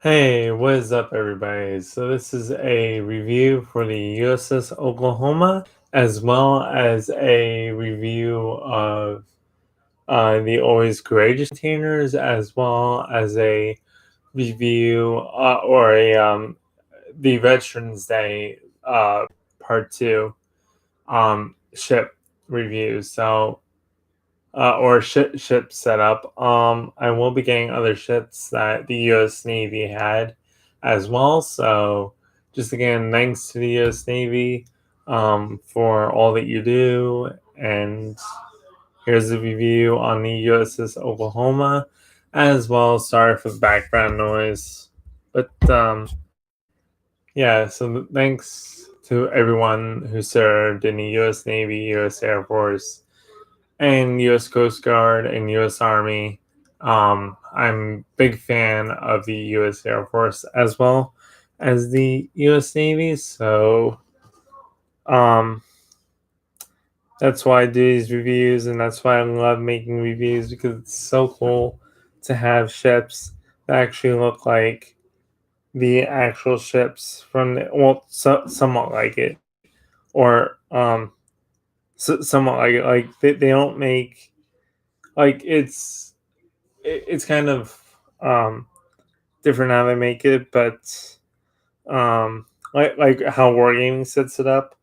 Hey, what is up, everybody? So, this is a review for the USS Oklahoma, as well as a review of the Always Courageous containers, as well as a review or a the Veterans Day Part 2 ship review. Or ship setup. I will be getting other ships that the U.S. Navy had as well. So, just again, thanks to the U.S. Navy for all that you do. And here's a review on the USS Oklahoma, as well. Sorry for the background noise, but yeah. So, thanks to everyone who served in the U.S. Navy, U.S. Air Force, and U.S. Coast Guard and U.S. Army. I'm a big fan of the U.S. Air Force as well as the U.S. Navy. So um, that's why I do these reviews, and that's why I love making reviews because it's so cool to have ships that actually look like the actual ships from somewhat like it, or somewhat like it. Like they don't make like it's kind of um different how they make it, but like how Wargaming sets it up.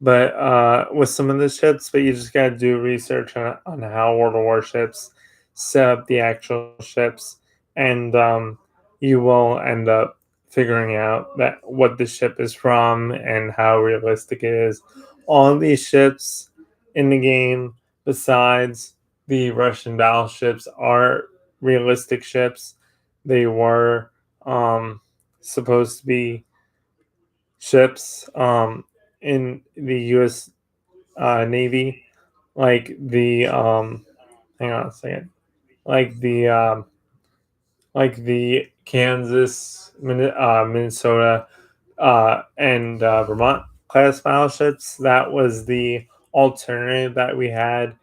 But with some of the ships, but you just gotta do research on how World of Warships set up the actual ships, and you will end up figuring out that what the ship is from and how realistic it is. All of these ships in the game, besides the Russian battleships, are realistic ships. They were supposed to be ships in the U.S. Navy, like the hang on a second, like the Kansas, Minnesota, and Vermont class battleships. That was the alternative that we had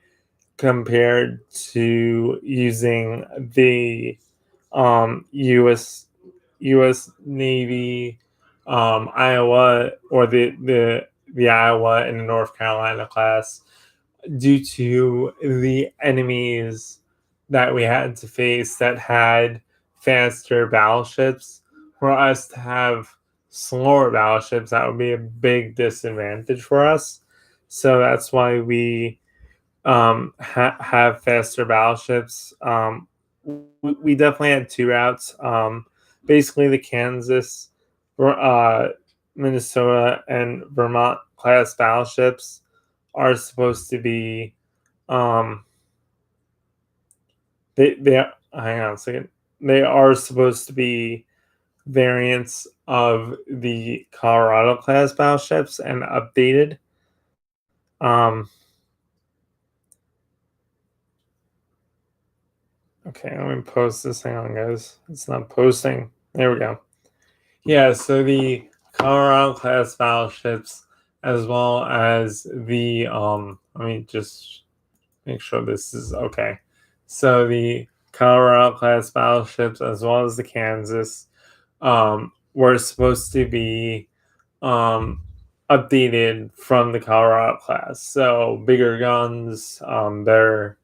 compared to using the U.S. Navy, Iowa, or the Iowa and the North Carolina class, due to the enemies that we had to face that had faster battleships. For us to have slower battleships, that would be a big disadvantage for us. So that's why we have faster battleships. We definitely had two routes. Basically, the Kansas, uh, Minnesota, and Vermont class battleships are supposed to be. Um, they hang on a second. They are supposed to be variants of the Colorado class battleships and updated. Um, okay, let me post this. Hang on, guys. It's not posting. There we go. Yeah, so the Colorado class battleships, as well as the let me just make sure this is okay. So the Colorado class battleships, as well as the Kansas, were supposed to be um updated from the Colorado class. So bigger guns, better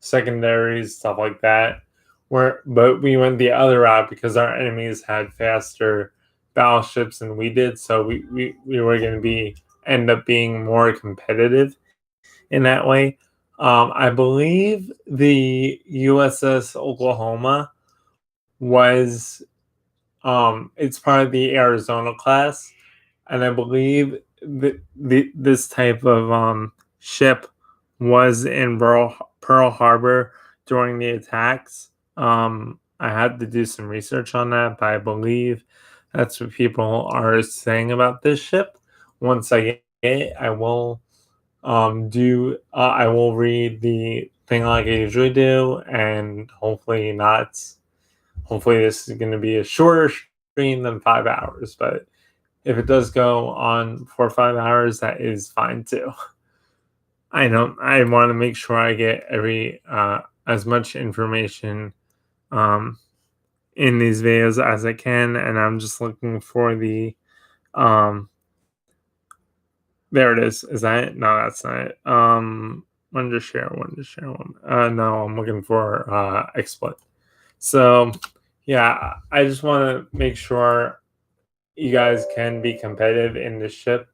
secondaries, stuff like that. But we went the other route because our enemies had faster battleships than we did, so we were going to be end up being more competitive in that way. I believe the USS Oklahoma was it's part of the Arizona class, and I believe this type of ship was in Pearl Harbor during the attacks. I had to do some research on that, but I believe that's what people are saying about this ship. Once I get it, I will read the thing like I usually do, and hopefully this is going to be a shorter stream than 5 hours, but if it does go on for 5 hours, that is fine too. I want to make sure I get every as much information um in these videos as I can, and I'm just looking for the um there it is. Is that it? No, that's not it. When to share one. No, I'm looking for XSplit. So yeah, I just want to make sure you guys can be competitive in the ship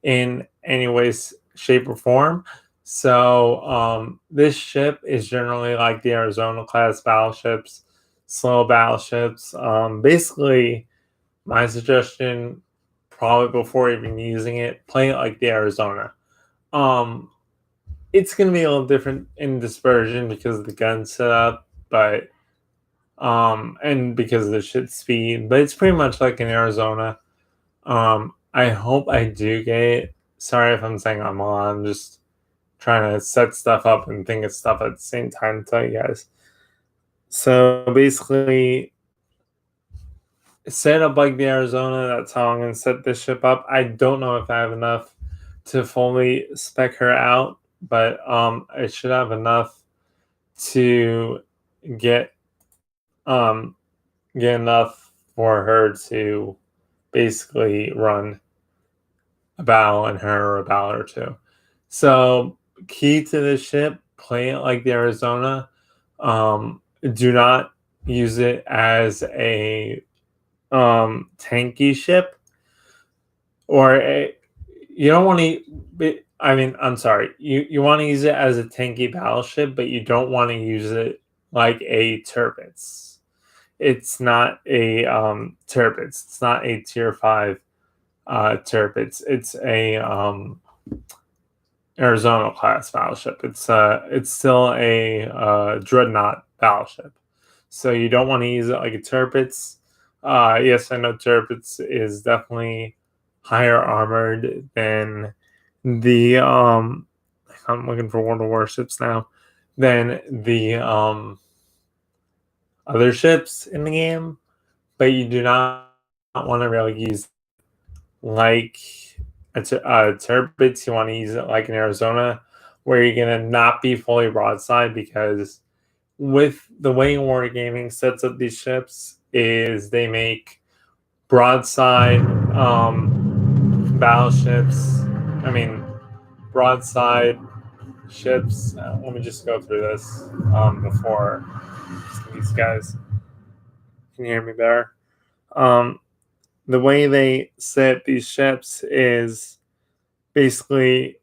in any ways, shape, or form. So this ship is generally like the Arizona class battleships, slow battleships. Basically, my suggestion, probably before even using it, play it like the Arizona. Um, it's gonna be a little different in dispersion because of the gun setup, but and because of the shit speed, but it's pretty much like in Arizona. I hope I do get it. Sorry if I'm saying I'm on. I'm just trying to set stuff up and think of stuff at the same time to tell you guys. So basically, set up like the Arizona. That's how I'm gonna set this ship up. I don't know if I have enough to fully spec her out, but I should have enough to get um get enough for her to basically run a battle in her or a battle or two. So key to this ship, play it like the Arizona. Do not use it as a tanky ship or a, you don't want to. I mean, I'm sorry. You want to use it as a tanky battleship, but you don't want to use it like a Tirpitz. It's not a Tirpitz. It's not a tier 5 Tirpitz. It's a Arizona class battleship. It's still a dreadnought battleship. So you don't want to use it like a Tirpitz. Yes, I know Tirpitz is definitely higher armored than the I'm looking for World of Warships now, than the other ships in the game, but you do not want to really use like a Tirpitz. You want to use it like in Arizona, where you're gonna not be fully broadside, because with the way Wargaming sets up these ships is they make broadside battleships. I mean, broadside ships. Let me just go through this before these guys can hear me better. The way they set these ships is basically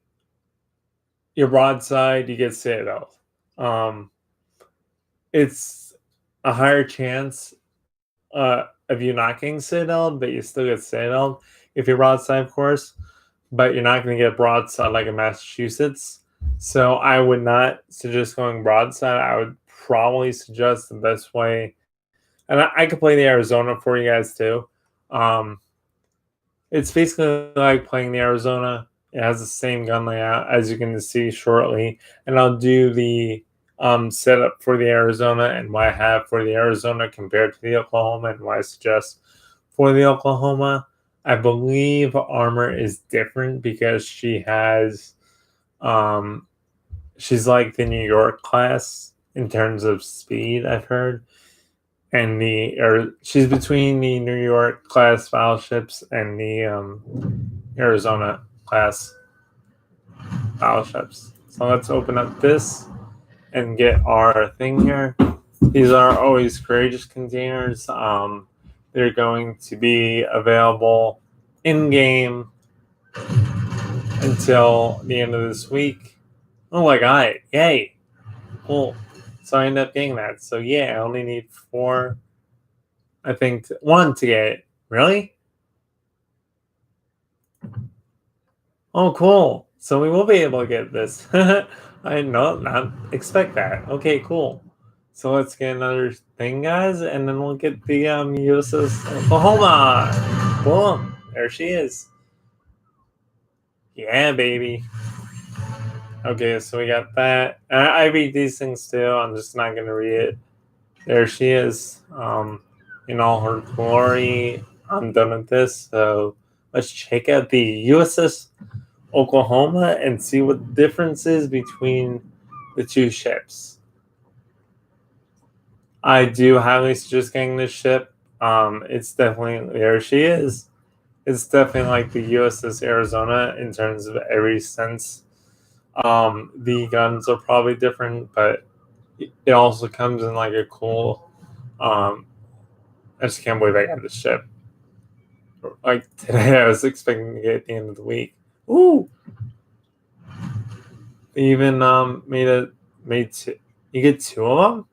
your broadside, you get Citadel. It's a higher chance of you not getting Citadel, but you still get Citadel if you're broadside, of course. But you're not going to get broadside like in Massachusetts. So I would not suggest going broadside. I would probably suggest the best way, and I could play the Arizona for you guys too. It's basically like playing the Arizona. It has the same gun layout as you're going to see shortly, and I'll do the setup for the Arizona and what I have for the Arizona compared to the Oklahoma and what I suggest for the Oklahoma. I believe armor is different because she has, she's like the New York class in terms of speed, I've heard, and she's between the New York class battleships and the Arizona class battleships. So let's open up this and get our thing here. These are always courageous containers. They're going to be available in game until the end of this week. Oh, I got it! Yay! Cool. So I ended up getting that. So yeah, I only need 4. I think 1 to get it. Really? Oh, cool. So we will be able to get this. I did not expect that. Okay, cool. So let's get another thing, guys, and then we'll get the USS Oklahoma. Boom. There she is. Yeah, baby. Okay, so we got that. I read these things too. I'm just not going to read it. There she is. In all her glory. I'm done with this. So let's check out the USS Oklahoma and see what the difference is between the two ships. I do highly suggest getting this ship. It's definitely, there she is. It's definitely like the USS Arizona in terms of every sense. The guns are probably different, but it also comes in like a cool. I just can't believe I got this ship. Like today, I was expecting to get at the end of the week. Ooh! They even made two. You get two of them.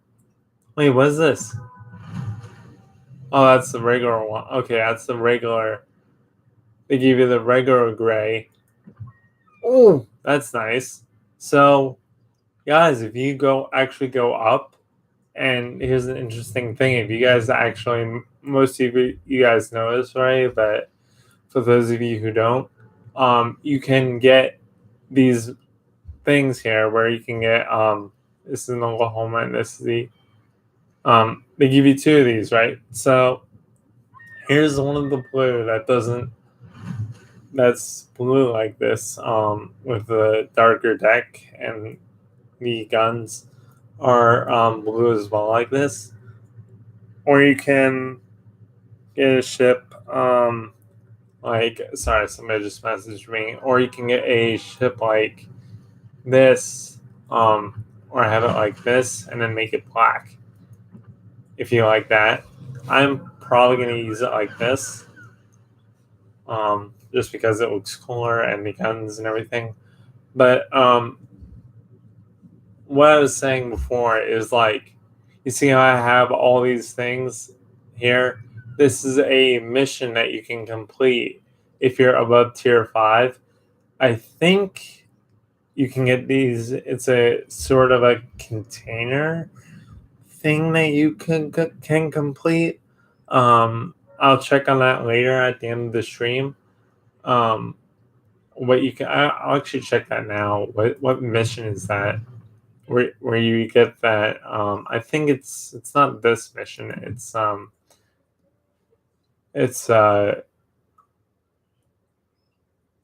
Wait, what is this? Oh, that's the regular one. Okay, that's the regular. They give you the regular gray. Oh, that's nice. So, guys, if you actually go up, and here's an interesting thing: if you guys actually, most of you guys know this, right? But for those of you who don't, you can get these things here where you can get this is in Oklahoma and this is they give you two of these, right? So here's one of the blue that's blue like this, with the darker deck, and the guns are blue as well like this. Or you can get a ship like, sorry, somebody just messaged me, or you can get a ship like this, or have it like this and then make it black if you like that. I'm probably going to use it like this, just because it looks cooler and the guns and everything. But what I was saying before is like, you see how I have all these things here? This is a mission that you can complete if you're above tier 5. I think you can get these. It's a sort of a container thing that you can complete. I'll check on that later at the end of the stream. Um, what you can, I'll actually check that now. What mission is that? Where you get that? I think it's not this mission. It's.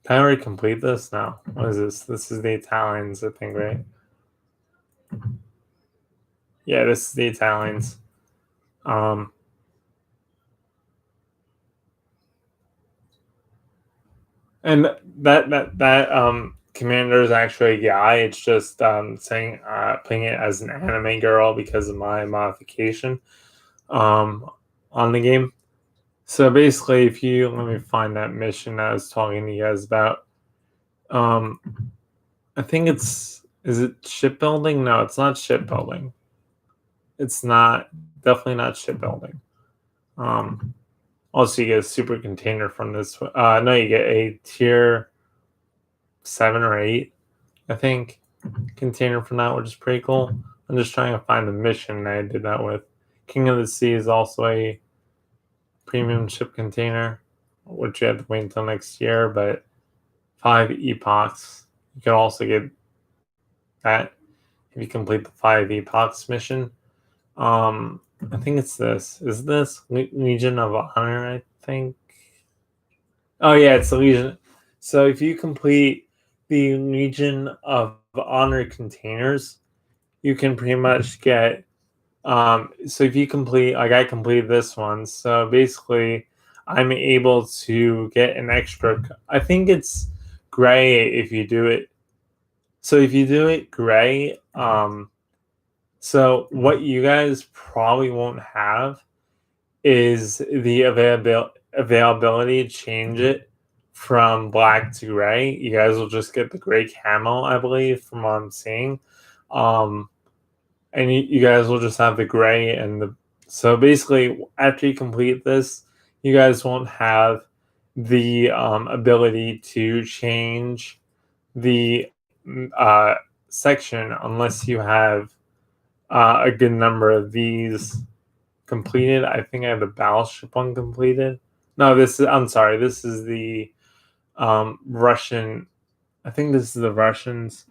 Can I already complete this? No. What is this? This is the Italians, I think, right? Yeah, this is the Italians. And that commander is actually a guy. It's just saying putting it as an anime girl because of my modification on the game. So basically, if you let me find that mission I was talking to you guys about. I think is it shipbuilding? No, it's not shipbuilding. It's not, definitely not shipbuilding. Also, you get a super container from this. No, you get a tier 7 or 8, I think, container from that, which is pretty cool. I'm just trying to find the mission that I did that with. King of the Sea is also a premium ship container, which you have to wait until next year, but 5 epochs. You can also get that if you complete the 5 epochs mission. I think it's this. Is this Legion of Honor, I think? Oh, yeah, it's the Legion. So if you complete the Legion of Honor containers, you can pretty much get. So if you complete, like I completed this one, so basically I'm able to get an extra. I think it's gray if you do it. So if you do it gray, so what you guys probably won't have is the availability to change it from black to gray. You guys will just get the gray camo, I believe, from what I'm seeing. And you guys will just have the gray and the. So basically, after you complete this, you guys won't have the ability to change the section unless you have a good number of these completed. I think I have the battleship one completed. No, I'm sorry. This is the Russian. I think this is the Russians.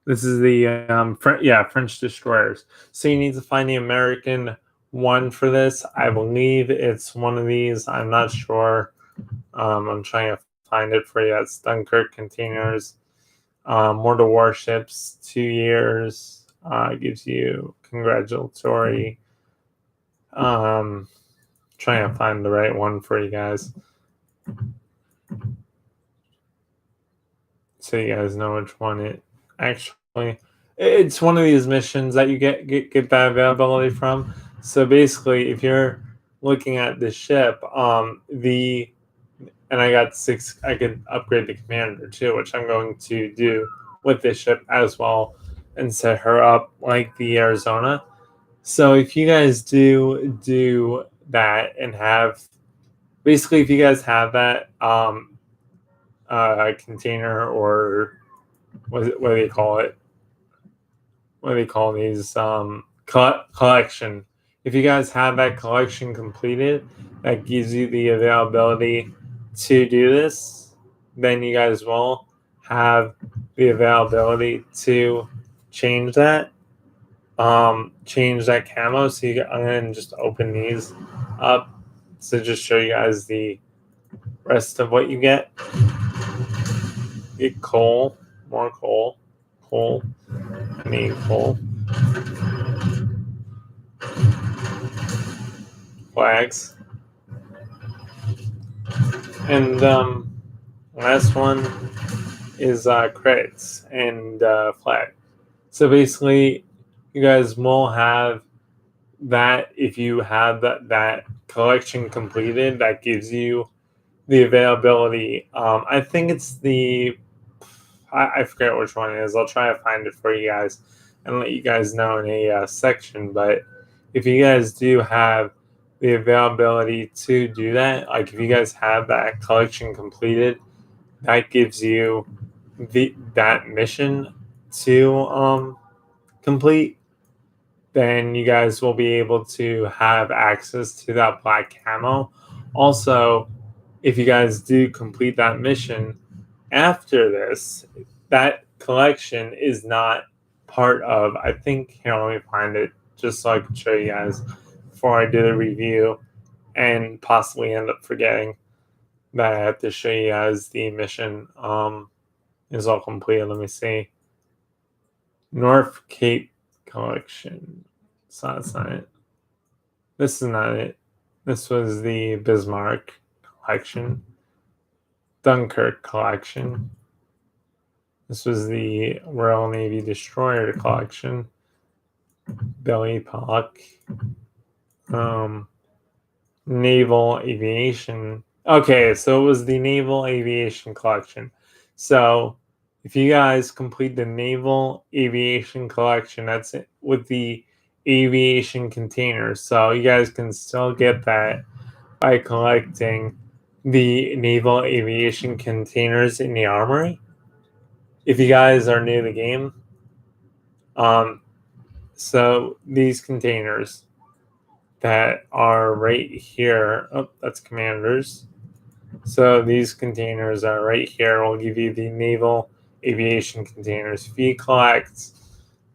This is the French destroyers. So you need to find the American one for this. I believe it's one of these. I'm not sure. I'm trying to find it for you. It's Dunkirk containers, mortar warships, 2 years. gives you congratulatory. Trying to find the right one for you guys, so you guys know which one it actually. It's one of these missions that you get that availability from. So basically, if you're looking at the ship, and I got 6. I could upgrade the commander too, which I'm going to do with this ship as well, and set her up like the Arizona. So if you guys do that and have, basically, if you guys have that container, or what do they call it? What do they call these collection? If you guys have that collection completed, that gives you the availability to do this, then you guys will have the availability to change that camo. So I'm gonna just open these up to just show you guys the rest of what you get. Get coal, more coal, I need coal, flags, and last one is credits and flag. So basically, you guys will have that if you have that collection completed. That gives you the availability. I think it's I forget which one it is. I'll try to find it for you guys and let you guys know in a section. But if you guys do have the availability to do that, like if you guys have that collection completed, that gives you that mission to complete. Then you guys will be able to have access to that black camo. Also, if you guys do complete that mission after this, that collection is not part of, I think, here, let me find it just so I can show you guys before I do the review and possibly end up forgetting that I have to show you guys the mission is all completed. Let me see. North Cape collection. So that's not it. This is not it. This was the Bismarck collection. Dunkirk collection. This was the Royal Navy Destroyer collection. Billy Pollock. Naval Aviation. Okay, so it was the Naval Aviation collection. So if you guys complete the Naval Aviation collection, that's it with the aviation containers. So you guys can still get that by collecting the Naval Aviation containers in the armory. If you guys are new to the game, so these containers that are right here, oh, that's commanders. So these containers are right here. Will give you the Naval Aviation containers. If you collect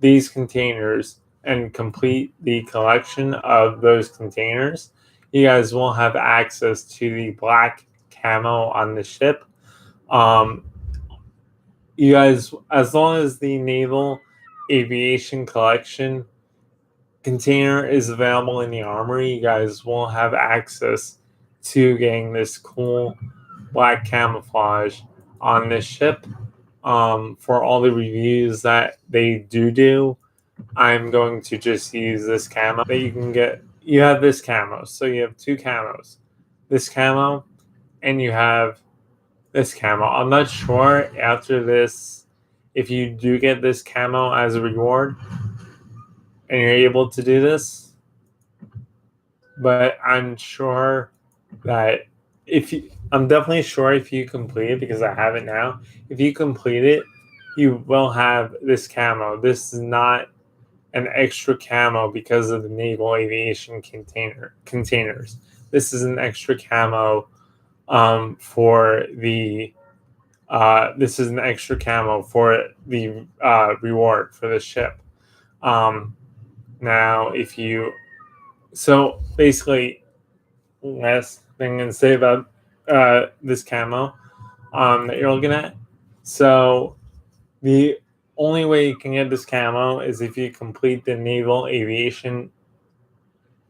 these containers and complete the collection of those containers, you guys will have access to the black camo on the ship. You guys, as long as the Naval Aviation collection container is available in the armory, you guys will have access to getting this cool black camouflage on this ship. For all the reviews that they do, I'm going to just use this camo that you can get. You have this camo, so you have 2 camos. This camo, and you have this camo. I'm not sure after this if you do get this camo as a reward and you're able to do this, but I'm sure that I'm definitely sure if you complete it, because I have it now, if you complete it, you will have this camo. This is not an extra camo because of the Naval Aviation containers. This is an extra camo for the this is an extra camo for the reward for the ship. Now, so basically, last thing I'm going to say about this camo that you're looking at. So only way you can get this camo is if you complete the Naval Aviation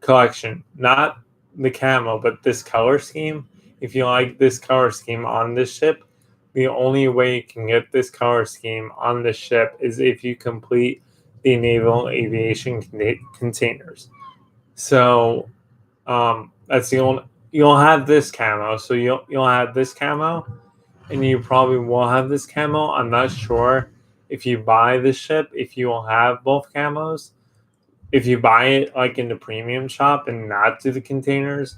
collection, not the camo, but this color scheme. If you like this color scheme on this ship, the only way you can get this color scheme on the ship is if you complete the Naval Aviation containers. So that's the only. You'll have this camo, so you'll have this camo, and you probably will have this camo. I'm not sure if you buy this ship if you will have both camos. If you buy it like in the premium shop and not do the containers,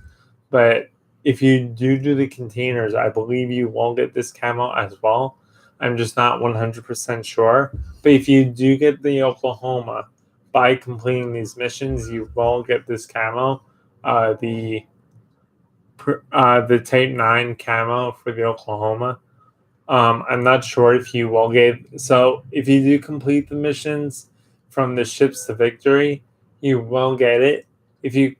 but if you do the containers, I believe you will get this camo as well. I'm just not 100% sure. But if you do get the Oklahoma by completing these missions, you will get this camo, the Type 9 camo for the Oklahoma. I'm not sure if you will get. So if you do complete the missions from the ships to victory, you will get it. If you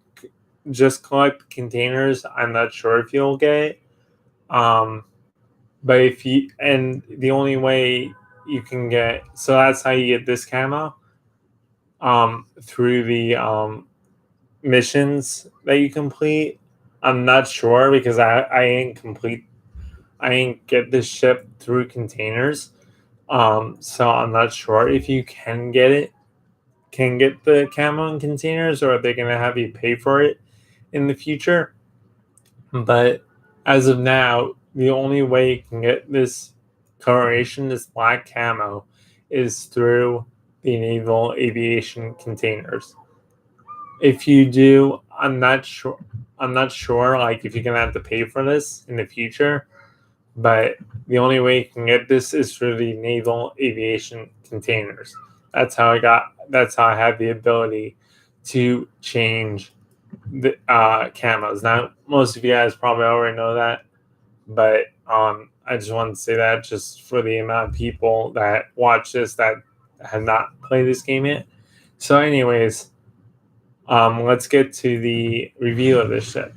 just collect containers, I'm not sure if you'll get it. But if you, and the only way you can get, so that's how you get this camo. Through the missions that you complete. I'm not sure because I ain't get this ship through containers. So I'm not sure if you can get the camo in containers, or are they gonna have you pay for it in the future? But as of now, the only way you can get this coloration, this black camo, is through the Naval Aviation containers. If you do, I'm not sure. I'm not sure, like if you're gonna have to pay for this in the future. But the only way you can get this is through the Naval Aviation containers. That's how I got. That's how I had the ability to change the camos. Now, most of you guys probably already know that, but I just wanted to say that just for the amount of people that watch this that have not played this game yet. So, anyways, let's get to the review of this ship,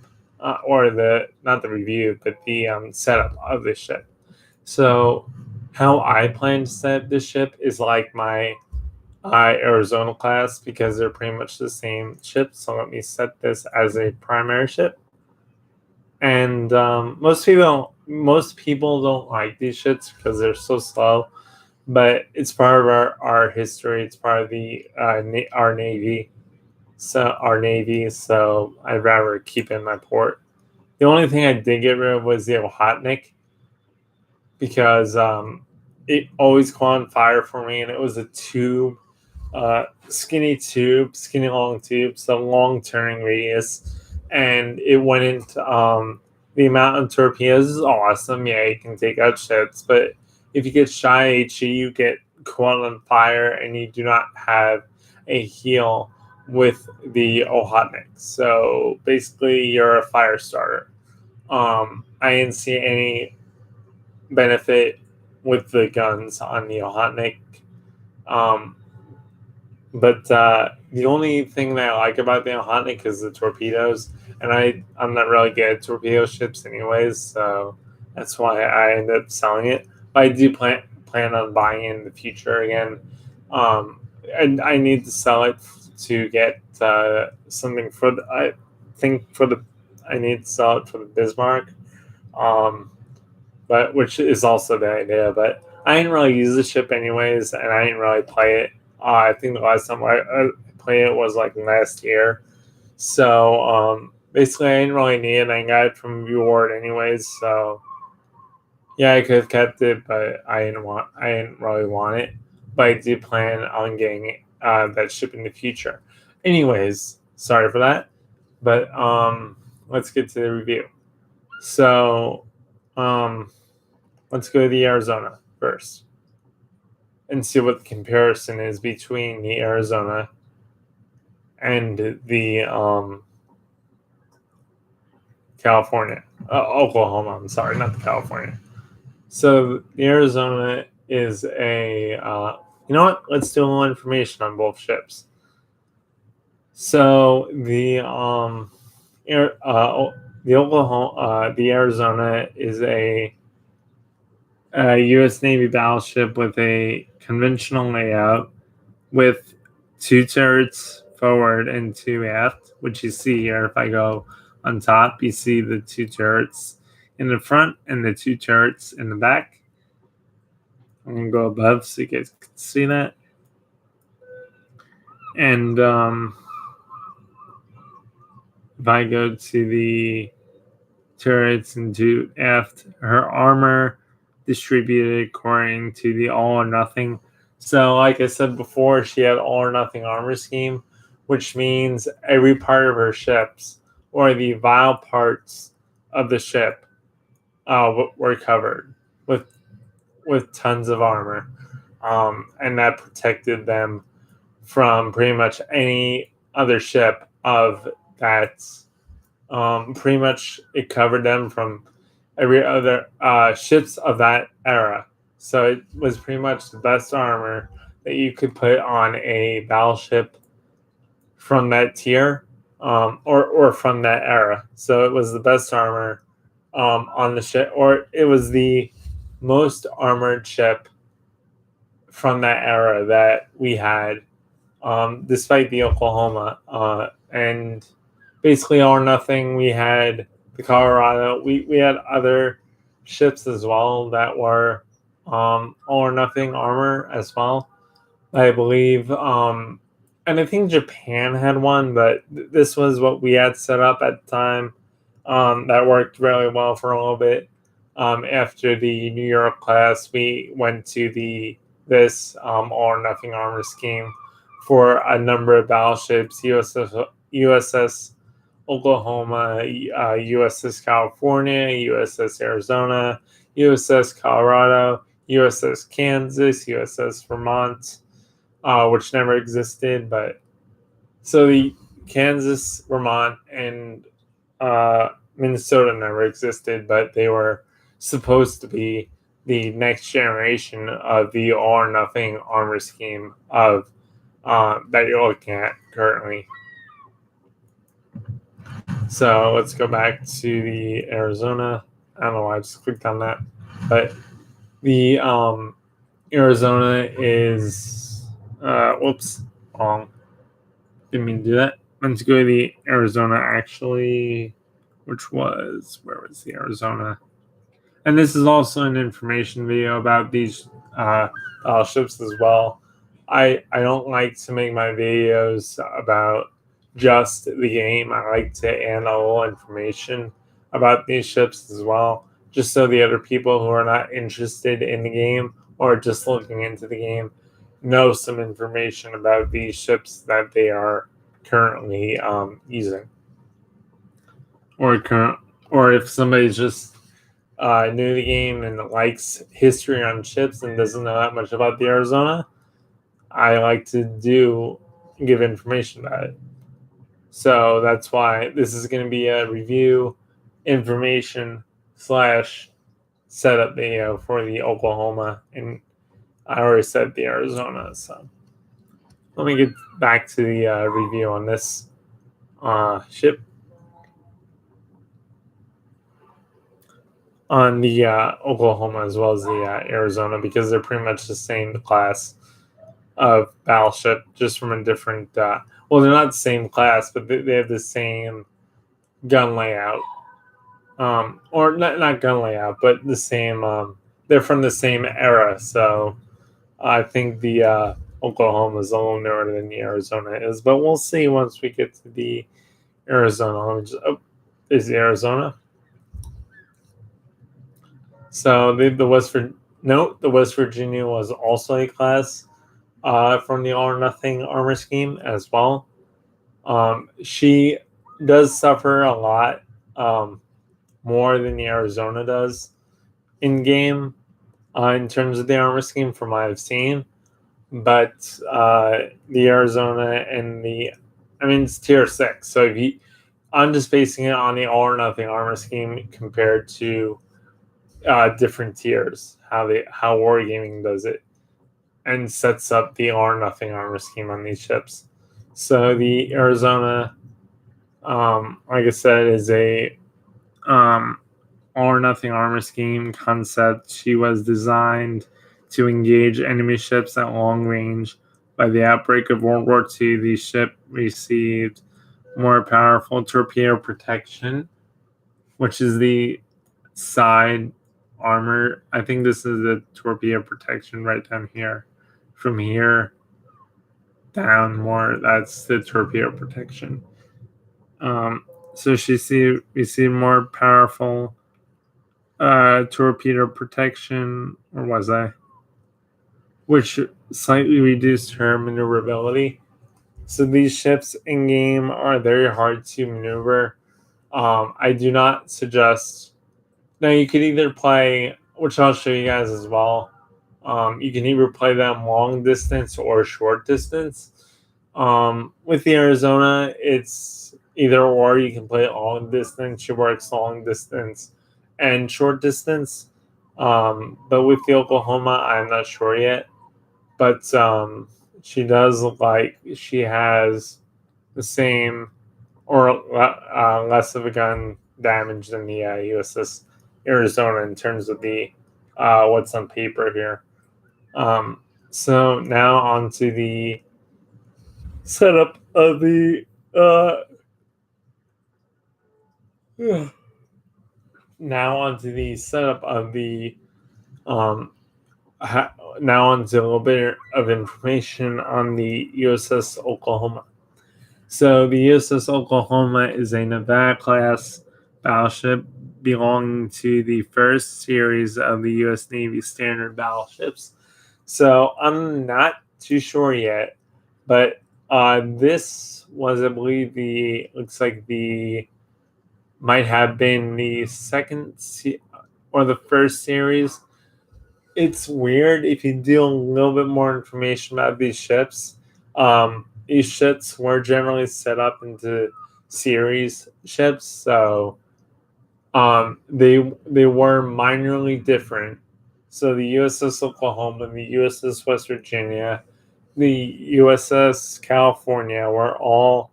or the not the review, but the setup of this ship. So, how I plan to set up this ship is like my Arizona class because they're pretty much the same ship. So let me set this as a primary ship. And most people don't like these ships because they're so slow. But it's part of our history. It's part of the our Navy. So I'd rather keep in my port. The only thing I did get rid of was the Ohotnik because it always caught on fire for me, and it was a tube, skinny long tube, so long turning radius, and it went into the amount of torpedoes is awesome. Yeah, you can take out ships, but if you get shy HE, you get caught on fire, and you do not have a heal with the Ohotnik. So basically, you're a fire starter. I didn't see any benefit with the guns on the Ohotnik. But the only thing that I like about the Ohotnik is the torpedoes, and I'm not really good at torpedo ships anyways, so that's why I ended up selling it. But I do plan on buying it in the future again. And I need to sell it to get something for the. I need to sell it for the Bismarck. But which is also the idea. But I didn't really use the ship anyways, and I didn't really play it. I think the last time I played it was like last year. So basically, I didn't really need it. I got it from reward anyways. So yeah, I could have kept it, but I didn't really want it. But I do plan on getting that ship in the future. Anyways, sorry for that. But let's get to the review. So let's go to the Arizona first and see what the comparison is between the Arizona and the Oklahoma. I'm sorry, not the California. So the Arizona is a, you know what? Let's do a little information on both ships. So the Oklahoma, the Arizona is a a U.S. Navy battleship with a conventional layout with 2 turrets forward and 2 aft, which you see here. If I go on top, you see the 2 turrets in the front and the 2 turrets in the back. I'm going to go above so you guys can see that. And if I go to the turrets and to aft, her armor distributed according to the all or nothing. So, like I said before, she had all or nothing armor scheme, which means every part of her ships or the vital parts of the ship were covered with tons of armor, and that protected them from pretty much any other ship of that. Pretty much it covered them from every other ships of that era. So it was pretty much the best armor that you could put on a battleship from that tier, or from that era. So it was the best armor on the ship, or it was the most armored ship from that era that we had, despite the Oklahoma. And basically all or nothing, we had the Colorado. We had other ships as well that were all or nothing armor as well, I believe. And I think Japan had one, but this was what we had set up at the time. That worked really well for a little bit. After the New York class, we went to this all or nothing armor scheme for a number of battleships: USS Oklahoma, USS California, USS Arizona, USS Colorado, USS Kansas, USS Vermont, which never existed. But so the Kansas, Vermont, and Minnesota never existed, but they were supposed to be the next generation of the all or nothing armor scheme of that you're looking at currently. So let's go back to the Arizona. I don't know why I just clicked on that, but the Arizona is whoops, wrong. Didn't mean to do that. Let's go to the Arizona actually, which was, where was the Arizona? And this is also an information video about these ships as well. I don't like to make my videos about just the game. I like to add a little information about these ships as well, just so the other people who are not interested in the game or just looking into the game know some information about these ships that they are currently using. Or if somebody's just new to the game and likes history on ships and doesn't know that much about the Arizona, I like to give information about it. So that's why this is going to be a review, information / setup video for the Oklahoma, and I already said the Arizona. So let me get back to the review on this ship. On the Oklahoma as well as the Arizona, because they're pretty much the same class of battleship, just from a different. Well, they're not the same class, but they have the same gun layout, or not gun layout, but the same. They're from the same era, so I think the Oklahoma is a little newer than the Arizona is, but we'll see once we get to the Arizona. Is the Arizona? So the West Virginia was also a class from the all or nothing armor scheme as well. She does suffer a lot more than the Arizona does in game in terms of the armor scheme from what I've seen. But the Arizona and it's tier 6. So I'm just basing it on the all or nothing armor scheme compared to different tiers, how Wargaming does it and sets up the all or nothing armor scheme on these ships. So the Arizona, like I said, is a all or nothing armor scheme concept. She was designed to engage enemy ships at long range. By the outbreak of World War II, the ship received more powerful torpedo protection, which is the side armor. I think this is the torpedo protection right down here. From here down more, that's the torpedo protection. So we see more powerful torpedo protection, or was I? Which slightly reduced her maneuverability. So these ships in game are very hard to maneuver. I do not suggest. Now you could either play, which I'll show you guys as well. You can either play them long distance or short distance. With the Arizona, it's either or. You can play it long distance. She works long distance and short distance. But with the Oklahoma, I'm not sure yet. But she does look like she has the same or less of a gun damage than the USS Arizona in terms of the what's on paper here. So now onto the setup of the now onto the setup of the now onto a little bit of information on the USS Oklahoma. So the USS Oklahoma is a Nevada class battleship belonging to the first series of the U.S. Navy standard battleships. So I'm not too sure yet, but this was, I believe, looks like might have been the second or the first series. It's weird if you do a little bit more information about these ships. These ships were generally set up into series ships, so they were minorly different. So the USS Oklahoma, the USS West Virginia, the USS California were all,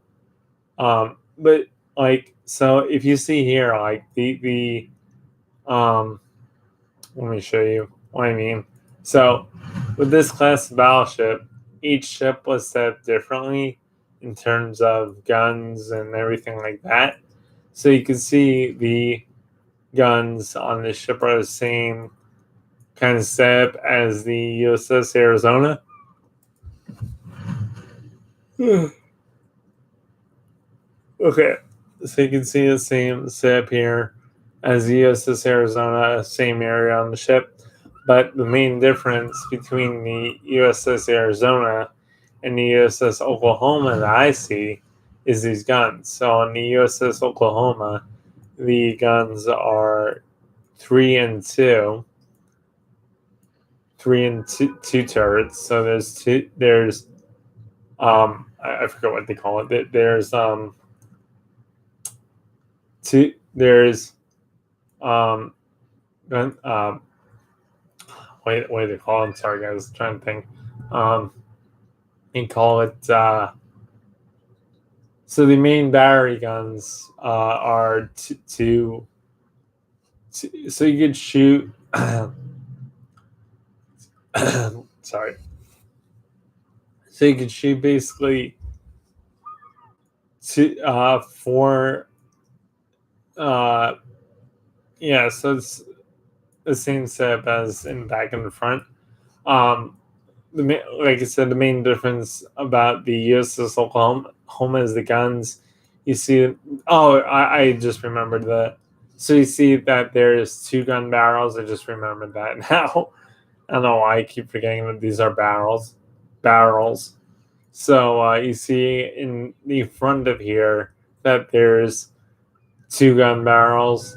but like so. If you see here, like let me show you what I mean. So with this class of battleship, each ship was set up differently in terms of guns and everything like that. So you can see the guns on this ship are the same kind of setup as the USS Arizona. Okay, so you can see the same setup here as the USS Arizona, same area on the ship. But the main difference between the USS Arizona and the USS Oklahoma that I see is these guns. So on the USS Oklahoma, the guns are 3 and 2 turrets. So there's I forget what they call it. There's what do they call it? I'm sorry guys, I'm trying to think. You call it so the main battery guns are two, so you could shoot sorry, so you could shoot basically four yeah, so it's the same setup as in back and the front. Like I said, the main difference about the USS Oklahoma is the guns. You see, I just remembered that. So you see that there's 2 gun barrels. I just remembered that now. I don't know why I keep forgetting that these are barrels. So you see in the front of here that there's 2 gun barrels.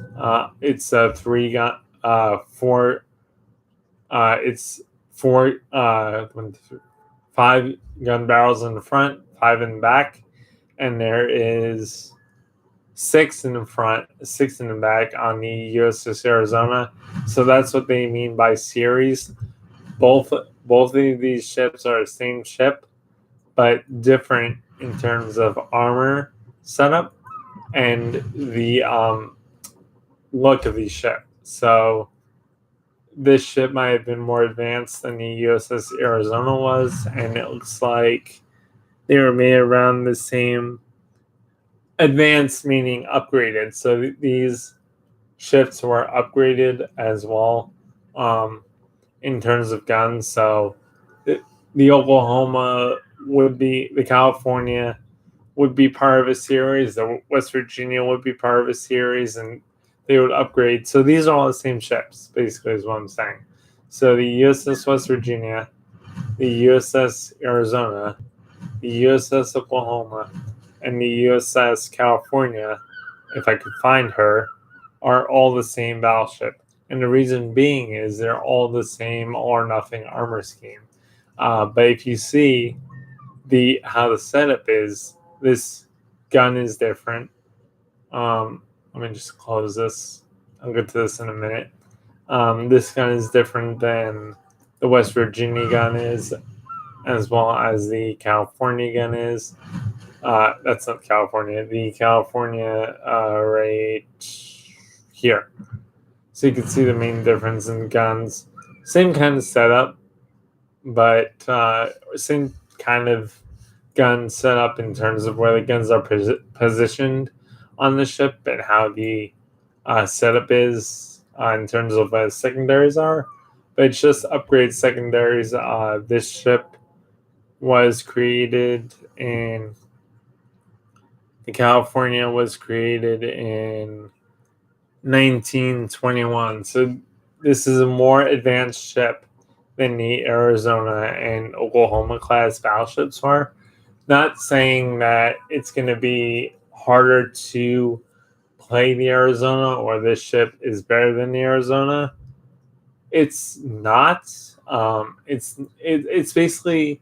It's a 3 gun, 4. It's 4, 5 gun barrels in the front, 5 in the back, and there is 6 in the front, 6 in the back on the USS Arizona. So that's what they mean by series. Both of these ships are the same ship, but different in terms of armor setup and the look of these ships. So this ship might have been more advanced than the USS Arizona was, and it looks like they were made around the same advanced, meaning upgraded. So these ships were upgraded as well in terms of guns. So the Oklahoma would be, the California would be part of a series, the West Virginia would be part of a series, and they would upgrade. So these are all the same ships, basically, is what I'm saying. So the USS West Virginia, the USS Arizona, the USS Oklahoma, and the USS California, if I could find her, are all the same battleship. And the reason being is they're all the same all or nothing armor scheme. But if you see how the setup is, this gun is different. Let me just close this. I'll get to this in a minute. This gun is different than the West Virginia gun is, as well as the California gun is. That's not California. The California right here. So you can see the main difference in guns. Same kind of setup, but same kind of gun setup in terms of where the guns are positioned on the ship and how the setup is in terms of what secondaries are. But it's just upgrade secondaries. This ship was created in California was created in 1921. So this is a more advanced ship than the Arizona and Oklahoma class battleships are. Not saying that it's going to be harder to play the Arizona or this ship is better than the Arizona. It's not. It's basically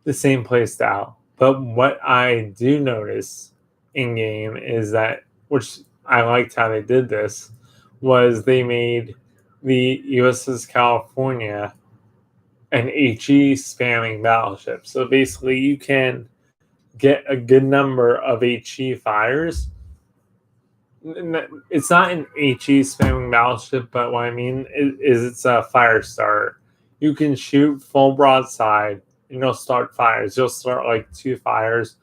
the same play style. But what I do notice in game is that, which I liked how they did this, was they made the USS California an HE spamming battleship. So basically, you can get a good number of HE fires. It's not an HE spamming battleship, but what I mean is it's a fire starter. You can shoot full broadside and you'll start fires. You'll start like 2 fires.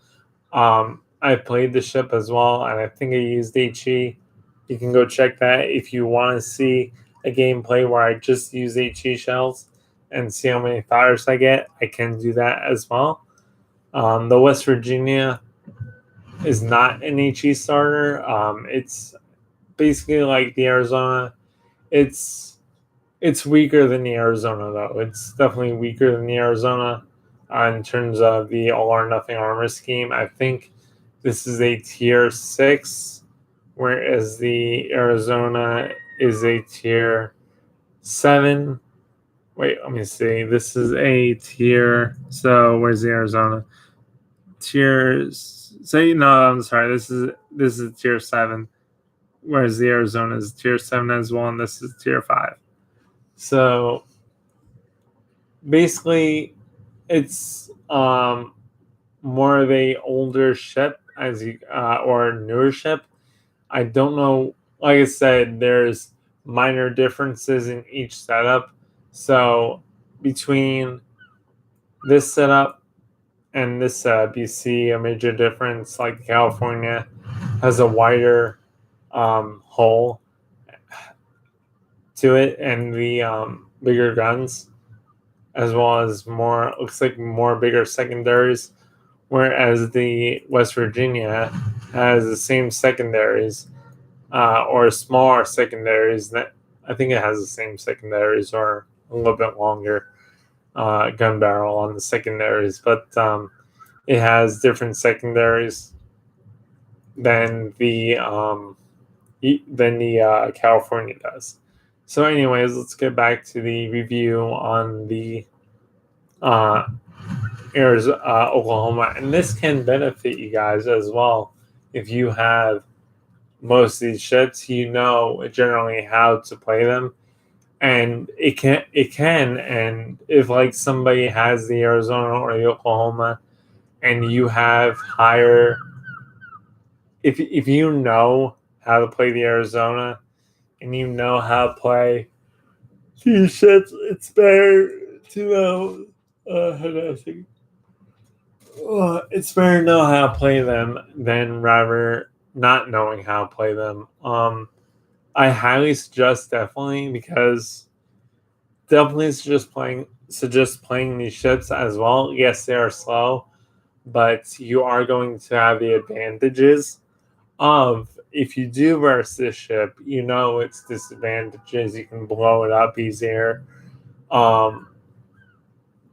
I played the ship as well, and I think I used HE. You can go check that if you want to see a gameplay where I just use HE shells and see how many fires I get. I can do that as well. The West Virginia is not an HE starter. It's basically like the Arizona. It's weaker than the Arizona, though. It's definitely weaker than the Arizona in terms of the all or nothing armor scheme. I think this is a tier 6, whereas the Arizona is a tier 7. Wait, let me see. This is a tier. So where's the Arizona? Tiers. Say no. I'm sorry. This is tier 7, whereas the Arizona is tier 7 as well, and this is tier 5. So basically, it's more of a older ship as you or newer ship. I don't know. Like I said, there's minor differences in each setup. So between this setup and this setup, you see a major difference. Like California has a wider hull to it and the bigger guns, as well as looks like more bigger secondaries, whereas the West Virginia has the same secondaries or smaller secondaries. That I think it has the same secondaries or a little bit longer gun barrel on the secondaries, but it has different secondaries than the California does. So, anyways, let's get back to the review on the Oklahoma, and this can benefit you guys as well if you have most of these ships. You know generally how to play them, and it can. And if like somebody has the Arizona or the Oklahoma, and you have higher, if you know how to play the Arizona, and you know how to play these ships, it's better to know. How do I think? It's better to know how to play them than rather not knowing how to play them. I highly suggest definitely because definitely suggest playing these ships as well. Yes, they are slow, but you are going to have the advantages of if you do verse this ship, you know its disadvantages. You can blow it up easier. Um,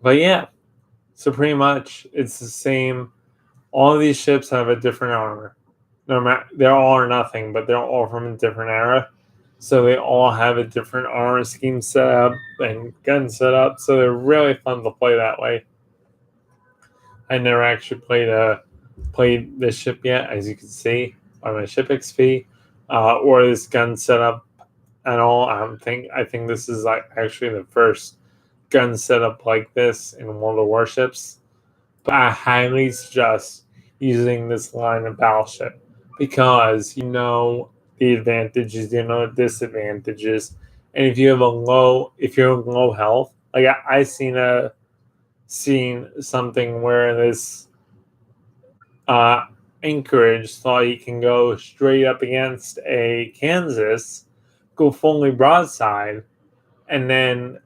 but yeah, so pretty much it's the same. All of these ships have a different armor. No matter they're all or nothing, but they're all from a different era. So they all have a different armor scheme set up and gun set up. So they're really fun to play that way. I never actually played this ship yet, as you can see on my ship XP, or this gun setup at all. I think this is like actually the first gun setup like this in World of Warships. But I highly suggest using this line of battleship because you know the advantages, you know the disadvantages, and if you're low health, like I seen something where this uh, Anchorage thought he can go straight up against a Kansas, go fully broadside, and then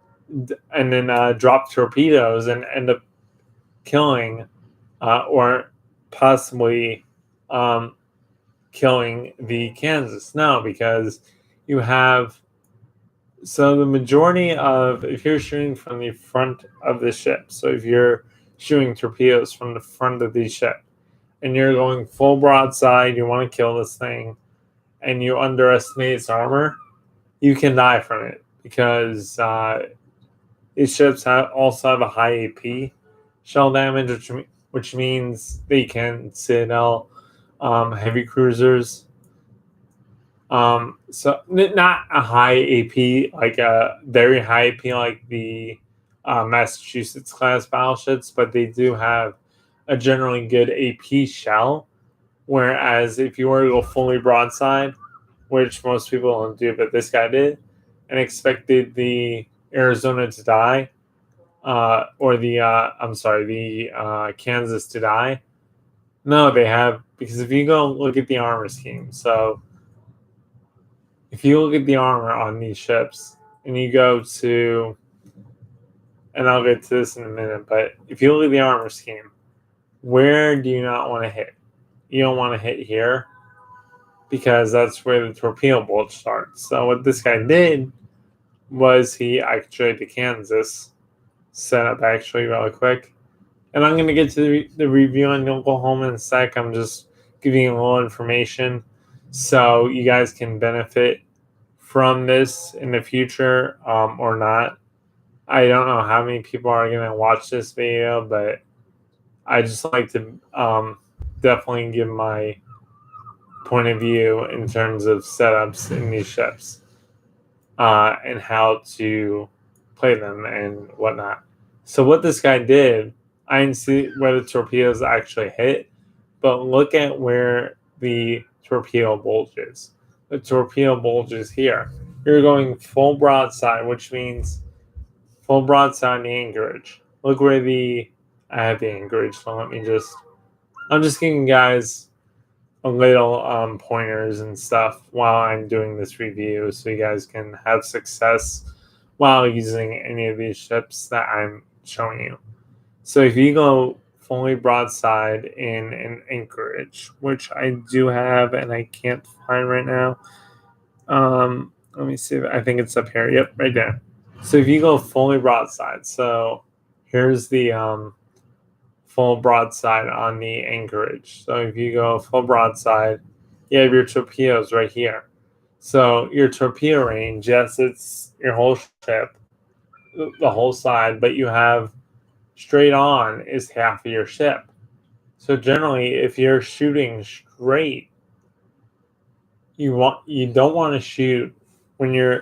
drop torpedoes and end up killing or possibly um, killing the Kansas. No, because you have the majority of if you're shooting from the front of the ship, so if you're shooting torpedoes from the front of the ship and you're going full broadside, you want to kill this thing, and you underestimate its armor, you can die from it because these ships also have a high AP shell damage, which means they can citadel heavy cruisers. So not a high AP, like a very high AP, like the Massachusetts class battleships, but they do have a generally good AP shell. Whereas if you were to go fully broadside, which most people don't do, but this guy did, and expected the Arizona to die, or the Kansas to die. No, they have, because if you go look at the armor scheme, so if you look at the armor on these ships and you go to, and I'll get to this in a minute, but if you look at the armor scheme, where do you not want to hit? You don't want to hit here because that's where the torpedo bolt starts. So what this guy did was he actually the Kansas set up actually really quick. And I'm going to get to the review on Oklahoma in a sec. I'm just giving you a little information so you guys can benefit from this in the future or not. I don't know how many people are going to watch this video, but I just like to definitely give my point of view in terms of setups in these ships and how to play them and whatnot. So what this guy did, I didn't see where the torpedoes actually hit, but look at where the torpedo bulge is. The torpedo bulge is here. You're going full broadside, which means full broadside the anchorage. Look where I have the anchorage, so I'm just giving guys a little pointers and stuff while I'm doing this review so you guys can have success while using any of these ships that I'm showing you. So if you go fully broadside in an anchorage, which I do have and I can't find right now. Let me see. I think it's up here. Yep, right there. So if you go fully broadside, so here's the full broadside on the anchorage. So if you go full broadside, you have your torpedoes right here. So your torpedo range, yes, it's your whole ship, the whole side, but you have straight on is half of your ship. So generally, if you're shooting straight, you don't want to shoot when you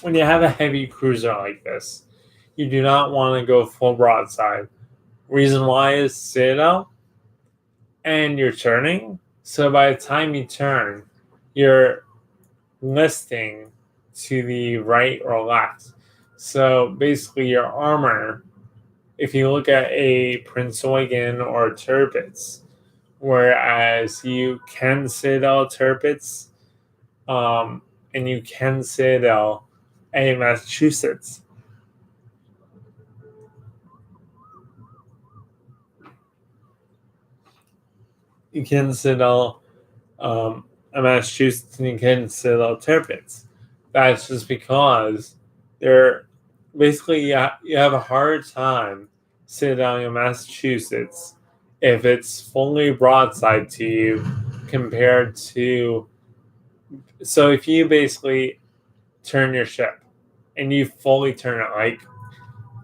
have a heavy cruiser like this. You do not want to go full broadside. Reason why is citadel, and you're turning. So by the time you turn, you're listing to the right or left. So basically, your armor, if you look at a Prince Eugen or Tirpitz, whereas you can Citadel Tirpitz, and you can Citadel a Massachusetts. You can Citadel a Massachusetts, and you can Citadel Tirpitz. That's just because they're basically you have a hard time Citadeling a Massachusetts if it's fully broadside to you compared to. So if you basically turn your ship and you fully turn it like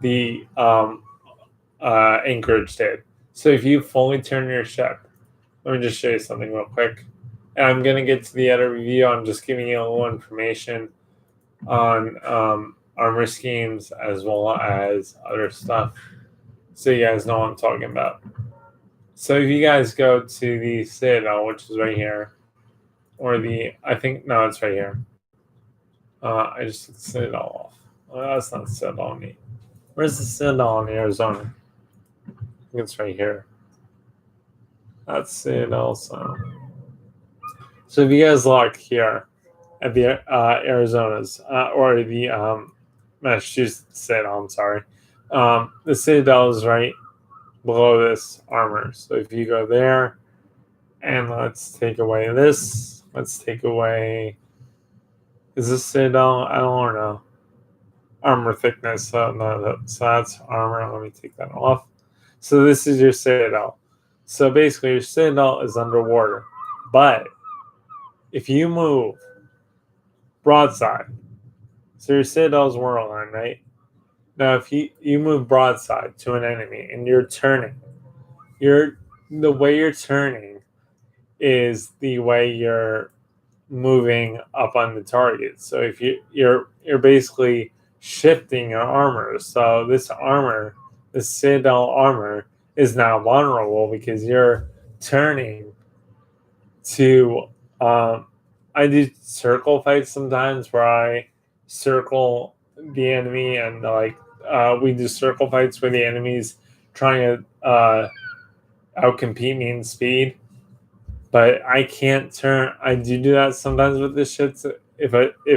the Anchorage did. So if you fully turn your ship, let me just show you something real quick. And I'm going to get to the other review. I'm just giving you a little information on armor schemes as well as other stuff so you guys know what I'm talking about. So if you guys go to the Citadel, which is right here, or no, it's right here. I just took the Citadel off. Oh, that's not Citadel on me. Where's the Citadel in Arizona? I think it's right here. That's Citadel. So if you guys look here at the Arizona's or the Massachusetts Citadel, I'm sorry, the Citadel is right below this armor. So if you go there, and let's take away this. Let's take away. Is this Citadel? I don't know. Armor thickness. So no, so that's armor. Let me take that off. So this is your Citadel. So basically, your Citadel is underwater, but if you move broadside, so your Citadel's Whirlwind, right? Now, if you move broadside to an enemy and you're turning, the way you're turning is the way you're moving up on the target. So if you're basically shifting your armor. So this armor, the Citadel armor, is now vulnerable because you're turning to. I do circle fights sometimes where I circle the enemy and we do circle fights where the enemy's trying to outcompete me in speed. But I can't turn. I do that sometimes with the ships if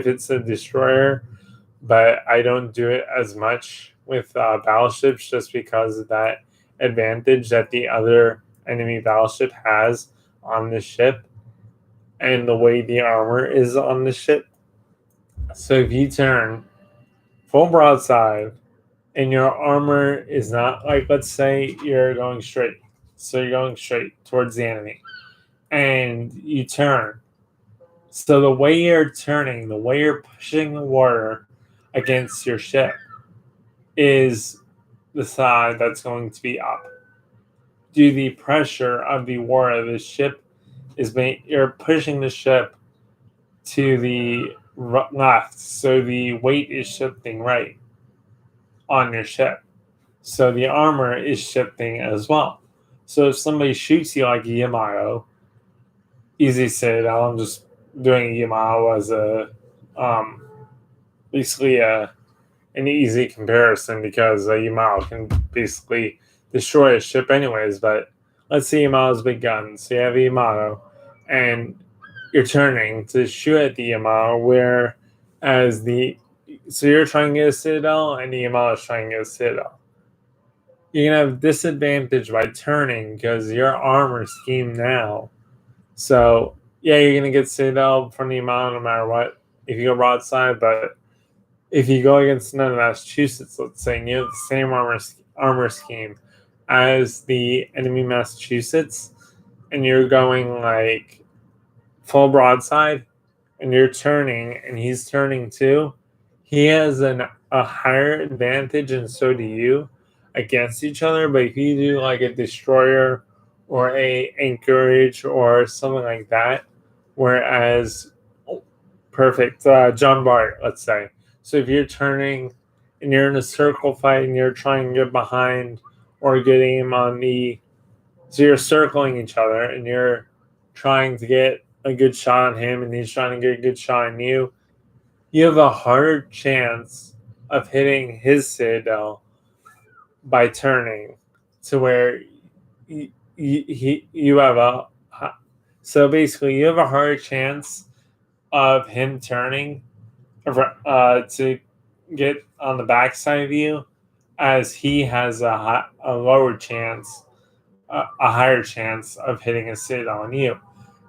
it's a destroyer, but I don't do it as much with battleships just because of that advantage that the other enemy battleship has on the ship and the way the armor is on the ship. So if you turn full broadside and your armor is not like, let's say you're going straight, so you're going straight towards the enemy, and you turn. So the way you're turning, the way you're pushing the water against your ship is the side that's going to be up. Due to the pressure of the water, the ship you're pushing the ship to the left, so the weight is shifting right on your ship. So the armor is shifting as well. So if somebody shoots you like a Yamato, easy Citadel, I'm just doing a Yamato as a basically an easy comparison because a Yamato can basically destroy a ship anyways. But let's say Yamato's big gun. So you have a Yamato, and you're turning to shoot at the Yamato, so you're trying to get a Citadel, and the Yamato is trying to get a Citadel. You're going to have disadvantage by turning because your armor scheme now. So, yeah, you're going to get Citadel from the Yamato no matter what if you go broadside, but if you go against another Massachusetts, let's say, and you have the same armor scheme as the enemy Massachusetts, and you're going like full broadside, and you're turning, and he's turning too, he has a higher advantage, and so do you, against each other. But if you do like a destroyer or a Anchorage or something like that, whereas perfect John Bart, let's say. So if you're turning and you're in a circle fight and you're trying to get behind or getting him so you're circling each other and you're trying to get a good shot on him and he's trying to get a good shot on you. you have a harder chance of hitting his citadel by turning to where you have a. So basically, you have a harder chance of him turning to get on the backside of you, as he has a lower chance, a higher chance of hitting a citadel on you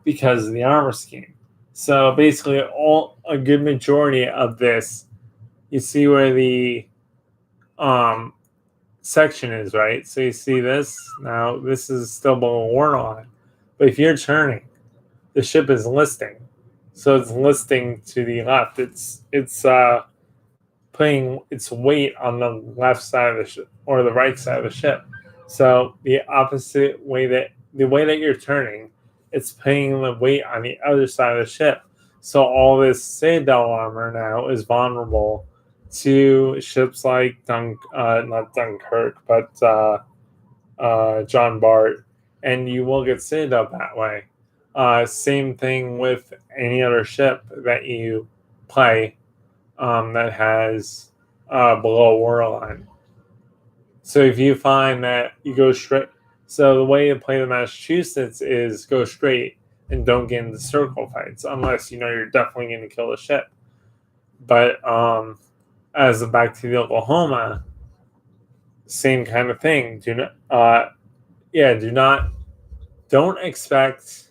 because of the armor scheme. So basically, a good majority of this, you see where the um, section is, right? So you see this now. This is still below war line, but if you're turning, the ship is listing, so it's listing to the left. It's putting its weight on the left side of the ship or the right side of the ship. So the opposite way that the way that you're turning, it's putting the weight on the other side of the ship. So all this Citadel armor now is vulnerable to ships like not Dunkirk, but John Bart, and you will get Citadel that way. Same thing with any other ship that you play that has below waterline. So if you find that you go straight, so the way to play the Massachusetts is go straight and don't get into circle fights unless you know you're definitely going to kill the ship. But as back to the Oklahoma, same kind of thing. Don't expect.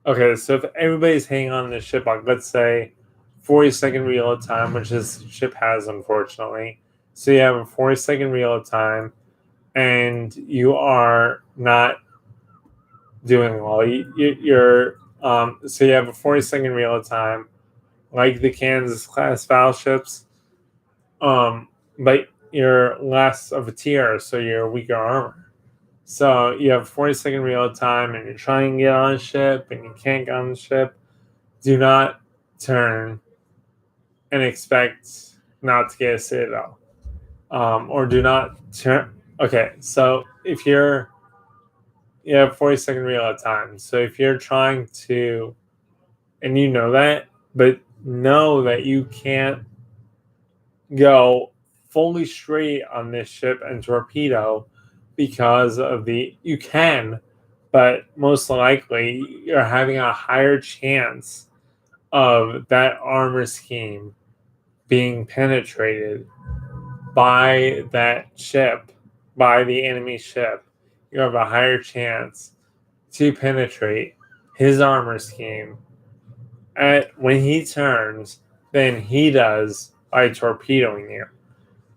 Okay, so if everybody's hanging on the ship, like let's say 40-second reload time, which this ship has, unfortunately. So you have a 40-second reload time, and you are not doing well. So you have a 40-second reload time, like the Kansas class battleships, but you're less of a tier, so you're weaker armor. So you have 40-second reload time, and you're trying to get on a ship, and you can't get on the ship. Do not turn and expect not to get a citadel, or do not turn. Okay, so if you have 40-second reload time, so if you're trying to, and you know that, but know that you can't go fully straight on this ship and torpedo because of you can, but most likely you're having a higher chance of that armor scheme being penetrated by that ship, by the enemy ship. You have a higher chance to penetrate his armor scheme when he turns than he does by torpedoing you.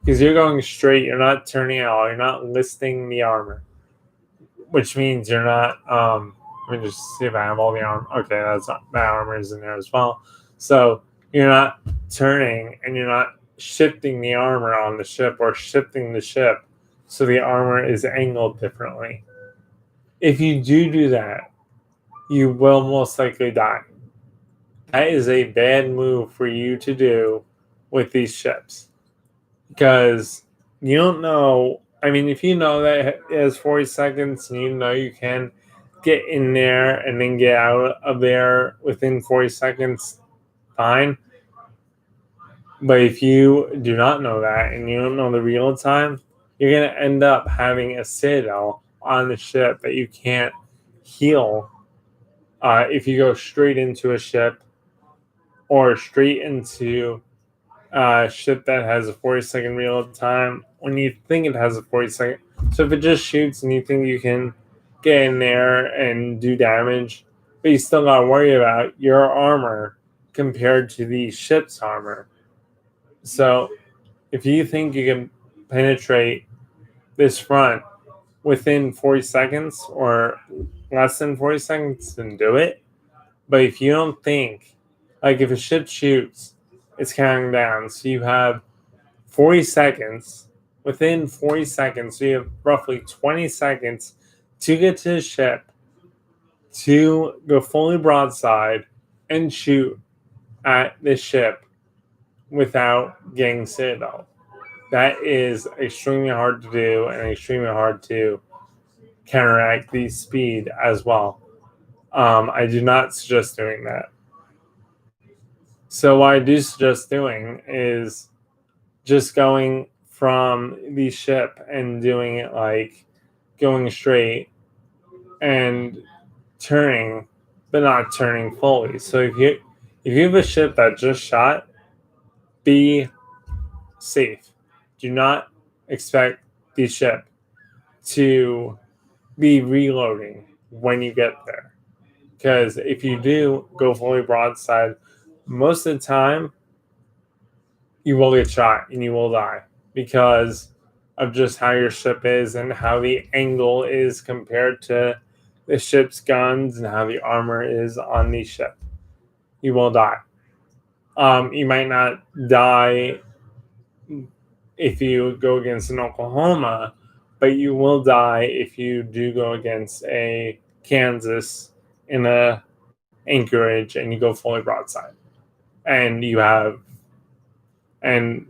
Because you're going straight, you're not turning at all, you're not listing the armor, which means you're not. Let me just see if I have all the armor. Okay, that armor is in there as well. So you're not turning and you're not shifting the armor on the ship or shifting the ship so the armor is angled differently. If you do that, you will most likely die. That is a bad move for you to do with these ships, because you don't know. I mean, if you know that it has 40 seconds and you know you can get in there and then get out of there within 40 seconds, fine. But if you do not know that and you don't know the real time, you're going to end up having a citadel on the ship that you can't heal if you go straight into a ship or straight into a ship that has a 40-second reload time when you think it has a 40-second. So if it just shoots and you think you can get in there and do damage, but you still got to worry about your armor compared to the ship's armor. So if you think you can penetrate this front within 40 seconds or less than 40 seconds, then do it. But if you don't think, like if a ship shoots, it's counting down. So you have 40 seconds. Within 40 seconds, so you have roughly 20 seconds to get to the ship, to go fully broadside and shoot at the ship without getting citadel. That is extremely hard to do and extremely hard to counteract the speed as well. I do not suggest doing that. So what I do suggest doing is just going from the ship and doing it like going straight and turning, but not turning fully. So if you have a ship that just shot, be safe. Do not expect the ship to be reloading when you get there. Because if you do go fully broadside, most of the time you will get shot and you will die because of just how your ship is and how the angle is compared to the ship's guns and how the armor is on the ship. You will die. You might not die if you go against an Oklahoma, but you will die if you do go against a Kansas in a Anchorage and you go fully broadside. And you have and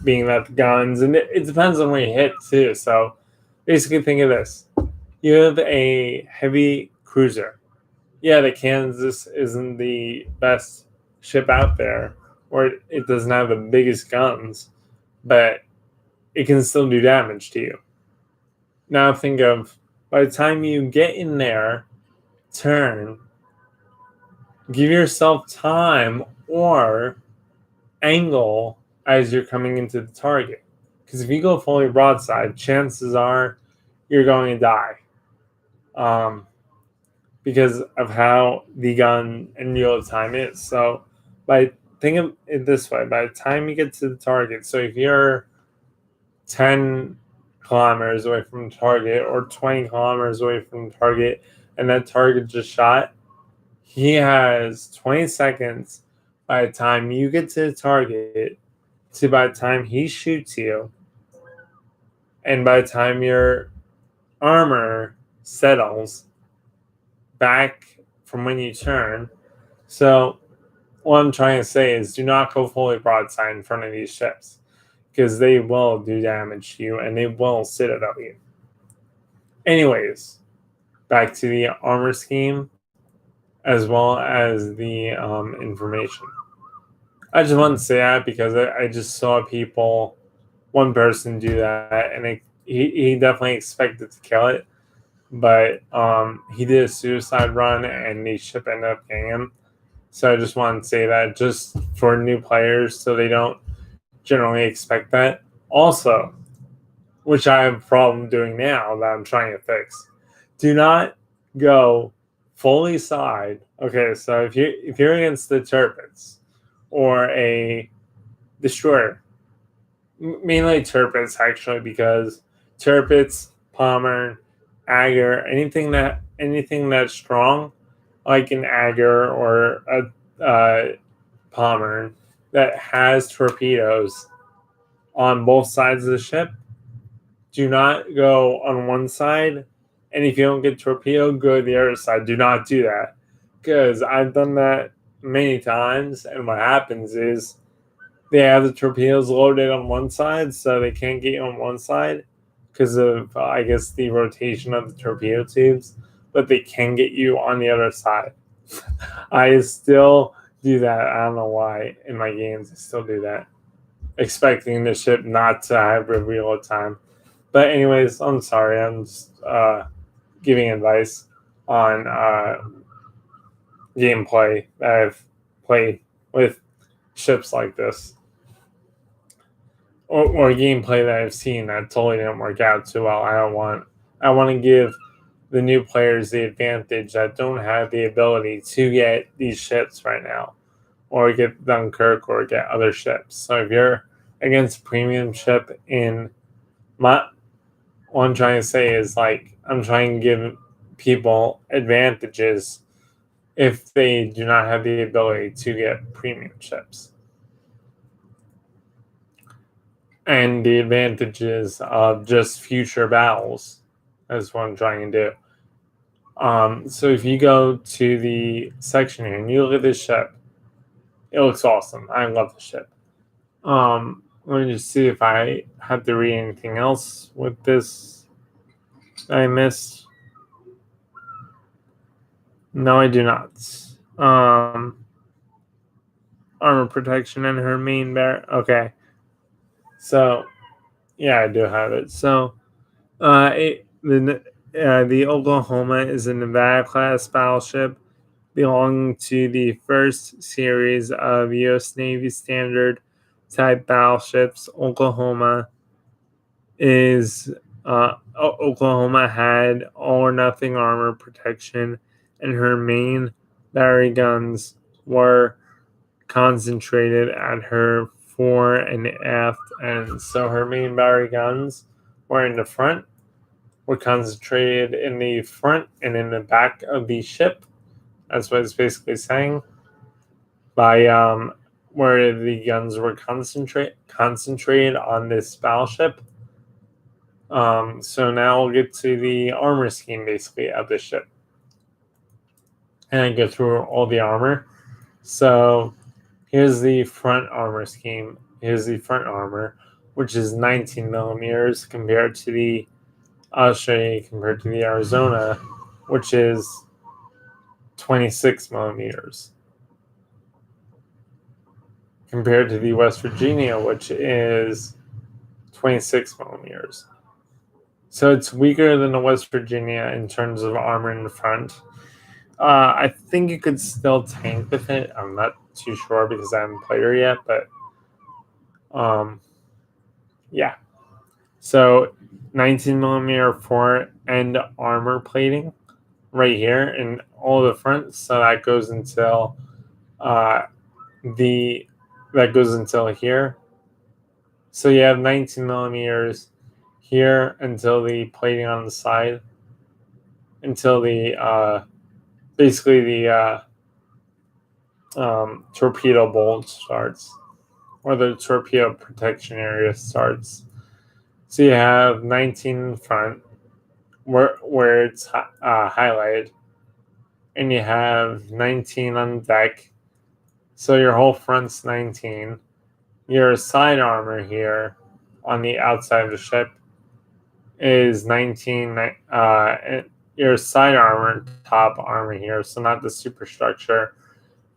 being that the guns and it depends on where you hit too. So basically think of this. You have a heavy cruiser. Yeah, the Kansas isn't the best ship out there, or it doesn't have the biggest guns, but it can still do damage to you. Now think of by the time you get in there, turn, give yourself time or angle as you're coming into the target. Because if you go fully broadside, chances are you're going to die. Because of how the gun in real time is. So think of it this way, by the time you get to the target, so if you're 10 kilometers away from the target or 20 kilometers away from the target and that target just shot, he has 20 seconds by the time you get to the target to by the time he shoots you and by the time your armor settles back from when you turn. So what I'm trying to say is do not go fully broadside in front of these ships because they will do damage to you and they will citadel you. Anyways, back to the armor scheme as well as the information. I just wanted to say that because I just saw one person do that, and he definitely expected to kill it, but he did a suicide run, and the ship ended up getting him. So I just wanted to say that just for new players, so they don't generally expect that. Also, which I have a problem doing now that I'm trying to fix, do not go fully side. Okay, so if you're against the Tirpitz or a destroyer, mainly Tirpitz actually, because Tirpitz, Pommern, Agger, anything that's strong, like an Agger or a Pommern that has torpedoes on both sides of the ship, do not go on one side. And if you don't get torpedoed, go to the other side. Do not do that. Because I've done that many times. And what happens is they have the torpedoes loaded on one side, so they can't get you on one side because of, I guess, the rotation of the torpedo tubes. But they can get you on the other side. I still do that. I don't know why in my games I still do that. Expecting the ship not to have a reload time. But anyways, I'm sorry. I'm just giving advice on gameplay that I've played with ships like this, or gameplay that I've seen that totally didn't work out too well. I want to give the new players the advantage that don't have the ability to get these ships right now, or get Dunkirk or get other ships. So if you're against a premium ship in what I'm trying to say is like I'm trying to give people advantages if they do not have the ability to get premium ships. And the advantages of just future battles is what I'm trying to do. So if you go to the section here and you look at this ship, it looks awesome. I love the ship. Let me just see if I have to read anything else with this that I missed. No, I do not. armor protection and her main okay. So yeah, I do have it. So the Oklahoma is a Nevada class battleship belonging to the first series of U.S. Navy standard type battleships. Oklahoma had all or nothing armor protection, and her main battery guns were concentrated at her fore and aft ends. So her main battery guns were in the front, were concentrated in the front and in the back of the ship. That's what it's basically saying. By where the guns were concentrated on this battleship. So now we'll get to the armor scheme basically of the ship, and I go through all the armor. So here's the front armor scheme. Here's the front armor, which is 19 millimeters compared to the compared to the Arizona, which is 26 millimeters, compared to the West Virginia, which is 26 millimeters. So it's weaker than the West Virginia in terms of armor in the front. I think you could still tank with it. I'm not too sure because I haven't played her yet, but yeah. So 19 millimeter fore end armor plating right here in all the fronts. So that goes until here. So you have 19 millimeters here until the plating on the side, until the basically the torpedo bolt starts, or the torpedo protection area starts. So you have 19 in front, where it's highlighted, and you have 19 on deck. So your whole front's 19. Your side armor here on the outside of the ship is 19. Your side armor, top armor here, so not the superstructure,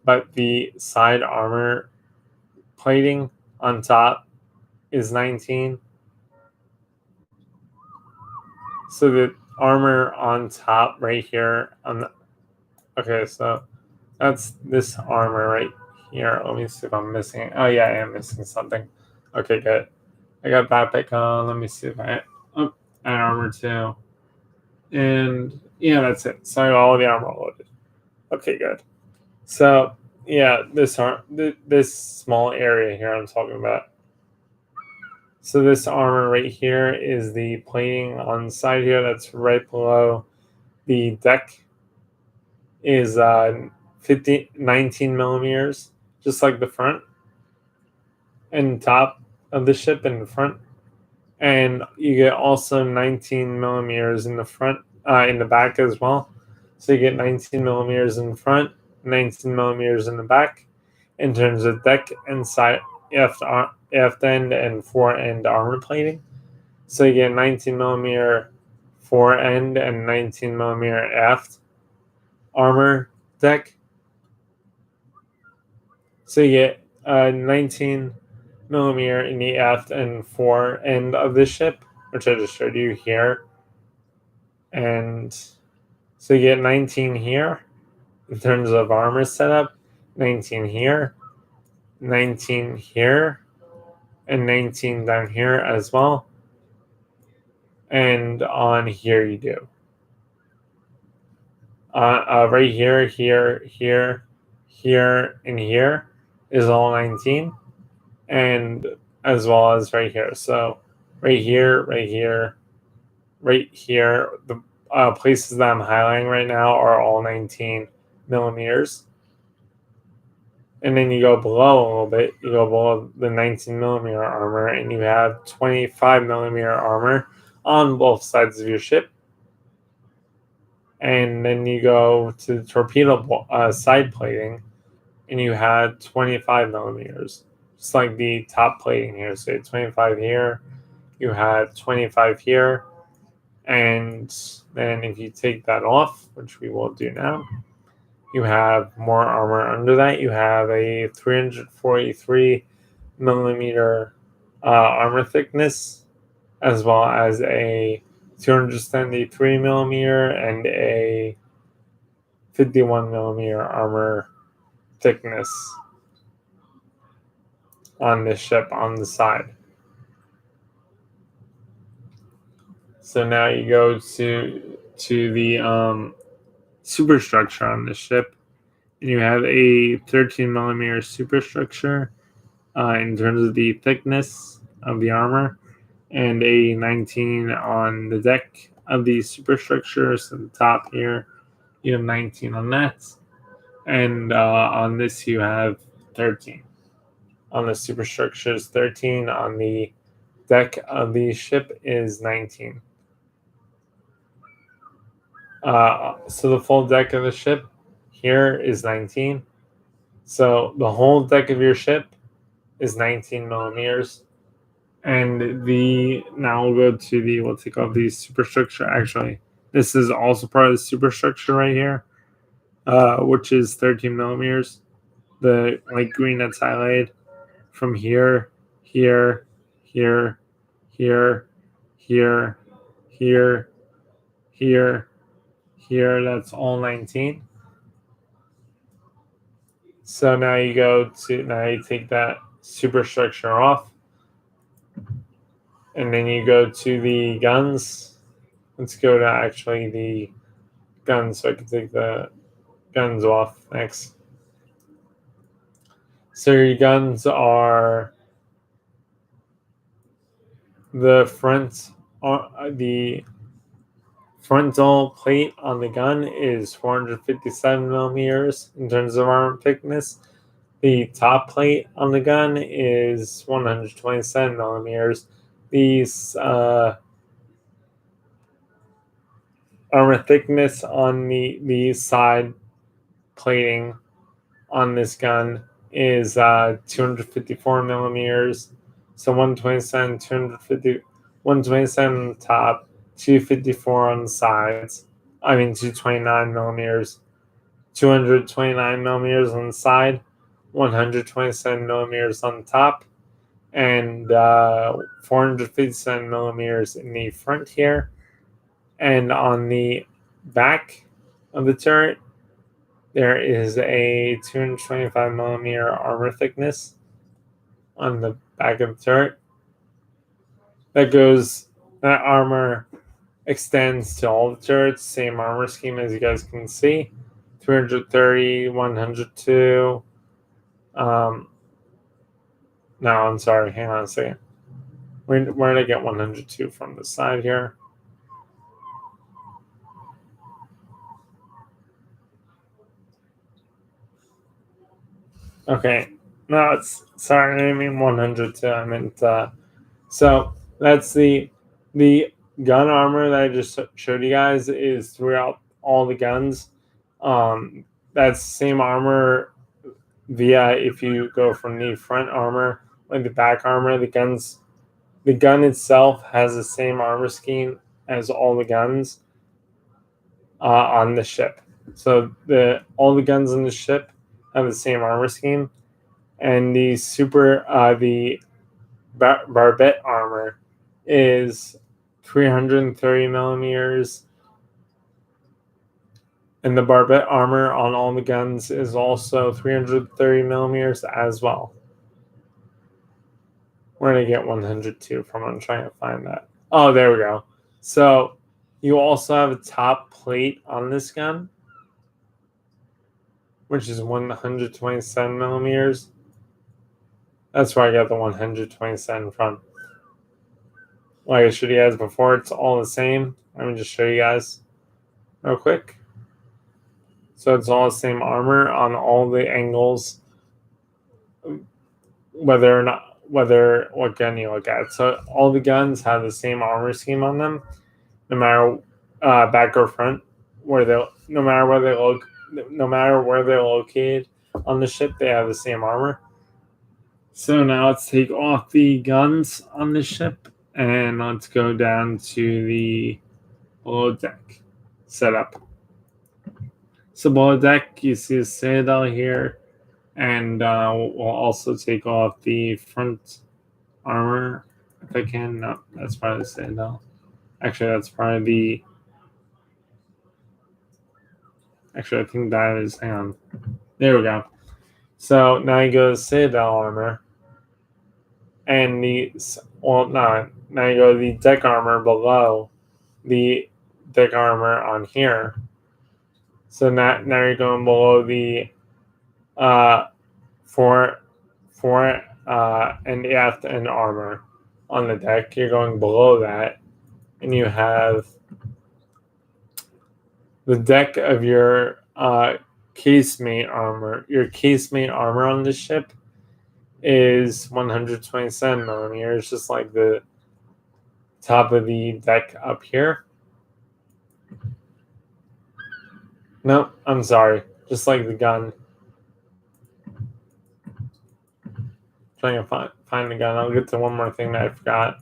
but the side armor plating on top is 19. So the armor on top right here okay, so that's this armor right here. Let me see if I'm missing. Oh yeah, I am missing something. Okay, good. I got that back on. Let me see if I and armor too. And yeah, that's it. So all the armor loaded. Okay, good. So yeah, this small area here I'm talking about. So this armor right here is the plating on the side here. That's right below the deck. Is 19 millimeters, just like the front and top of the ship in the front. And you get also 19 millimeters in the front, in the back as well. So you get 19 millimeters in the front, 19 millimeters in the back, in terms of deck and side aft end and fore end armor plating. So you get 19 millimeter fore end and 19 millimeter aft armor deck. So you get 19 millimeter in the aft and fore end of the ship, which I just showed you here. And so you get 19 here in terms of armor setup, 19 here, 19 here, and 19 down here as well. And on here you do. Right here, here, and here is all 19. And as well as right here. So right here, the places that I'm highlighting right now are all 19 millimeters. And then you go below a little bit, you go below the 19 millimeter armor, and you have 25 millimeter armor on both sides of your ship. And then you go to the torpedo side plating, and you had 25 millimeters, just like the top plating here. So 25 here, you had 25 here, and then if you take that off, which we will do now, you have more armor under that. You have a 343 millimeter armor thickness, as well as a 273 millimeter and a 51 millimeter armor thickness on this ship on the side. So now you go to the superstructure on the ship, and you have a 13 millimeter superstructure in terms of the thickness of the armor, and a 19 on the deck of the superstructure. So the top here, you have 19 on that, and on this you have 13. On the superstructure is 13. On the deck of the ship is 19. So the full deck of the ship here is 19. So the whole deck of your ship is 19 millimeters. And now we'll go to we'll take off the superstructure. Actually, this is also part of the superstructure right here, which is 13 millimeters. The light green that's highlighted from here, here, here, here, here, here, here, that's all 19. So now you take that superstructure off, and then you go to the guns. Let's go to actually the guns so I can take the guns off next. So your guns are the frontal plate on the gun is 457 millimeters in terms of armor thickness. The top plate on the gun is 127 millimeters. These armor thickness on the side plating on this gun is 254 millimeters. So 127, 250, 127 on the top, 254 on the sides. 229 millimeters. 229 millimeters on the side, 127 millimeters on the top, and 457 millimeters in the front here. And on the back of the turret, there is a 225 millimeter armor thickness on the back of the turret. That armor extends to all the turrets, same armor scheme as you guys can see. 330, 102. No, I'm sorry. Hang on a second. Where did I get 102 from the side here? Okay. No, sorry. I didn't mean 102. I meant so that's the gun armor that I just showed you guys is throughout all the guns. That's the same armor if you go from the front armor, like the back armor, the gun itself has the same armor scheme as all the guns on the ship. So all the guns on the ship have the same armor scheme, and the barbette armor is 330 millimeters, and the barbette armor on all the guns is also 330 millimeters as well. Where did I get 102 from? I'm trying to find that. Oh, there we go. So you also have a top plate on this gun, which is 127 millimeters. That's where I got the 127 from. Like I showed you guys before, it's all the same. Let me just show you guys real quick. So it's all the same armor on all the angles, what gun you look at. So all the guns have the same armor scheme on them, no matter back or front, no matter where they're located on the ship, they have the same armor. So now let's take off the guns on the ship and let's go down to the below deck setup. So below deck, you see a Citadel here, and we'll also take off the front armor if I can. No, that's part of the Citadel. Actually, that's part of the. Actually, I think that is. Hang on. There we go. So now you go to Citadel armor, and now you go to the deck armor below the deck armor on here. So now you're going below the fore and aft and armor on the deck. You're going below that, and you have the deck of your casemate armor. Your casemate armor on the ship is 127 millimeters, just like the top of the deck up here. No, I'm sorry. Just like the gun. Trying to find the gun. I'll get to one more thing that I forgot.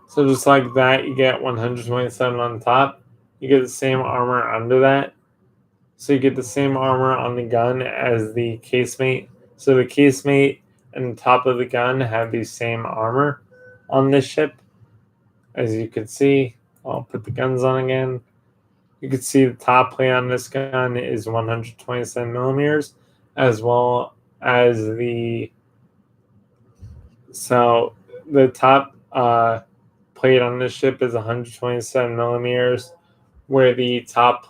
So just like that, you get 127 on top. You get the same armor under that. So you get the same armor on the gun as the casemate. So the casemate and the top of the gun have the same armor on this ship. As you can see, I'll put the guns on again. You can see the top plate on this gun is 127 millimeters, as well as the top plate on this ship is 127 millimeters, where the top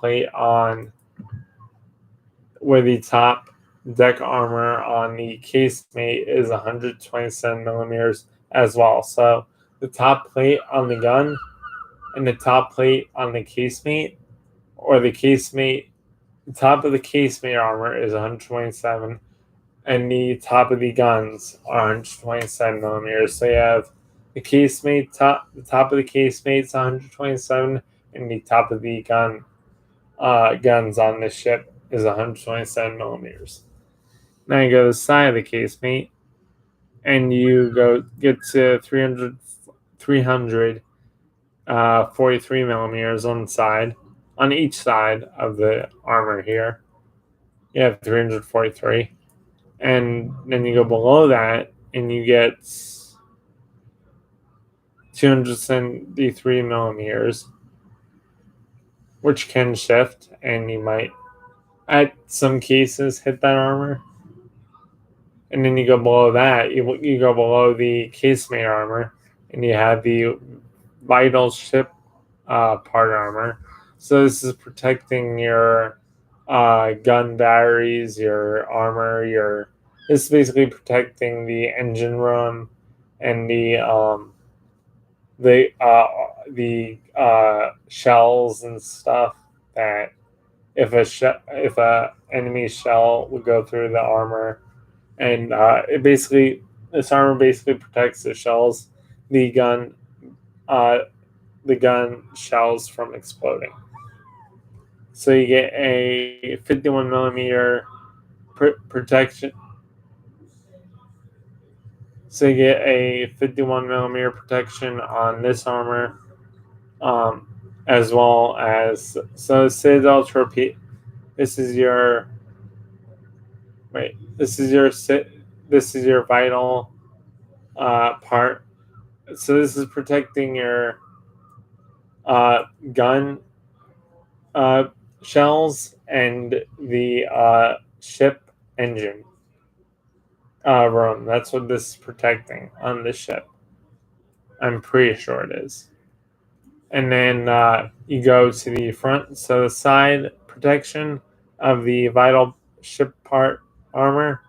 deck armor on the casemate is 127 millimeters as well. So the top plate on the gun and the top plate on the casemate, or the top of the casemate armor is 127, and the top of the guns are 127 millimeters. So you have the top of the casemate's 127, and the top of the guns on this ship is 127 millimeters. Now you go to the side of the casemate, and you get to 343 millimeters on the side, on each side of the armor here. You have 343. And then you go below that, and you get 273 millimeters, which can shift, and you might, at some cases, hit that armor. And then you go below that, you go below the casemate armor, and you have the vital ship part armor. So this is protecting your gun batteries, your armor, this is basically protecting the engine room and the shells and stuff, that if a enemy shell would go through the armor, and this armor basically protects the shells, the gun shells from exploding. So you get a 51 millimeter protection. So you get a 51 millimeter protection on this armor, as well as Citadel torpedo. This is your vital part. So this is protecting your gun shells and the ship engine room. That's what this is protecting on the ship. I'm pretty sure it is. And then you go to the front. So the side protection of the vital ship part armor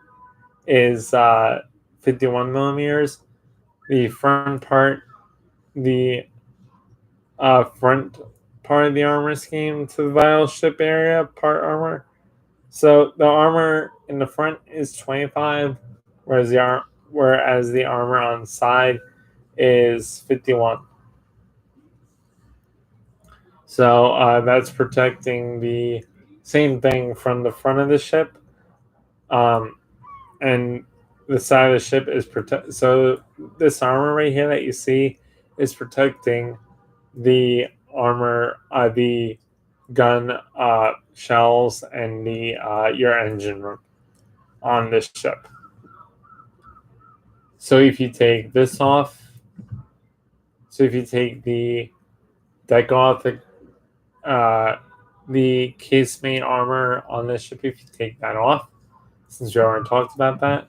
is 51 millimeters. The front part, the front part of the armor scheme to the vital ship area part armor. So the armor in the front is 25, whereas the armor on the side is 51. So that's protecting the same thing from the front of the ship, and the side of the ship is So this armor right here that you see is protecting the armor, the gun shells, and the your engine room on this ship. So if you take this off, so if you take the deck off, the casemate armor on this ship, if you take that off, since we already talked about that,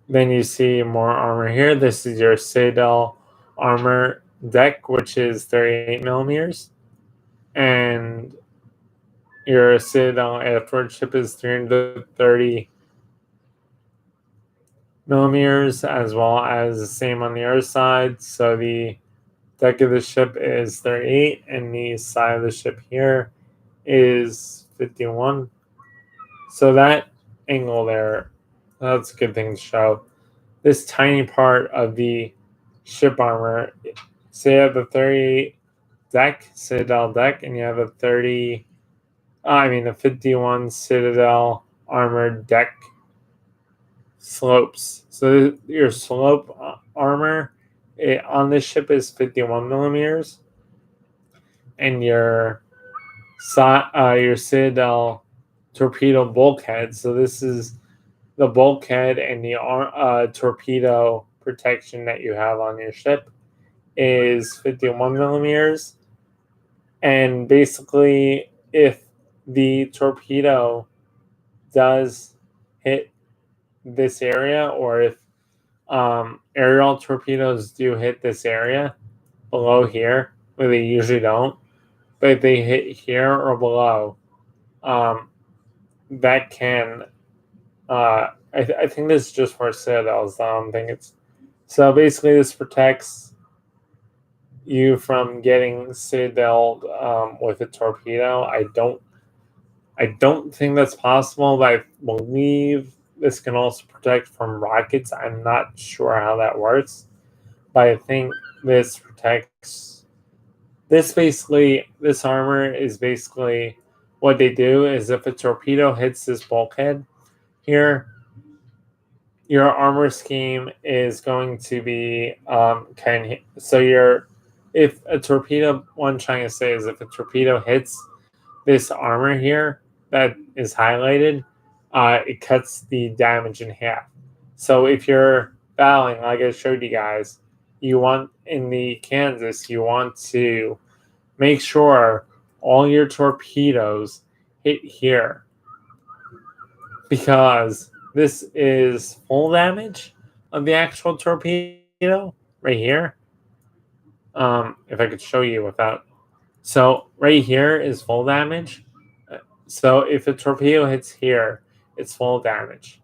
then you see more armor here. This is your Citadel armor deck, which is 38 millimeters, and your Citadel afterward ship is 330 millimeters, as well as the same on the other side. So the deck of the ship is 38, and the side of the ship here is 51. So that angle there, that's a good thing to show. This tiny part of the ship armor, say you have a 38 deck, Citadel deck, and you have a 51 Citadel armored deck slopes. So your slope armor on this ship is 51 millimeters, and your Citadel torpedo bulkhead. So this is the bulkhead and the torpedo protection that you have on your ship is 51 millimeters. And basically, if the torpedo does hit this area, or if aerial torpedoes do hit this area below here, where they usually don't, but if they hit here or below, that can I think this is just for Citadels. I don't think it's so. Basically, this protects you from getting Citadeled with a torpedo. I don't think that's possible, but I believe this can also protect from rockets. I'm not sure how that works, but I think this protects. This armor is basically what they do is if a torpedo hits this bulkhead here, your armor scheme is going to be if a torpedo, what I'm trying to say is if a torpedo hits this armor here that is highlighted, it cuts the damage in half. So if you're battling, like I showed you guys, you want in the Kansas, you want to make sure all your torpedoes hit here, because this is full damage of the actual torpedo right here. If I could show you without. So right here is full damage. So if a torpedo hits here, it's full damage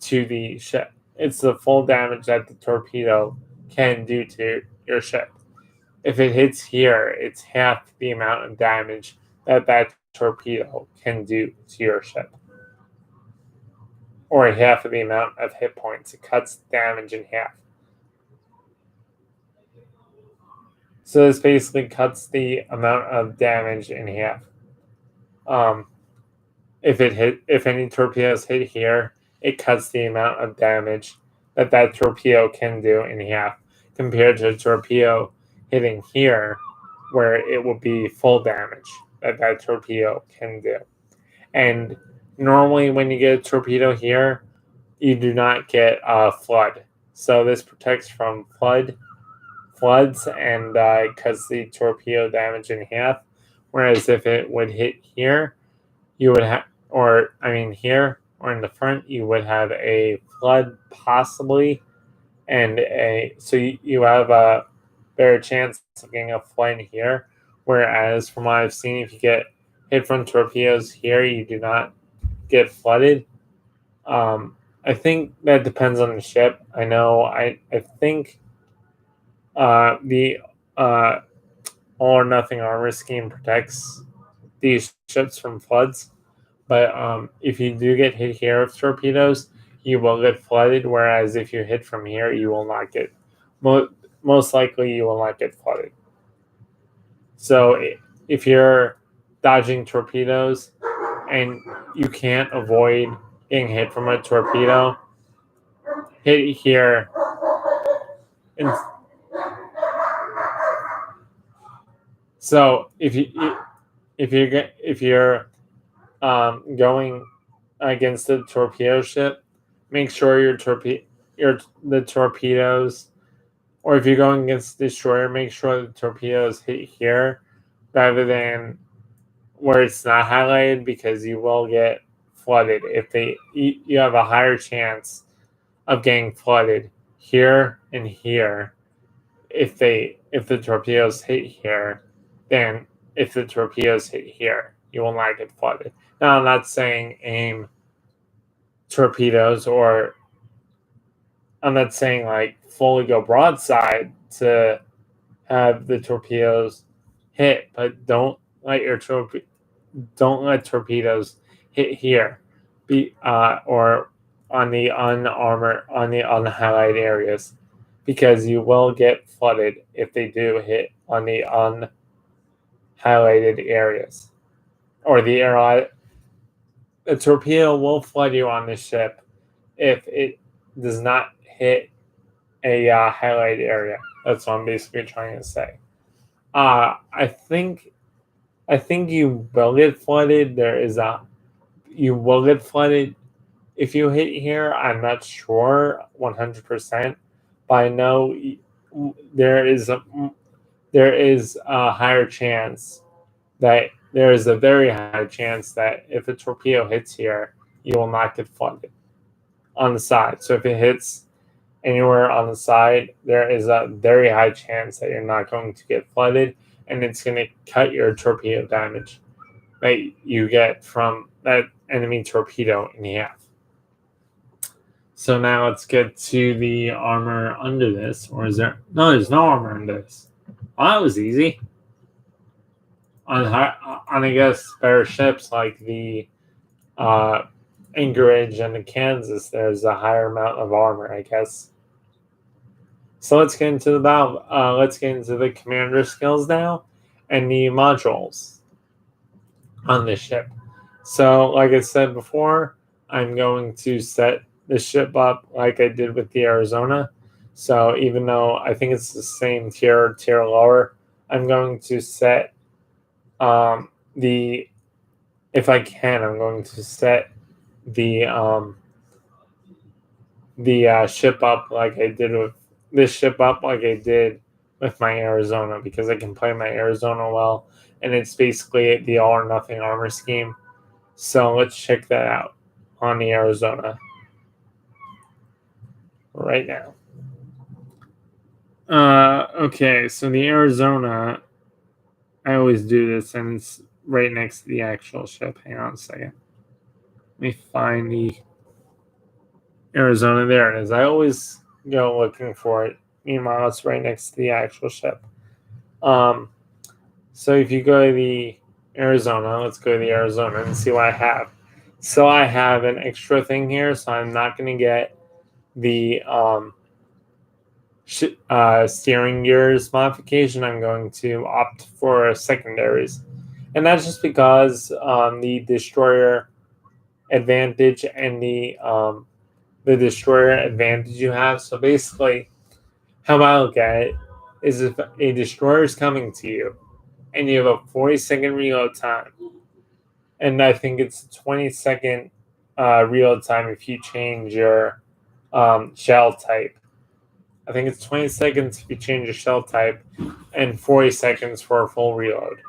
to the ship. It's the full damage that the torpedo can do to your ship. If it hits here, it's half the amount of damage that torpedo can do to your ship, or half of the amount of hit points. It cuts damage in half. So this basically cuts the amount of damage in half. If any torpedoes hit here, it cuts the amount of damage that torpedo can do in half, compared to a torpedo hitting here, where it will be full damage that torpedo can do. And normally when you get a torpedo here, you do not get a flood. So this protects from floods, and cuts the torpedo damage in half. Whereas if it would hit here, you would have, here or in the front, you would have a flood possibly, and you have a better chance of getting a flood here. Whereas from what I've seen, if you get hit from torpedoes here, you do not get flooded. I think that depends on the ship. I know. I think the all or nothing armor scheme protects these ships from floods, but if you do get hit here with torpedoes, you will get flooded. Whereas if you hit from here, you will not get. Most likely, you will not get flooded. So if you're dodging torpedoes and you can't avoid getting hit from a torpedo, hit here. And So if you're going against the torpedo ship, make sure the torpedoes, or if you're going against the destroyer, make sure the torpedoes hit here rather than where it's not highlighted, because you will get flooded. If you have a higher chance of getting flooded here and here if the torpedoes hit here than if the torpedoes hit here. You will not get flooded. Now, I'm not saying aim torpedoes, or I'm not saying like fully go broadside to have the torpedoes hit, but don't let torpedoes hit here, or on the unhighlighted areas, because you will get flooded if they do hit on the unhighlighted areas, or the torpedo will flood you on the ship if it does not hit a highlighted area. That's what I'm basically trying to say. I think you will get flooded. You will get flooded if you hit here. I'm not sure 100%, but I know there is a higher chance that there is a very high chance that if a torpedo hits here, you will not get flooded on the side. So if it hits anywhere on the side, there is a very high chance that you're not going to get flooded, and it's going to cut your torpedo damage that you get from that enemy torpedo in half. So now let's get to the armor under this. Or is there? No, there's no armor under this. Well, that was easy. On I guess better ships like the Anchorage and the Kansas, there's a higher amount of armor, I guess. So let's get into let's get into the commander skills now and the modules on this ship. So, like I said before, I'm going to set the ship up like I did with the Arizona. So even though I think it's the same tier lower, I'm going to set if I can, I'm going to set the ship up like I did with this ship up like I did with my Arizona, because I can play my Arizona well, and it's basically the all or nothing armor scheme. So let's check that out on the Arizona right now. Okay, so the Arizona, I always do this, and it's right next to the actual ship. Hang on a second. Let me find the Arizona. There it is. I always go looking for it. Meanwhile, it's right next to the actual ship. So if you go to the Arizona, let's go to the Arizona and see what I have. So I have an extra thing here, so I'm not going to get the steering gears modification. I'm going to opt for secondaries, and that's just because the destroyer advantage and the destroyer advantage you have. So basically, how I look at it is, if a destroyer is coming to you and you have a 40-second reload time, and I think it's a 20-second reload time if you change your shell type. I think it's 20 seconds if you change your shell type, and 40 seconds for a full reload.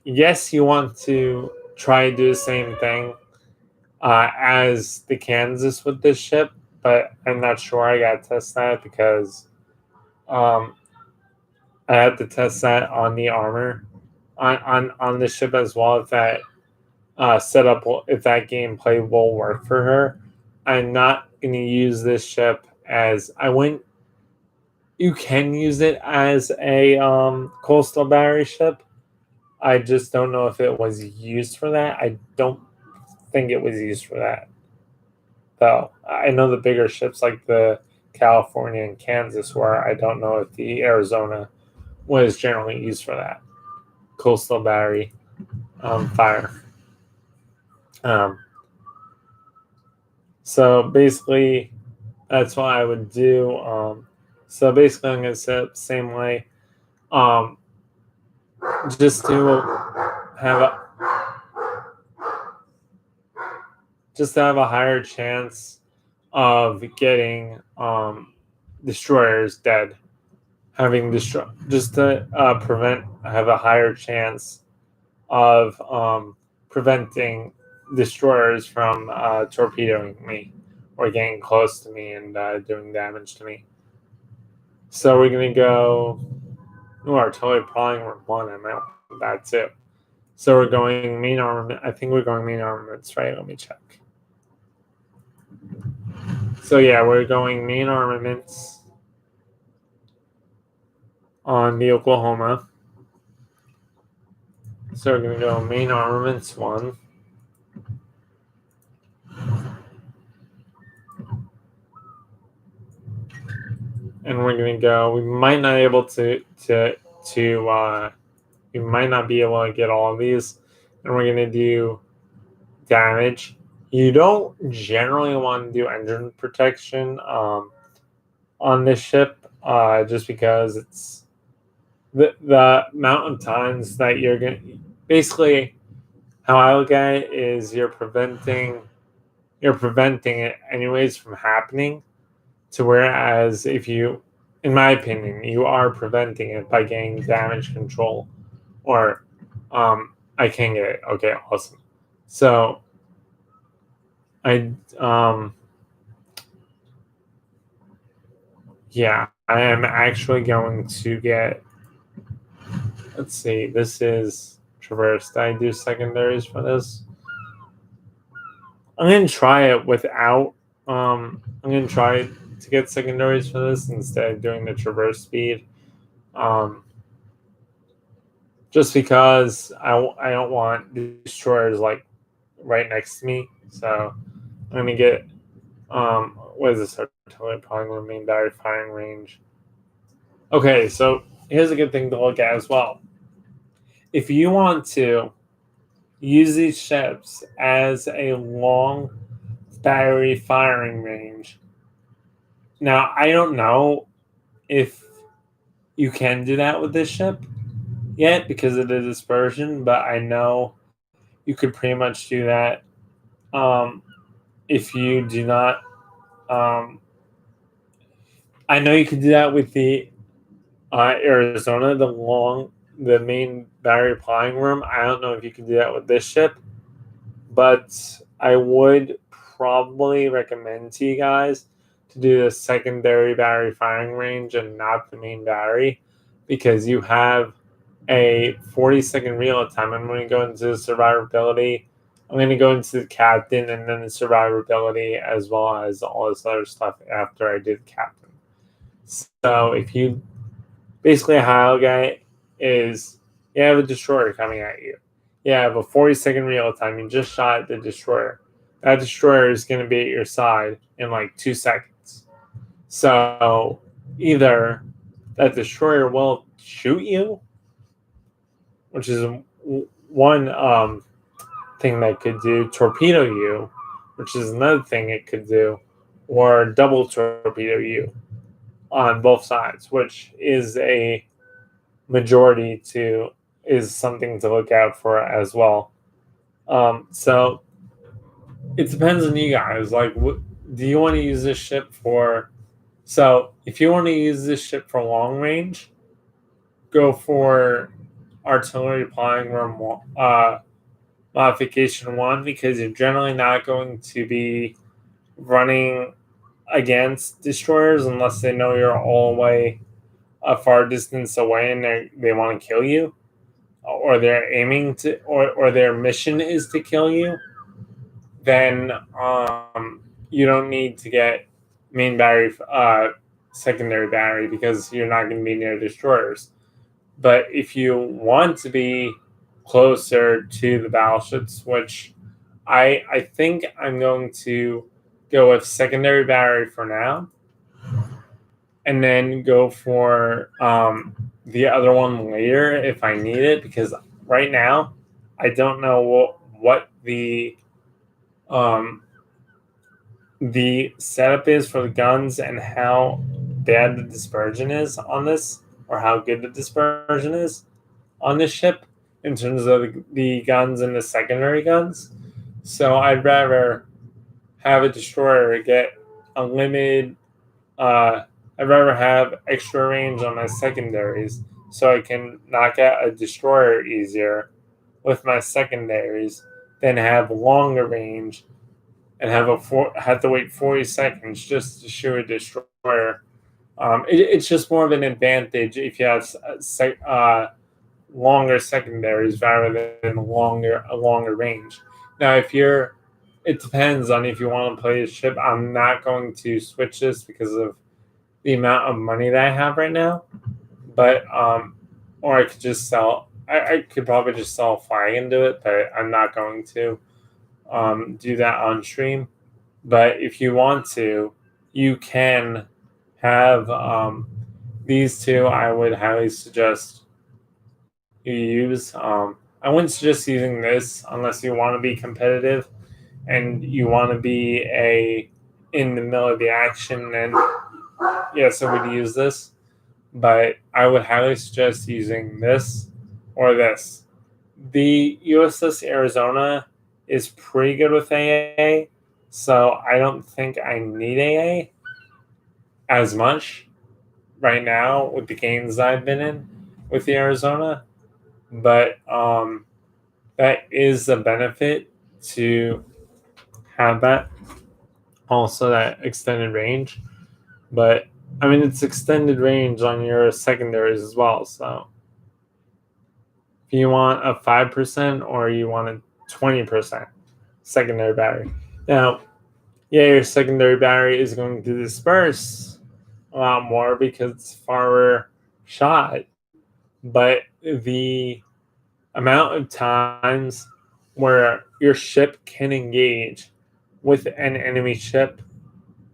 Yes, you want to try to do the same thing as the Kansas with this ship, but I'm not sure. I gotta test that, because I have to test that on the armor on the ship as well. If that setup, if that gameplay will work for her, I'm not going to use this ship as I wouldn't. You can use it as a coastal battery ship. I just don't know if it was used for that. I don't think it was used for that, though. I know the bigger ships like the California and Kansas were. I don't know if the Arizona was generally used for that coastal battery fire. So basically, that's what I would do. So basically, I'm going to set up the same way. just to have a higher chance of getting destroyers dead. Having just to have a higher chance of preventing destroyers from torpedoing me or getting close to me and doing damage to me. So we're gonna go. Oh, artillery prowling room 1. I might want that too. So we're going main armament. I think we're going main armaments, right? Let me check. So yeah, we're going main armaments on the Oklahoma. So we're going to go main armaments 1. And we're going to go. We might not be able we might not be able to get all of these. And we're going to do damage. You don't generally want to do engine protection on this ship, just because it's the amount of times that you're going to basically, how I look at it is you're preventing it anyways from happening, to whereas if you, in my opinion, you are preventing it by getting damage control, or I can get it. Okay, awesome. So yeah, I am actually going to get, let's see, this is traverse. Did I do secondaries for this? I'm gonna try it without I'm gonna try to get secondaries for this instead of doing the traverse speed. Just because I don't want destroyers like right next to me. So I'm gonna get what is this artillery prowling main battery firing range? Okay, so here's a good thing to look at as well. If you want to use these ships as a long battery firing range, now I don't know if you can do that with this ship yet because of the dispersion, but I know you could pretty much do that if you do not. I know you can do that with the Arizona, the main battery flying room. I don't know if you can do that with this ship, but I would probably recommend to you guys to do the secondary battery firing range and not the main battery, because you have a 40-second reload time. I'm going to go into the survivability. I'm going to go into the captain and then the survivability, as well as all this other stuff after I did captain. So if you basically, how guy is, you have a destroyer coming at you. You have a 40-second reload time. You just shot the destroyer. That destroyer is going to be at your side in like 2 seconds. So either that destroyer will shoot you, which is one thing that could do, torpedo you, which is another thing it could do, or double torpedo you on both sides, which is a majority is something to look out for as well. So it depends on you guys. Like, do you want to use this ship for? So if you want to use this ship for long range, go for artillery flying room modification 1, because you're generally not going to be running against destroyers unless they know you're all the way a far distance away and they want to kill you, or they're aiming to, or their mission is to kill you. Then you don't need to get main battery, secondary battery, because you're not going to be near destroyers. But if you want to be closer to the battleships, which I think I'm going to go with secondary battery for now, and then go for the other one later if I need it, because right now I don't know what the setup is for the guns and how bad the dispersion is on this, or how good the dispersion is. on the ship in terms of the guns and the secondary guns. So I'd rather have a destroyer get unlimited. I'd rather have extra range on my secondaries so I can knock out a destroyer easier with my secondaries than have longer range and have to wait 40 seconds just to shoot a destroyer. It's just more of an advantage if you have longer secondaries rather than a longer range. Now, it depends on if you want to play a ship. I'm not going to switch this because of the amount of money that I have right now. But or I could just sell. I could probably just sell a flag into it, but I'm not going to do that on stream. But if you want to, you can have these two. I would highly suggest you use. I wouldn't suggest using this unless you want to be competitive and you want to be in the middle of the action. And yes, I would use this, but I would highly suggest using this or this. The USS Arizona is pretty good with AA, so I don't think I need AA as much right now with the games I've been in with the Arizona. But that is a benefit to have that. Also, that extended range. But I mean, it's extended range on your secondaries as well. So if you want a 5% or you want a 20% secondary battery. Now, yeah, your secondary battery is going to disperse a lot more because it's farther shot. But the amount of times where your ship can engage with an enemy ship,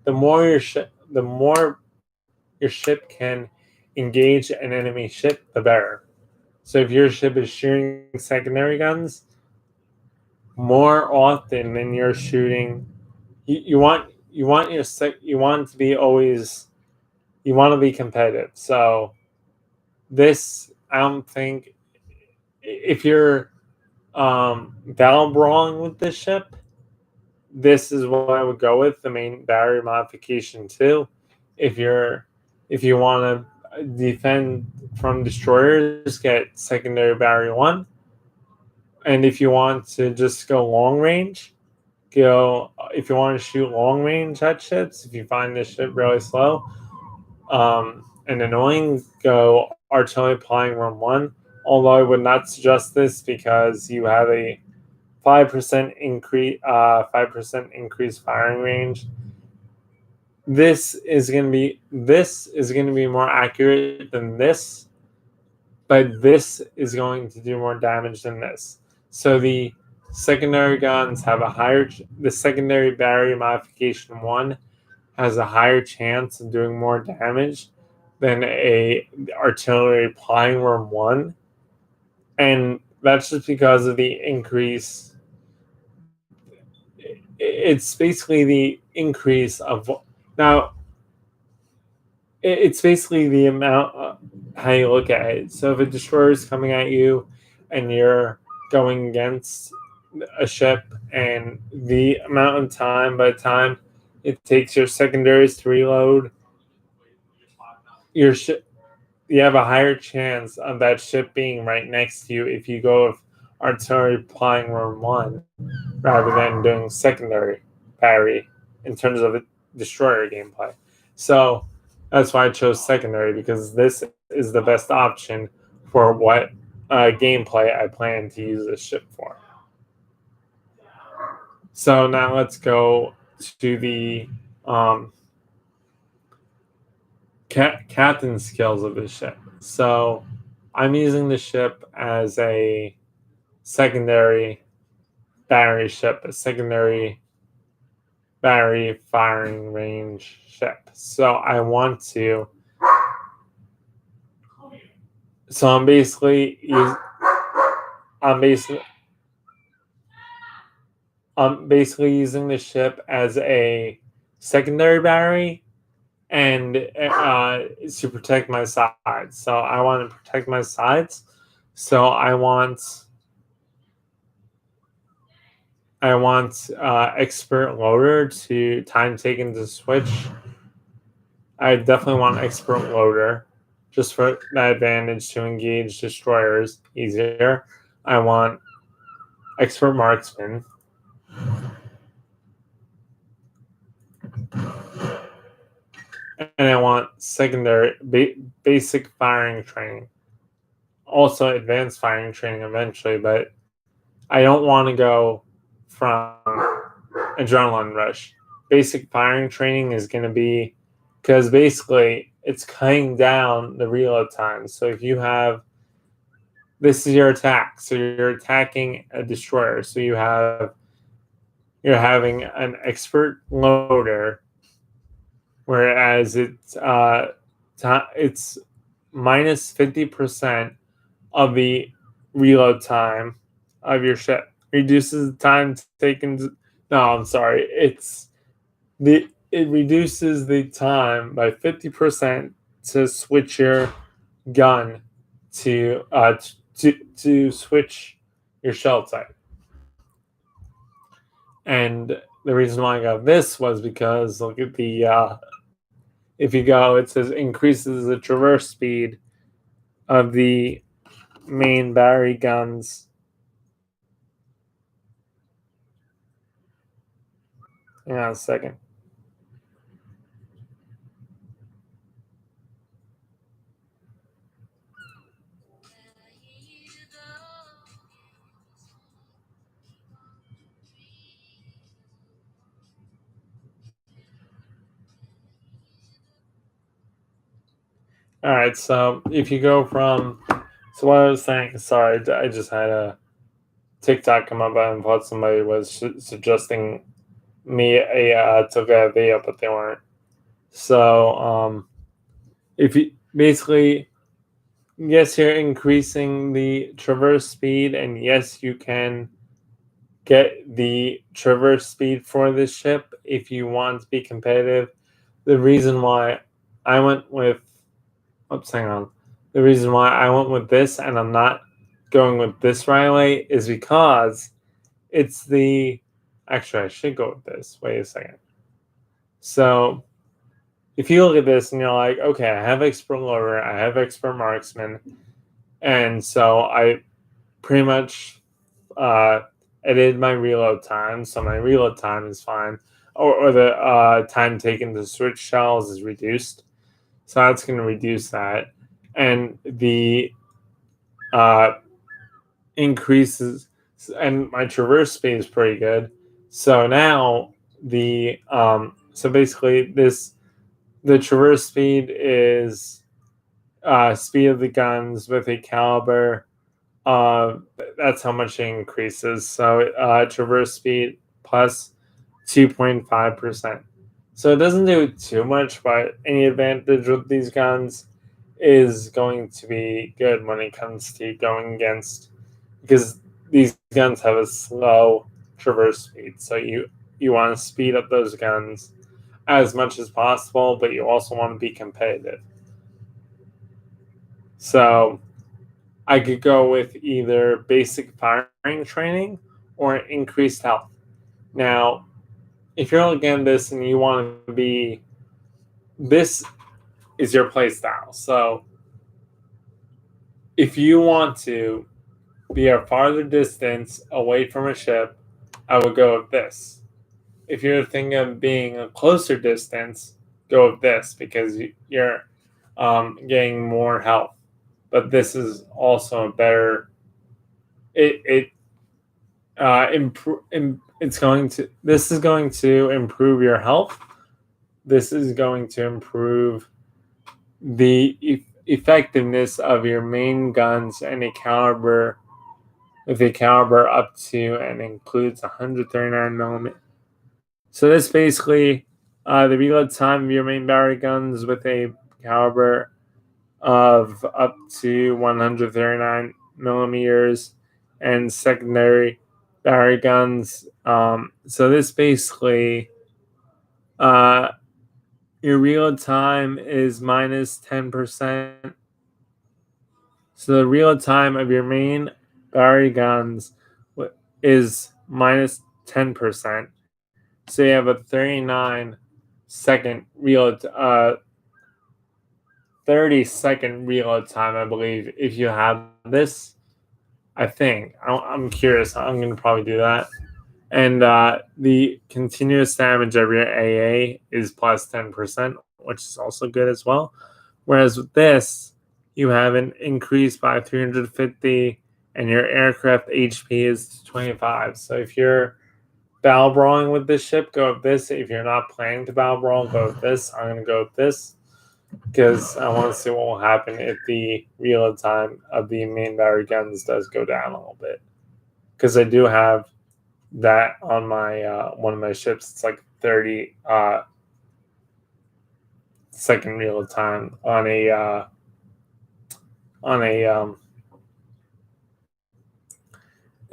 the more your ship can engage an enemy ship, the better. So if your ship is shooting secondary guns more often than you're shooting, you want to be always, you want to be competitive. So this, I don't think, if you're battle brawling with this ship, this is what I would go with, the main battery modification 2. If you want to defend from destroyers, get secondary battery 1. And if you want to just go long range, if you want to shoot long range at ships, if you find this ship really slow and annoying, go artillery applying room 1. Although I would not suggest this because you have a 5% increase firing range. This is going to be more accurate than this, but this is going to do more damage than this. So the secondary guns have the secondary battery modification 1 has a higher chance of doing more damage than a artillery applying room 1. And that's just because of the increase. It's basically the increase of now. It's basically the amount how you look at it. So if a destroyer is coming at you, and you're going against a ship, and the amount of time by the time it takes your secondaries to reload, your ship, you have a higher chance of that ship being right next to you if you go with artillery applying room 1 rather than doing secondary battery in terms of a destroyer gameplay. So that's why I chose secondary, because this is the best option for what gameplay I plan to use this ship for. So now let's go to the captain skills of this ship. So I'm using the ship as a secondary battery ship, a secondary battery firing range ship. So I want to. So I'm basically using the ship as a secondary battery and to protect my sides. So I want to protect my sides. So I want expert loader to time taken to switch. I definitely want expert loader just for that advantage to engage destroyers easier. I want expert marksman. And I want secondary basic firing training. Also advanced firing training eventually, but I don't want to go from adrenaline rush. Basic firing training is going to be because basically it's cutting down the reload time. So if you have this is your attack, so you're attacking a destroyer. So you're having an expert loader, whereas it's minus 50% of the reload time of your ship. Reduces the time taken. No, I'm sorry. It reduces the time by 50% to switch your gun to switch your shell type. And the reason why I got this was because look at the if you go, it says increases the traverse speed of the main battery guns. Hang on a second. All right, so if you go from, so what I was saying, sorry, I just had a TikTok come up and thought somebody was suggesting me to get a video, but they weren't. So if you basically, yes, you're increasing the traverse speed, and yes, you can get the traverse speed for this ship if you want to be competitive. The reason why I went with oops, hang on. The reason why I went with this and I'm not going with this right away is because it's the. Actually, I should go with this. Wait a second. So, if you look at this and you're like, okay, I have expert loader, I have expert marksman, and so I pretty much edited my reload time, so my reload time is fine, or the time taken to switch shells is reduced, so that's going to reduce that, and the increases, and my traverse speed is pretty good. So now so basically the traverse speed is speed of the guns with a caliber. That's how much it increases. So traverse speed plus 2.5%. So it doesn't do too much, but any advantage with these guns is going to be good when it comes to going against, because these guns have a slow traverse speed. So you want to speed up those guns as much as possible, but you also want to be competitive. So I could go with either basic firing training or increased health. Now, if you're looking at this and you want to be, this is your play style. So if you want to be a farther distance away from a ship, I would go with this. If you're thinking of being a closer distance, go with this because you're getting more health. But this is also a better. It's going to. This is going to improve your health. This is going to improve the effectiveness of your main guns and a caliber. With a caliber up to and includes 139 millimeter. So this basically the reload time of your main battery guns with a caliber of up to 139 millimeters and secondary battery guns. So this basically your reload time is minus 10%. So the reload time of your main battery guns is minus 10%. So you have a 39-second reload, 30-second reload time, I believe, if you have this. I think. I'm curious. I'm going to probably do that. And the continuous damage of your AA is plus 10%, which is also good as well. Whereas with this, you have an increase by 350, and your aircraft HP is 25. So if you're battle brawling with this ship, go with this. If you're not planning to battle brawl, go with this. I'm going to go with this because I want to see what will happen if the reload time of the main battery guns does go down a little bit. Because I do have that on my one of my ships. It's like 30 second reload time on a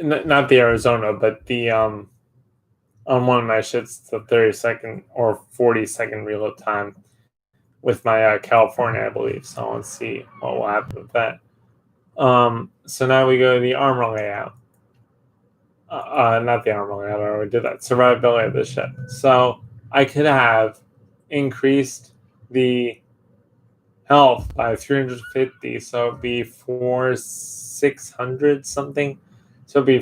not the Arizona, but the on one of my ships, it's a 30-second or 40-second reload time with my California, I believe. So let's see what will happen with that. So now we go to the armor layout. Not the armor layout. I already did that. Survivability of the ship. So I could have increased the health by 350, so it'd be 600 something. So it'd be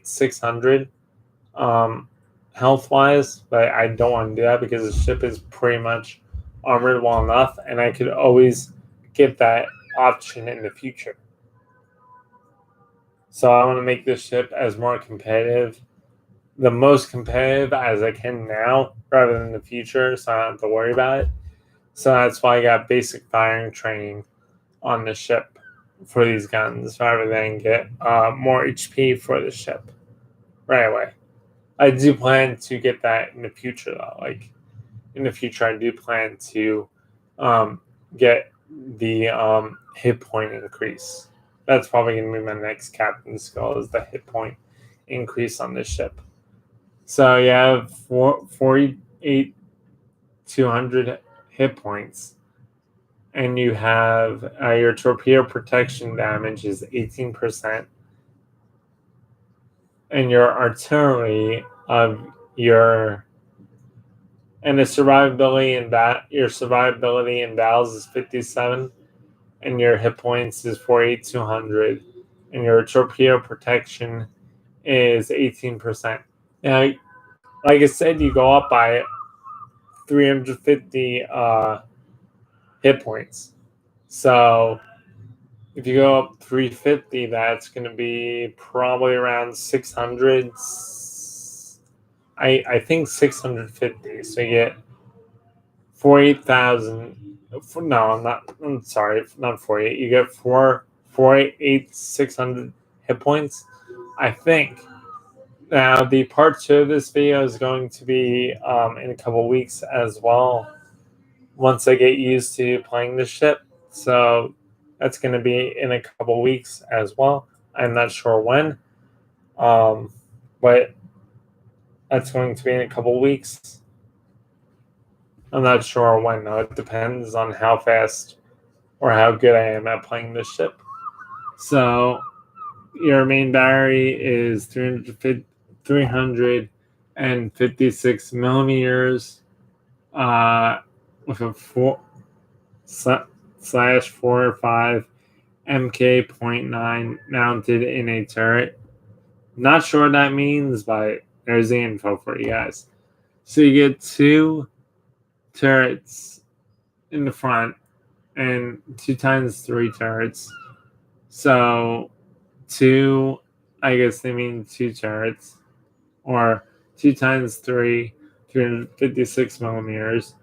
600 health wise, but I don't want to do that because the ship is pretty much armored well enough, and I could always get that option in the future. So I want to make this ship as more competitive, the most competitive as I can now, rather than the future, so I don't have to worry about it. So that's why I got basic firing training on the ship for these guns, rather than get more HP for the ship right away. I do plan to get that in the future, though. Like in the future, I do plan to get the hit point increase. That's probably going to be my next captain's skill, is the hit point increase on this ship. So you have 48,200 hit points, and you have your torpedo protection damage is 18%, and your artillery of your and the survivability in battles is 57, and your hit points is 48,200, and your torpedo protection is 18%. Now, like I said, you go up by 350 hit points. So if you go up 350, that's going to be probably around 600. I think 650. So you get 48,000. No, I'm sorry, not 48. You get 600 hit points, I think. Now, the part 2 of this video is going to be in a couple weeks as well, once I get used to playing this ship. So that's going to be in a couple weeks as well. I'm not sure when, but that's going to be in a couple weeks. I'm not sure when, though. It depends on how fast or how good I am at playing this ship. So your main battery is 356 millimeters with a 4/4.5 MK.9 mounted in a turret. Not sure what that means, but there's the info for you guys. So you get 2 turrets in the front and 2 times 3 turrets. So 2, I guess they mean 2 turrets, or 2 times 3, 356 millimeters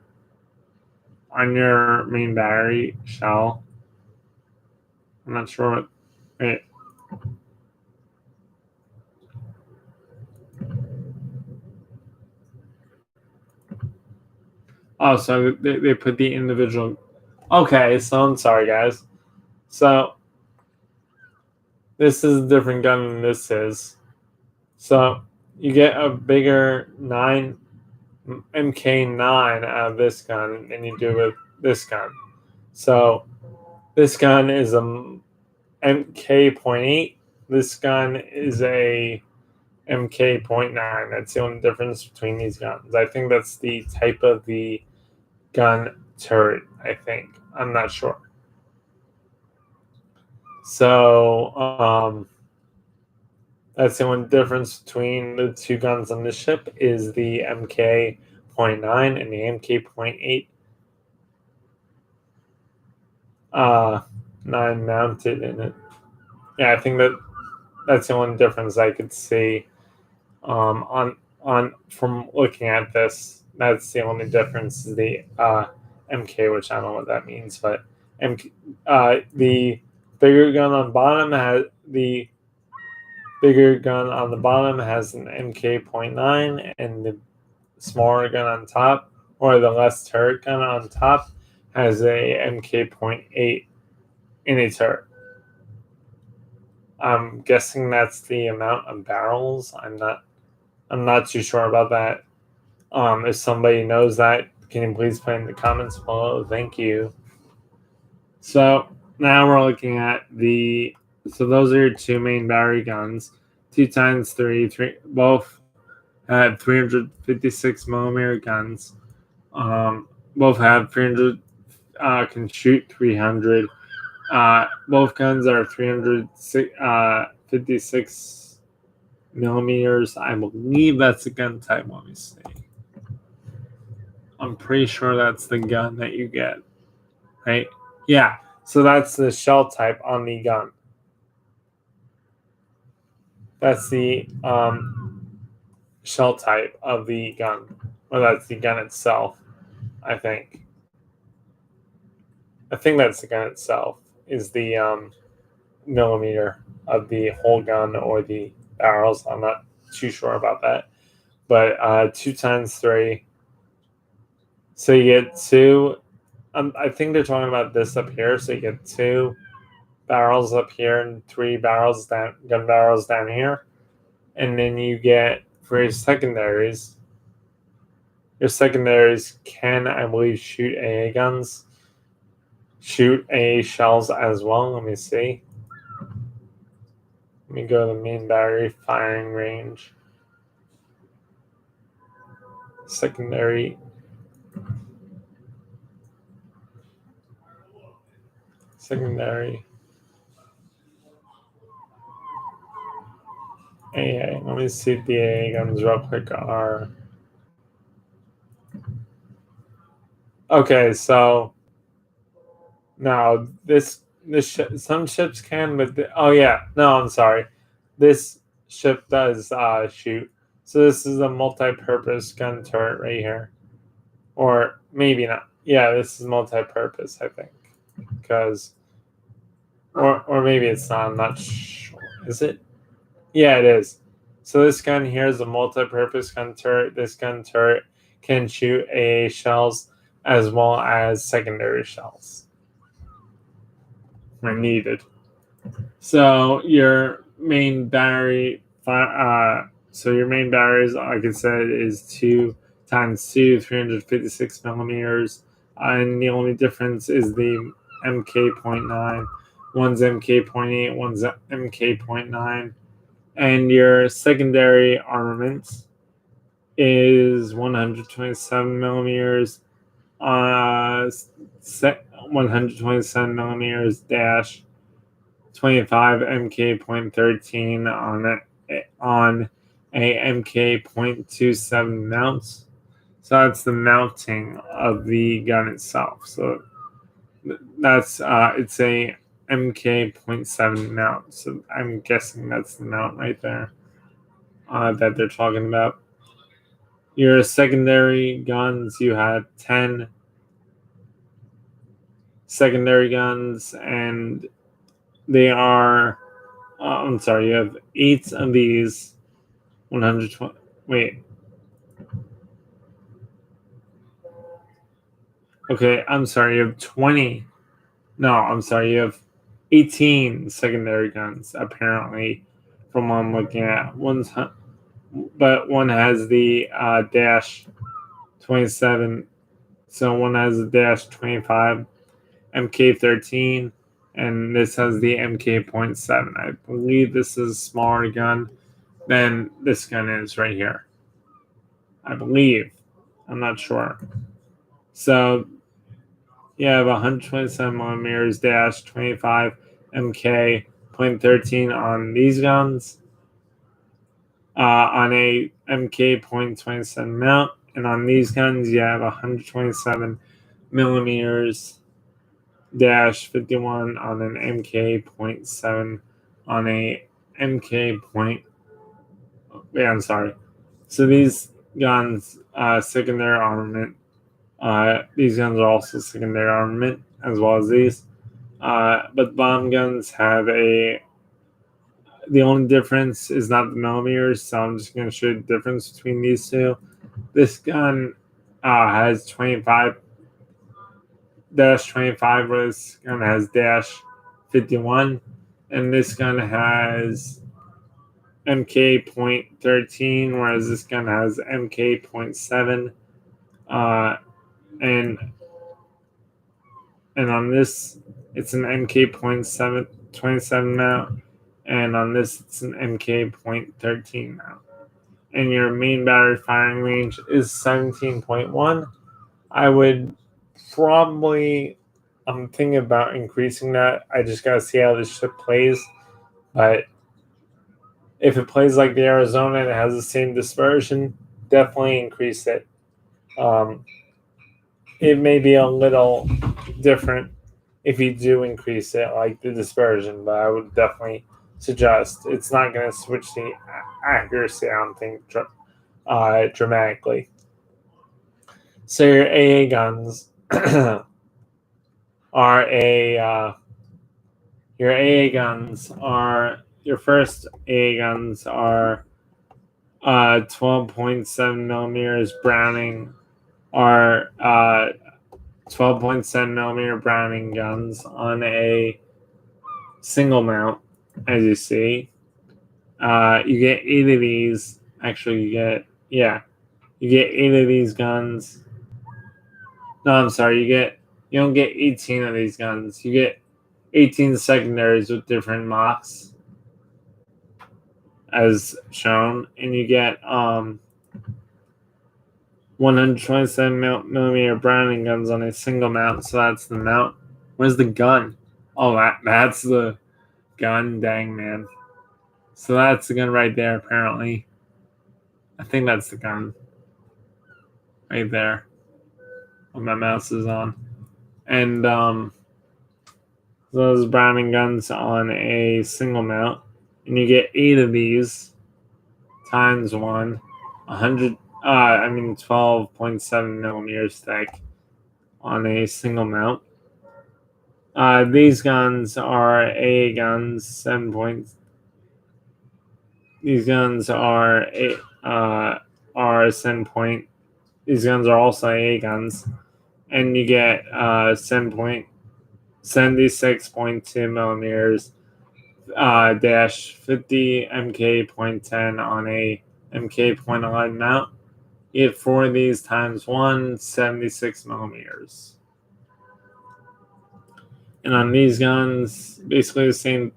on your main battery shell. I'm not sure what. Wait. Oh, so they put the individual. Okay, so I'm sorry, guys. So this is a different gun than this is. So you get a bigger MK9 out of this gun than you do with this gun. So this gun is a MK.8. This gun is a MK.9. That's the only difference between these guns. I think that's the type of the gun turret, I think. I'm not sure. So that's the only difference between the two guns on the ship is the MK.9 and the MK.8 9 mounted in it. Yeah, I think that's the only difference I could see on from looking at this. That's the only difference is the MK, which I don't know what that means, but the bigger gun on bottom has the bigger gun on the bottom has an MK.9, and the smaller gun on top, or the less turret gun on top, has a MK.8 in a turret. I'm guessing that's the amount of barrels. I'm not too sure about that. If somebody knows that, can you please put in the comments below? Thank you. So now we're looking at so those are your two main battery guns. 2x3, both had 356 millimeter guns. Both have 300, can shoot 300. Both guns are 356 millimeters. I believe that's the gun type. Let me see. I'm pretty sure that's the gun that you get, right? Yeah. So that's the shell type on the gun. That's the shell type of the gun, or that's the gun itself. I think that's the gun itself is the millimeter of the whole gun or the barrels. I'm not too sure about that, but 2x3. So you get two. I think they're talking about this up here. So you get two barrels up here and three barrels down, gun barrels down here, and then you get for your secondaries. Your secondaries can, I believe, shoot AA guns, shoot AA shells as well. Let me see. Let me go to the main battery firing range. Secondary. AA. Let me see if the AA guns real quick are. Okay, so now some ships can, but oh yeah, no, I'm sorry. This ship does shoot. So this is a multi-purpose gun turret right here, or maybe not. Yeah, this is multi-purpose, I think, because, or maybe it's not. I'm not sure. Is it? Yeah, it is. So this gun here is a multi-purpose gun turret. This gun turret can shoot AA shells as well as secondary shells when needed. So your main battery, your main batteries, like I said, is 2x2, 356 millimeters, and the only difference is the MK.9. One's MK.8, one's MK.9, and your secondary armament is 127 millimeters, 127 millimeters dash 25 MK.13 on a MK.27 mounts. So that's the mounting of the gun itself. So that's it's a MK.7 mount. So I'm guessing that's the mount right there that they're talking about. Your secondary guns, you have 10 secondary guns, and they are, I'm sorry, you have 8 of these 120. Wait. Okay, I'm sorry, you have 20. No, I'm sorry, you have 18 secondary guns, apparently, from what I'm looking at. But one has the dash 27, so one has the dash 25, MK.13, and this has the MK.7. I believe this is a smaller gun than this gun is right here. I believe. I'm not sure. So you have 127 millimeters dash 25 MK.13 on these guns. On a MK.27 mount, and on these guns you have 127 millimeters dash 51 on an MK.7 on a MK. Yeah, I'm sorry. So these guns, secondary armament. These guns are also secondary armament as well as these. But bomb guns have the only difference is not the millimeters, so I'm just going to show you the difference between these two. This gun has 25 dash 25, where this gun has dash 51, and this gun has MK.13, whereas this gun has MK.7. And on this, it's an MK.27 mount, and on this, it's an MK.13 mount. And your main battery firing range is 17.1. I would probably, I'm thinking about increasing that. I just gotta see how this ship plays. But if it plays like the Arizona and it has the same dispersion, definitely increase it. It may be a little different if you do increase it, like the dispersion, but I would definitely suggest it's not going to switch the accuracy, I don't think, dramatically. So your AA guns your first AA guns are 12.7 millimeters Browning, are 12.7 millimeter Browning guns on a single mount, as you see. You get 8 of these. Actually, you get 8 of these guns. No, I'm sorry. You don't get 18 of these guns. You get 18 secondaries with different mocks, as shown, and you get 127 millimeter Browning guns on a single mount. So that's the mount. Where's the gun? Oh, that's the gun. Dang, man. So that's the gun right there, apparently. I think that's the gun. Right there. When my mouse is on. And those Browning guns on a single mount. And you get 8 of these times 12.7 millimeters thick on a single mount. These guns are AA guns, 7 points. These guns are 7 point. These guns are also AA guns, and you get 76.2 millimeters dash 50 MK.10 on a MK.11 mount. You get 4 of these times 1, 76 millimeters. And on these guns, basically the same.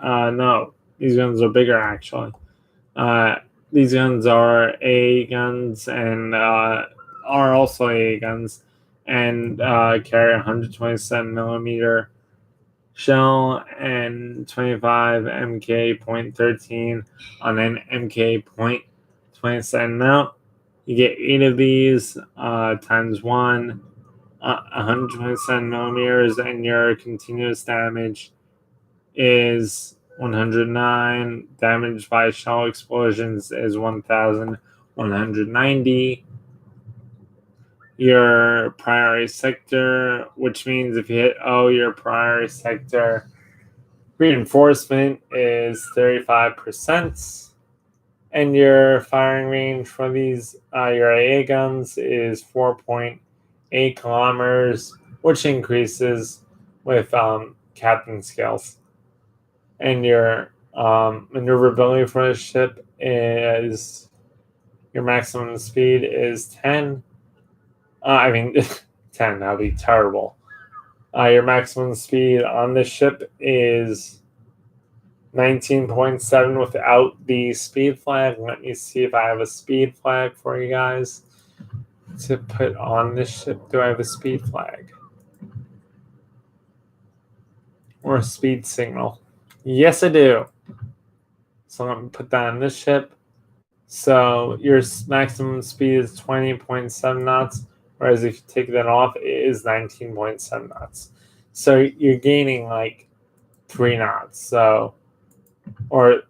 No, these guns are bigger actually. These guns are AA guns and are also AA guns, and carry 127 millimeter shell and 25 MK.13 on an MK.27 mount. You get 8 of these times 1, 127 millimeters, and your continuous damage is 109. Damage by shell explosions is 1,190. Your priority sector, which means if you hit O, your priority sector reinforcement is 35%. And your firing range for these, your AA guns, is 4.8 kilometers, which increases with captain skills. And your maneuverability for the ship is, your maximum speed is 10. 10, that would be terrible. Your maximum speed on this ship is 19.7 without the speed flag. Let me see if I have a speed flag for you guys to put on this ship. Do I have a speed flag? Or a speed signal? Yes, I do. So I'm going to put that on this ship. So your maximum speed is 20.7 knots, whereas if you take that off, it is 19.7 knots. So you're gaining like 3 knots. So, or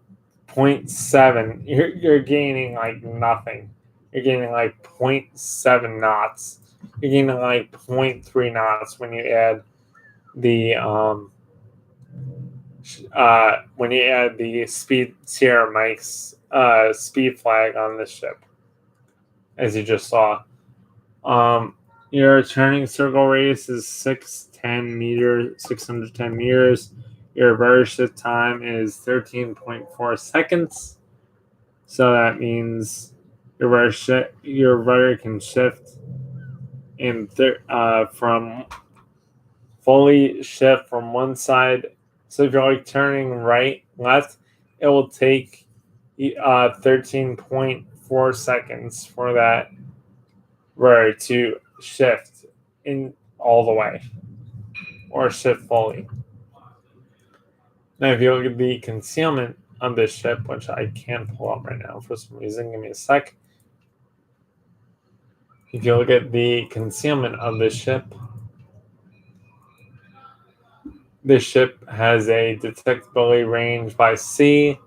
0.7, you're gaining like nothing. You're gaining like 0.7 knots. You're gaining like 0.3 knots when you add the speed Sierra Mike's speed flag on this ship, as you just saw. Your turning circle radius is 610 meters, 610 meters. Your rudder shift time is 13.4 seconds. So that means your rudder can shift from fully shift from one side. So if you're like turning right, left, it will take 13.4 seconds for that rudder to shift in all the way or shift fully. Now, if you look at the concealment on this ship, which I can't pull up right now for some reason, give me a sec. If you look at the concealment of this ship has a detectability range by sea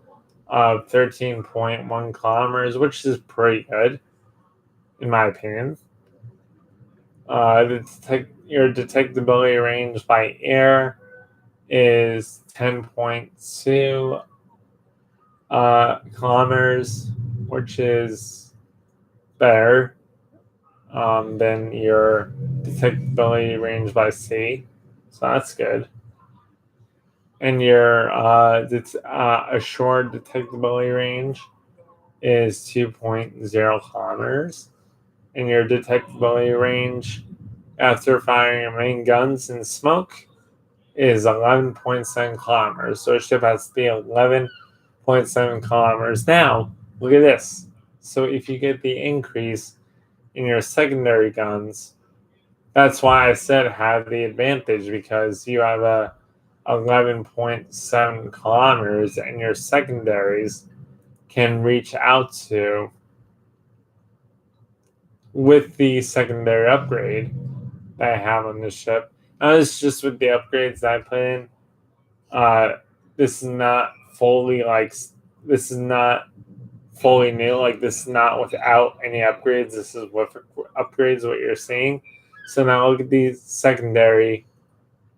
of 13.1 kilometers, which is pretty good, in my opinion. Your detectability range by air is 10.2 kilometers, which is better than your detectability range by sea. So that's good. And your assured detectability range is 2.0 kilometers. And your detectability range after firing your main guns in smoke is 11.7 kilometers. So a ship has to be 11.7 kilometers. Now, look at this. So if you get the increase in your secondary guns, that's why I said have the advantage, because you have a 11.7 kilometers and your secondaries can reach out to with the secondary upgrade that I have on this ship. Now, this is just with the upgrades that I put in. This is not fully new. Like, this is not without any upgrades. This is with upgrades, what you're seeing. So now look at the secondary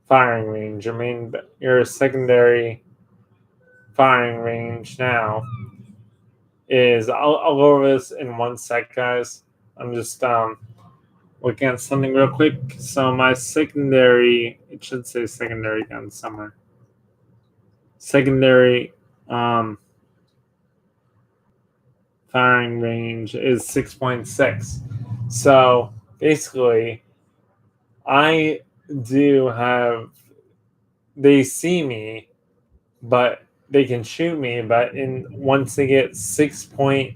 firing range. Your secondary firing range now is, I'll go over this in one sec, guys. I'm just looking at something real quick. So my secondary, it should say secondary gun somewhere. Secondary firing range is 6.6. So basically, I do have, they see me, but they can shoot me, but once they get 6 point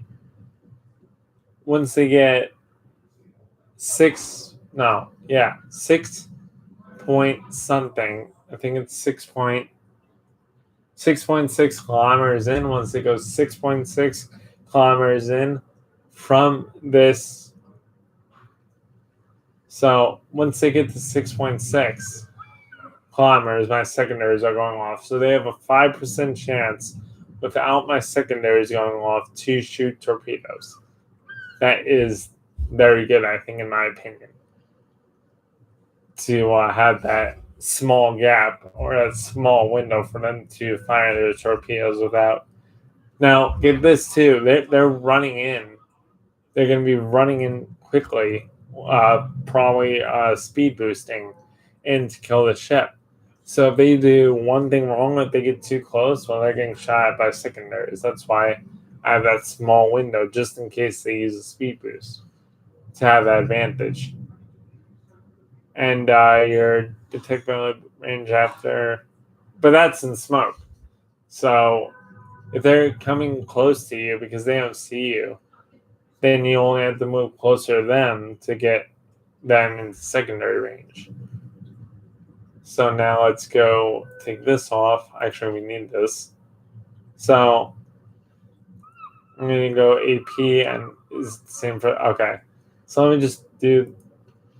something, I think it's 6.6 kilometers in, once it goes 6.6 kilometers in from this, so once they get to 6.6 kilometers, my secondaries are going off. So they have a 5% chance without my secondaries going off to shoot torpedoes. That is very good, I think, in my opinion, to have that small gap or that small window for them to fire their torpedoes without. Now, get this too. They're running in. They're going to be running in quickly, probably speed boosting in to kill the ship. So if they do one thing wrong, if they get too close, well, they're getting shot by secondaries. That's why I have that small window, just in case they use a speed boost to have that advantage. And your particular range after, but that's in smoke. So if they're coming close to you because they don't see you, then you only have to move closer to them to get them into secondary range. So now let's go take this off. Actually, we need this. So I'm going to go AP and is the same for, okay. So let me just do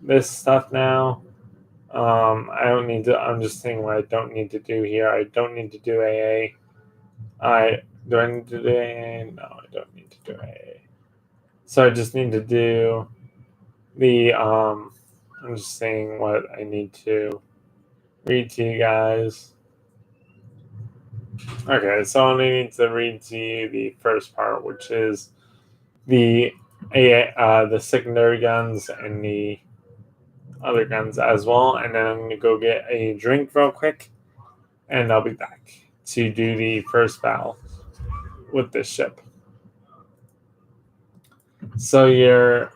this stuff now. I don't need to, I'm just saying what I don't need to do here. I don't need to do AA. Do I need to do AA? No, I don't need to do AA. So I just need to do the, I'm just saying what I need to read to you guys. Okay, so I only need to read to you the first part, which is the secondary guns and the other guns as well. And then I'm going to go get a drink real quick, and I'll be back to do the first battle with this ship. So your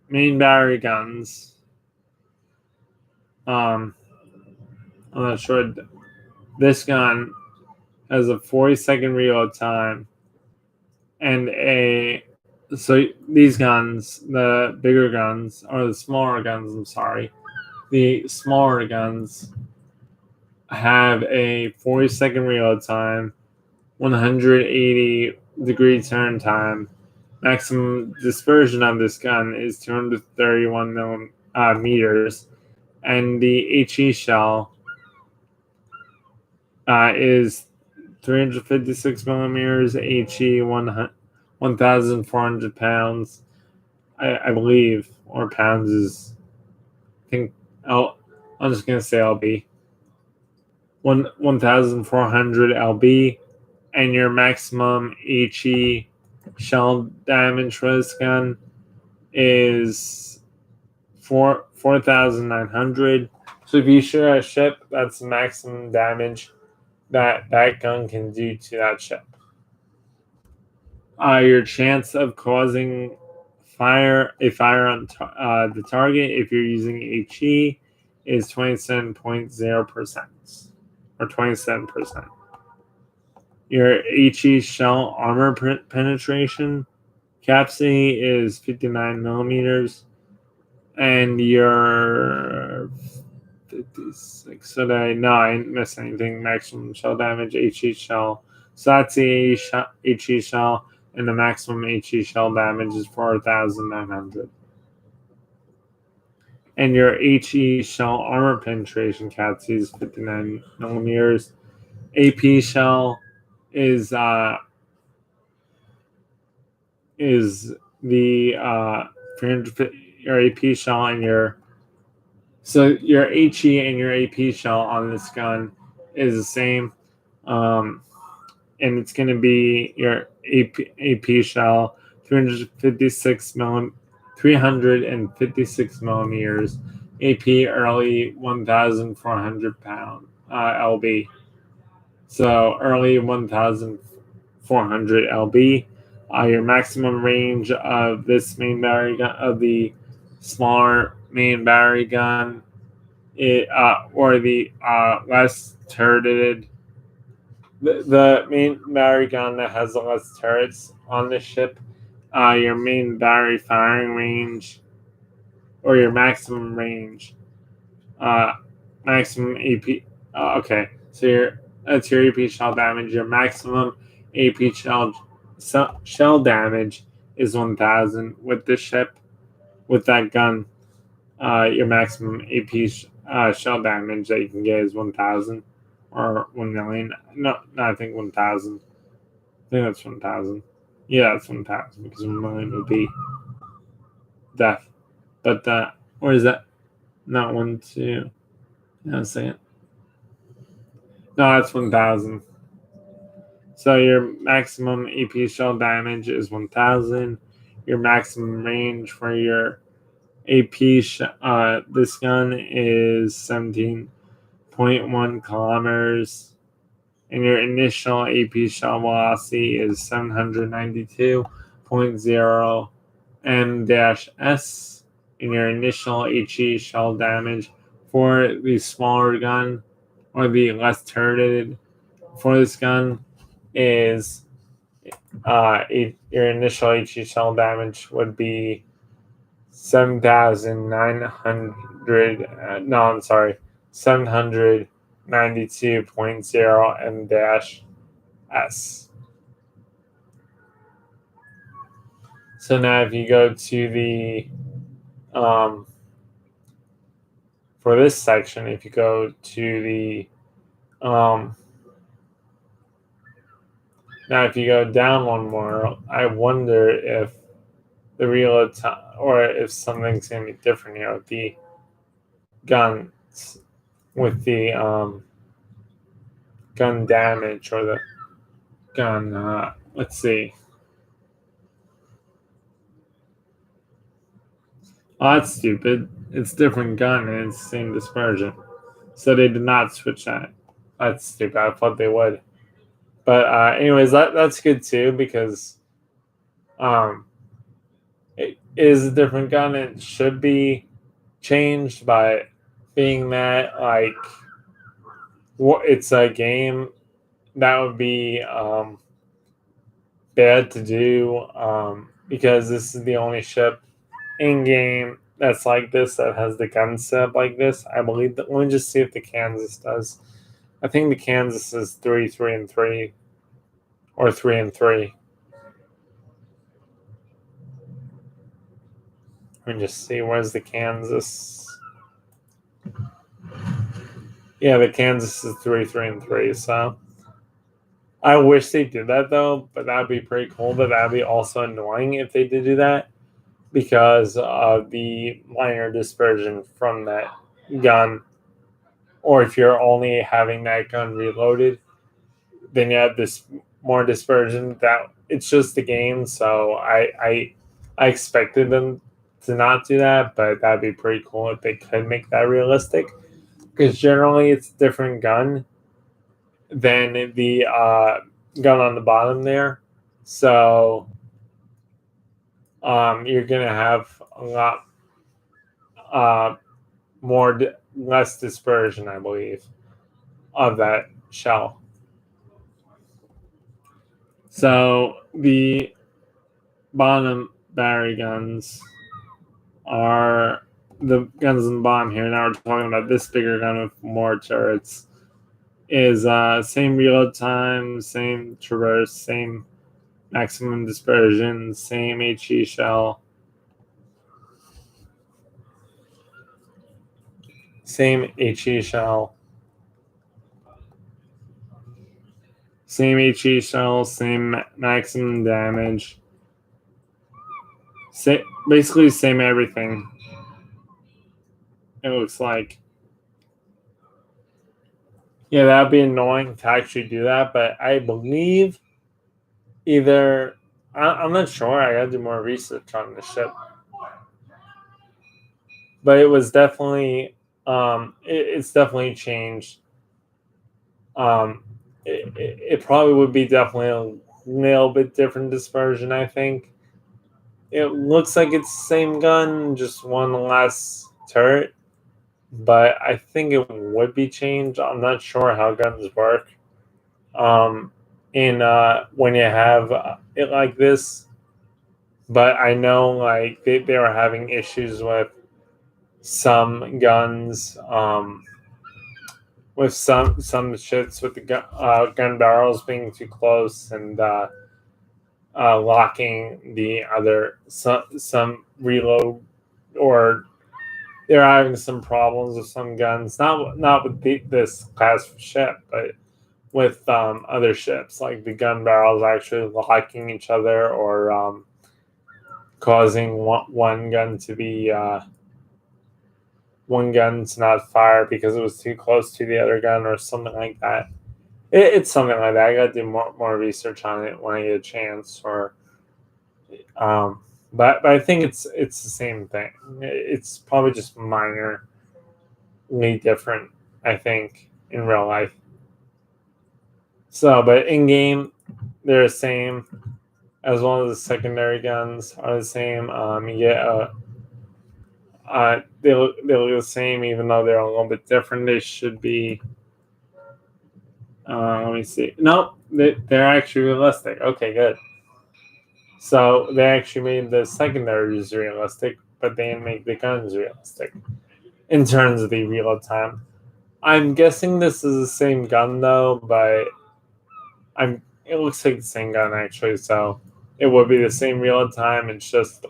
main battery guns. I'm not sure. This gun has a 40-second reload time, and so these guns, the bigger guns or the smaller guns. I'm sorry, the smaller guns have a 40-second reload time, 180-degree turn time. Maximum dispersion of this gun is 231 meters, and the HE shell is 356 millimeters, HE 1,400 pounds, I believe, or pounds is, I think, I'm just going to say LB. 1,400 LB, and your maximum HE shell damage for this gun is 4,900. So if you shoot a ship, that's the maximum damage that gun can do to that ship. Your chance of causing a fire on the target if you're using HE is 27.0%, or 27%. Your HE shell armor penetration capacity is 59 millimeters, and your 56. So I didn't miss anything. Maximum shell damage, HE shell. So that's the HE shell, and the maximum HE shell damage is 4,900. And your HE shell armor penetration capacity is 59 millimeters. AP shell is the 350, your AP shell, and your HE and your AP shell on this gun is the same, and it's going to be your AP shell 356 millimeters, AP early 1,400 pound LB. So early 1,400 LB. Your maximum range of this main battery gun, of the smaller main battery gun, or the less turreted, the main battery gun that has the less turrets on the ship, your main battery firing range, or your maximum range, maximum AP. Okay, so that's your AP shell damage. Your maximum AP shell damage is 1,000 with this ship. With that gun, your maximum AP shell damage that you can get is 1,000 or 1 million. No, I think 1,000. I think that's 1,000. Yeah, that's 1,000 because 1 million would be death. But or is that not 1, 2? No, second. No, that's 1,000. So your maximum AP shell damage is 1,000. Your maximum range for your AP this gun is 17.1 kilometers, and your initial AP shell velocity is 792.0 m-s. and your initial HE shell damage for the smaller gun or the less turreted for this gun is your initial HE shell damage would be 7,900. No, I'm sorry, 792.0 M-S. So now if you go to the for this section, if you go to the now if you go down one more, I wonder if the reload time or if something's gonna be different here with the guns, with the gun damage or the gun. Let's see. Oh, that's stupid. It's different gun and it's the same dispersion. So they did not switch that. That's stupid. I thought they would. But anyways, that's good too because it is a different gun. It should be changed, by being that like it's a game that would be bad to do because this is the only ship in game that's like this, that has the gun set like this. I believe that. Let me just see if the Kansas does. I think the Kansas is 3-3-3 or 3-3. Let me just see, where's the Kansas? Yeah, the Kansas is 3-3-3. So I wish they did that though, but that'd be pretty cool. But that'd be also annoying if they did do that because of the minor dispersion from that gun. Or if you're only having that gun reloaded, then you have this more dispersion. That it's just the game, so I expected them to not do that, but that'd be pretty cool if they could make that realistic. Because generally, it's a different gun than the gun on the bottom there, so you're gonna have a lot less dispersion, I believe, of that shell. So the bottom battery guns are the guns in the bottom here. Now we're talking about this bigger gun with more turrets. Is same reload time, same traverse, same maximum dispersion, same HE shell, same HE shell, same HE shell, same maximum damage. Basically same everything. It looks like. Yeah, that'd be annoying to actually do that, but I believe either I'm not sure. I gotta do more research on the ship, but it was definitely it's definitely changed. It probably would be definitely a little bit different dispersion. I think it looks like it's the same gun, just one less turret. But I think it would be changed. I'm not sure how guns work. In when you have it like this, but I know like they were having issues with some guns, with some shits with the gun barrels being too close and locking the other some reload, or they're having some problems with some guns, not with this class of ship, but with other ships, like the gun barrels actually locking each other, or causing one gun to be one gun to not fire because it was too close to the other gun, or something like that. It's something like that. I got to do more research on it when I get a chance, or but I think it's the same thing. It's probably just minorly different, I think, in real life. So, but in game, they're the same, as well as the secondary guns are the same. You get they look the same, even though they're a little bit different. They should be. Let me see. Nope, they're actually realistic. Okay, good. So they actually made the secondaries realistic, but they didn't make the guns realistic in terms of the real time. I'm guessing this is the same gun though, but it looks like the same gun actually, so it would be the same real time. It's just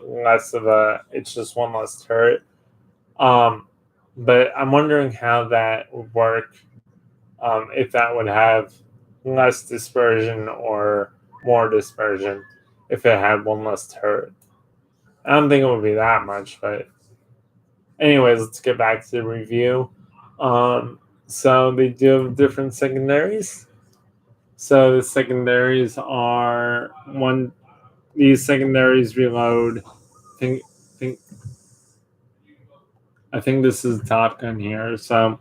it's just one less turret. But I'm wondering how that would work, if that would have less dispersion or more dispersion if it had one less turret. I don't think it would be that much, but anyways, let's get back to the review. So they do have different secondaries. So the secondaries are one. These secondaries reload. Think, think. I think this is Top Gun here. So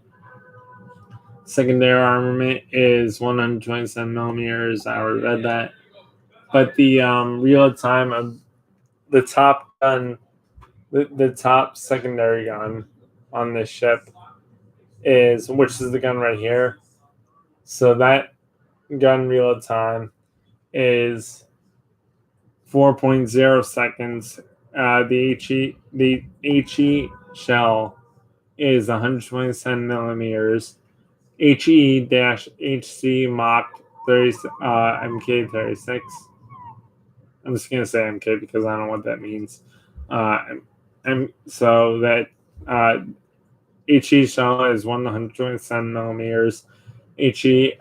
secondary armament is 127 millimeters. I already read that. But the real time of the Top Gun, the top secondary gun on this ship which is the gun right here. So that gun real time is 4.0 seconds. The HE shell is 127 millimeters. HE-HC Mach 30 MK36. I'm just gonna say MK because I don't know what that means. And so that HE shell is 127 millimeters. HE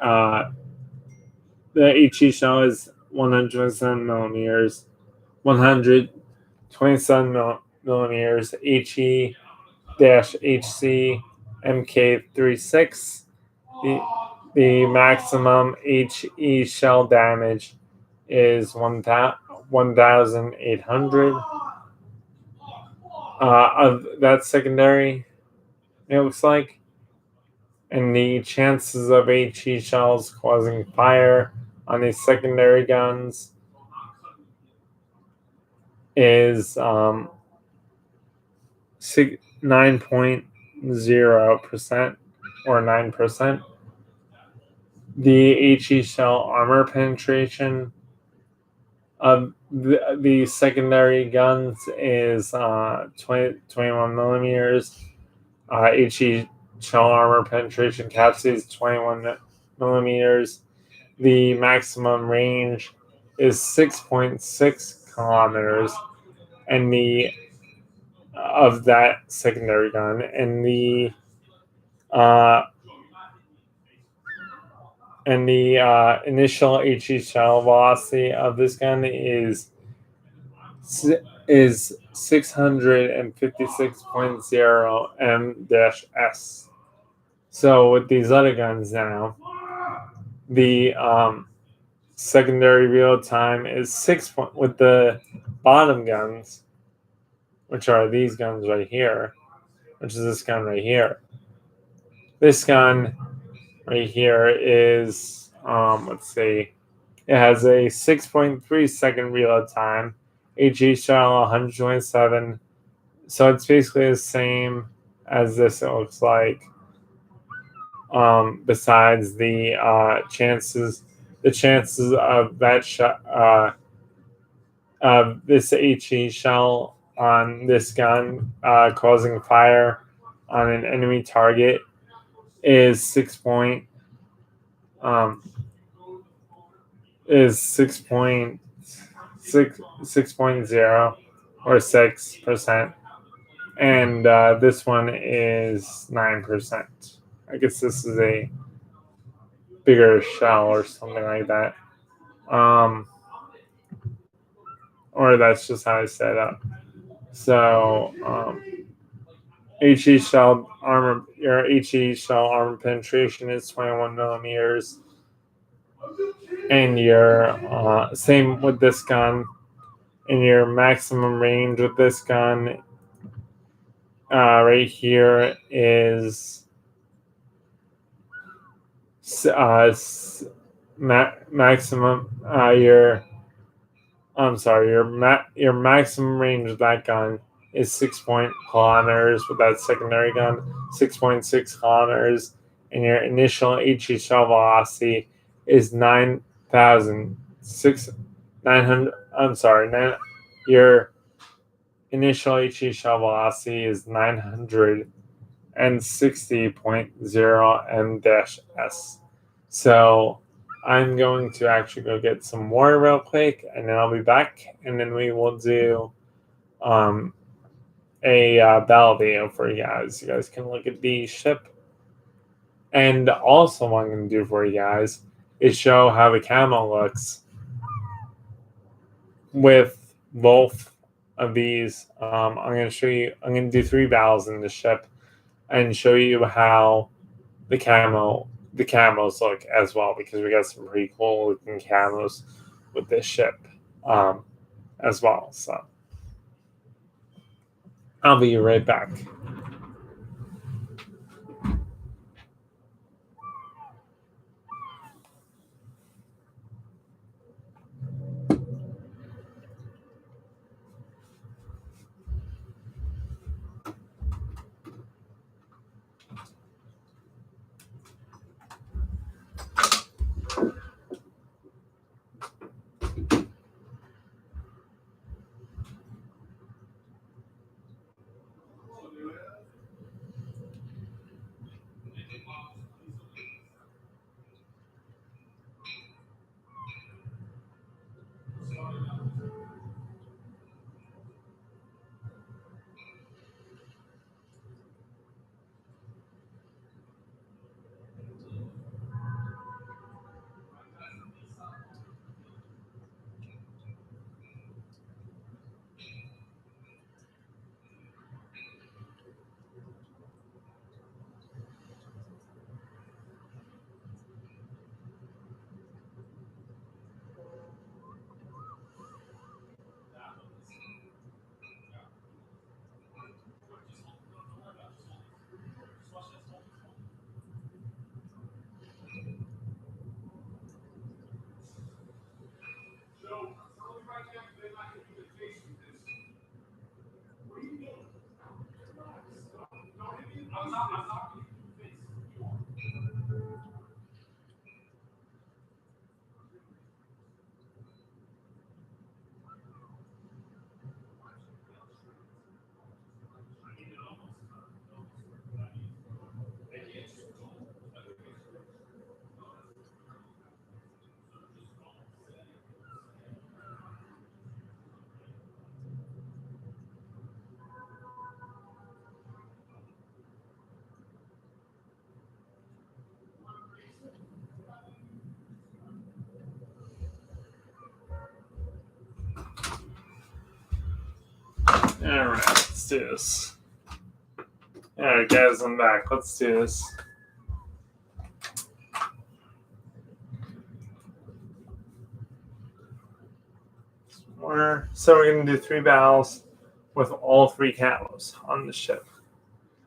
the HE shell is 127 millimeters. 127 millimeters. HE-HC MK36. The maximum HE shell damage is 1,800. Of that secondary, it looks like. And the chances of HE shells causing fire on these secondary guns is 9.0% or 9%. The HE shell armor penetration of the secondary guns is 21 millimeters. HE shell armor penetration capacity is 21 millimeters. The maximum range is 6.6 kilometers, and of that secondary gun, and the initial HE shell velocity of this gun is 656.0 m-s. So with these other guns now, the secondary real time is 6 with the bottom guns, which are these guns right here, which is this gun right here. This gun right here is let's see, it has a 6.3 second reload time. HE shell 127. So it's basically the same as this, it looks like. Besides the chances of that of this HE shell on this gun causing fire on an enemy target is 6.0 or 6%, and this one is 9%. I guess this is a bigger shell or something like that, or that's just how it's set up. So HE shell armor, your HE shell armor penetration is 21 millimeters, and your same with this gun, and your maximum range with this gun right here is maximum your maximum range of that gun is 6 kilometers with that secondary gun, 6.6 kilometers, and your initial HE shell velocity is 9,900. I'm sorry, your initial HE shell velocity is 960.0 m-s. So I'm going to actually go get some more real quick, and then I'll be back, and then we will do a battle video for you guys. You guys can look at the ship. And also what I'm going to do for you guys is show how the camo looks with both of these. I'm going to show you, I'm going to do 3 battles in the ship and show you how the camos look as well, because we got some pretty cool looking camos with this ship as well. So I'll be right back. All right, let's do this. All right, guys, I'm back. Let's do this. So we're going to do 3 battles with all 3 camos on the ship.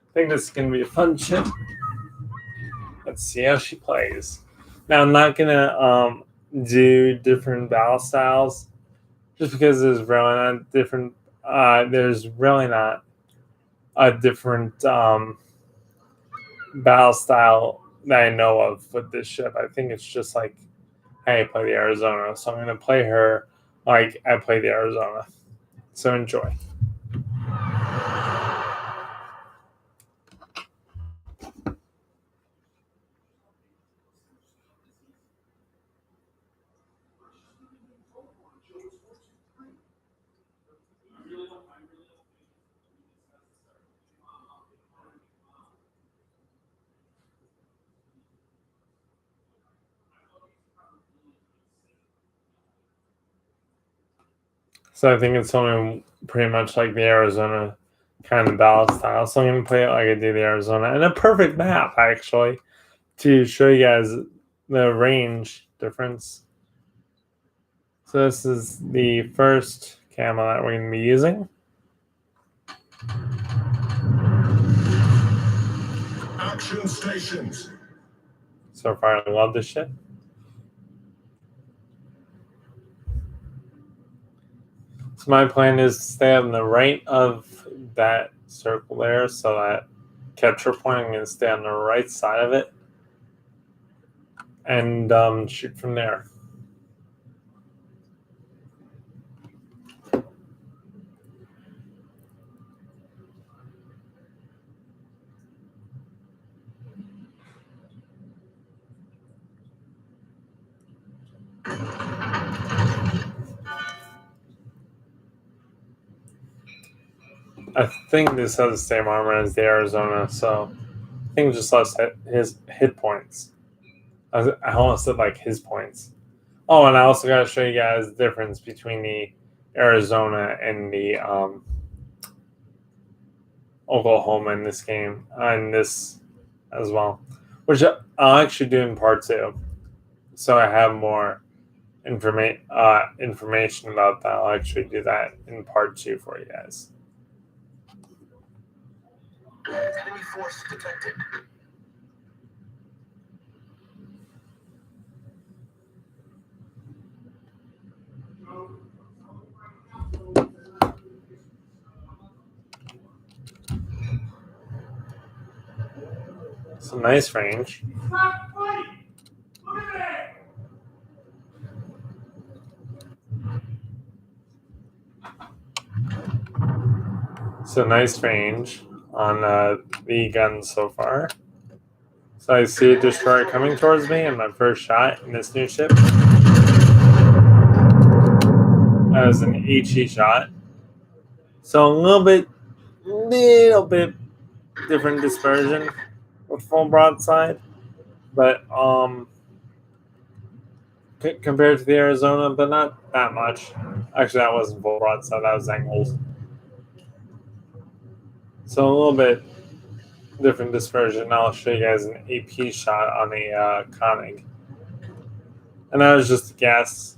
I think this is going to be a fun ship. Let's see how she plays. Now, I'm not going to do different battle styles just because there's really not different. There's really not a different battle style that I know of with this ship. I think it's just like how you play the Arizona. So I'm going to play her like I play the Arizona. So enjoy. So I think it's only pretty much like the Arizona kind of battle style. So I'm going to play it like I do the Arizona. And a perfect map, actually, to show you guys the range difference. So this is the first camo that we're going to be using. Action stations. So far, I love this ship. So my plan is to stay on the right of that circle there so that capture point, I'm going to stay on the right side of it and shoot from there. I think this has the same armor as the Arizona, so I think just less his hit points. I almost said like his points. Oh, and I also got to show you guys the difference between the Arizona and the Oklahoma in this game, and this as well, which I'll actually do in part 2. So I have more information about that. I'll actually do that in part 2 for you guys. Enemy force detected. It's a nice range. So nice range on the gun so far. So I see a destroyer coming towards me, and my first shot in this new ship. That was an HE shot. So a little bit different dispersion with full broadside, but compared to the Arizona, but not that much. Actually, that wasn't full broadside. That was angles. So a little bit different dispersion. I'll show you guys an AP shot on the Koenig. And that was just a guess.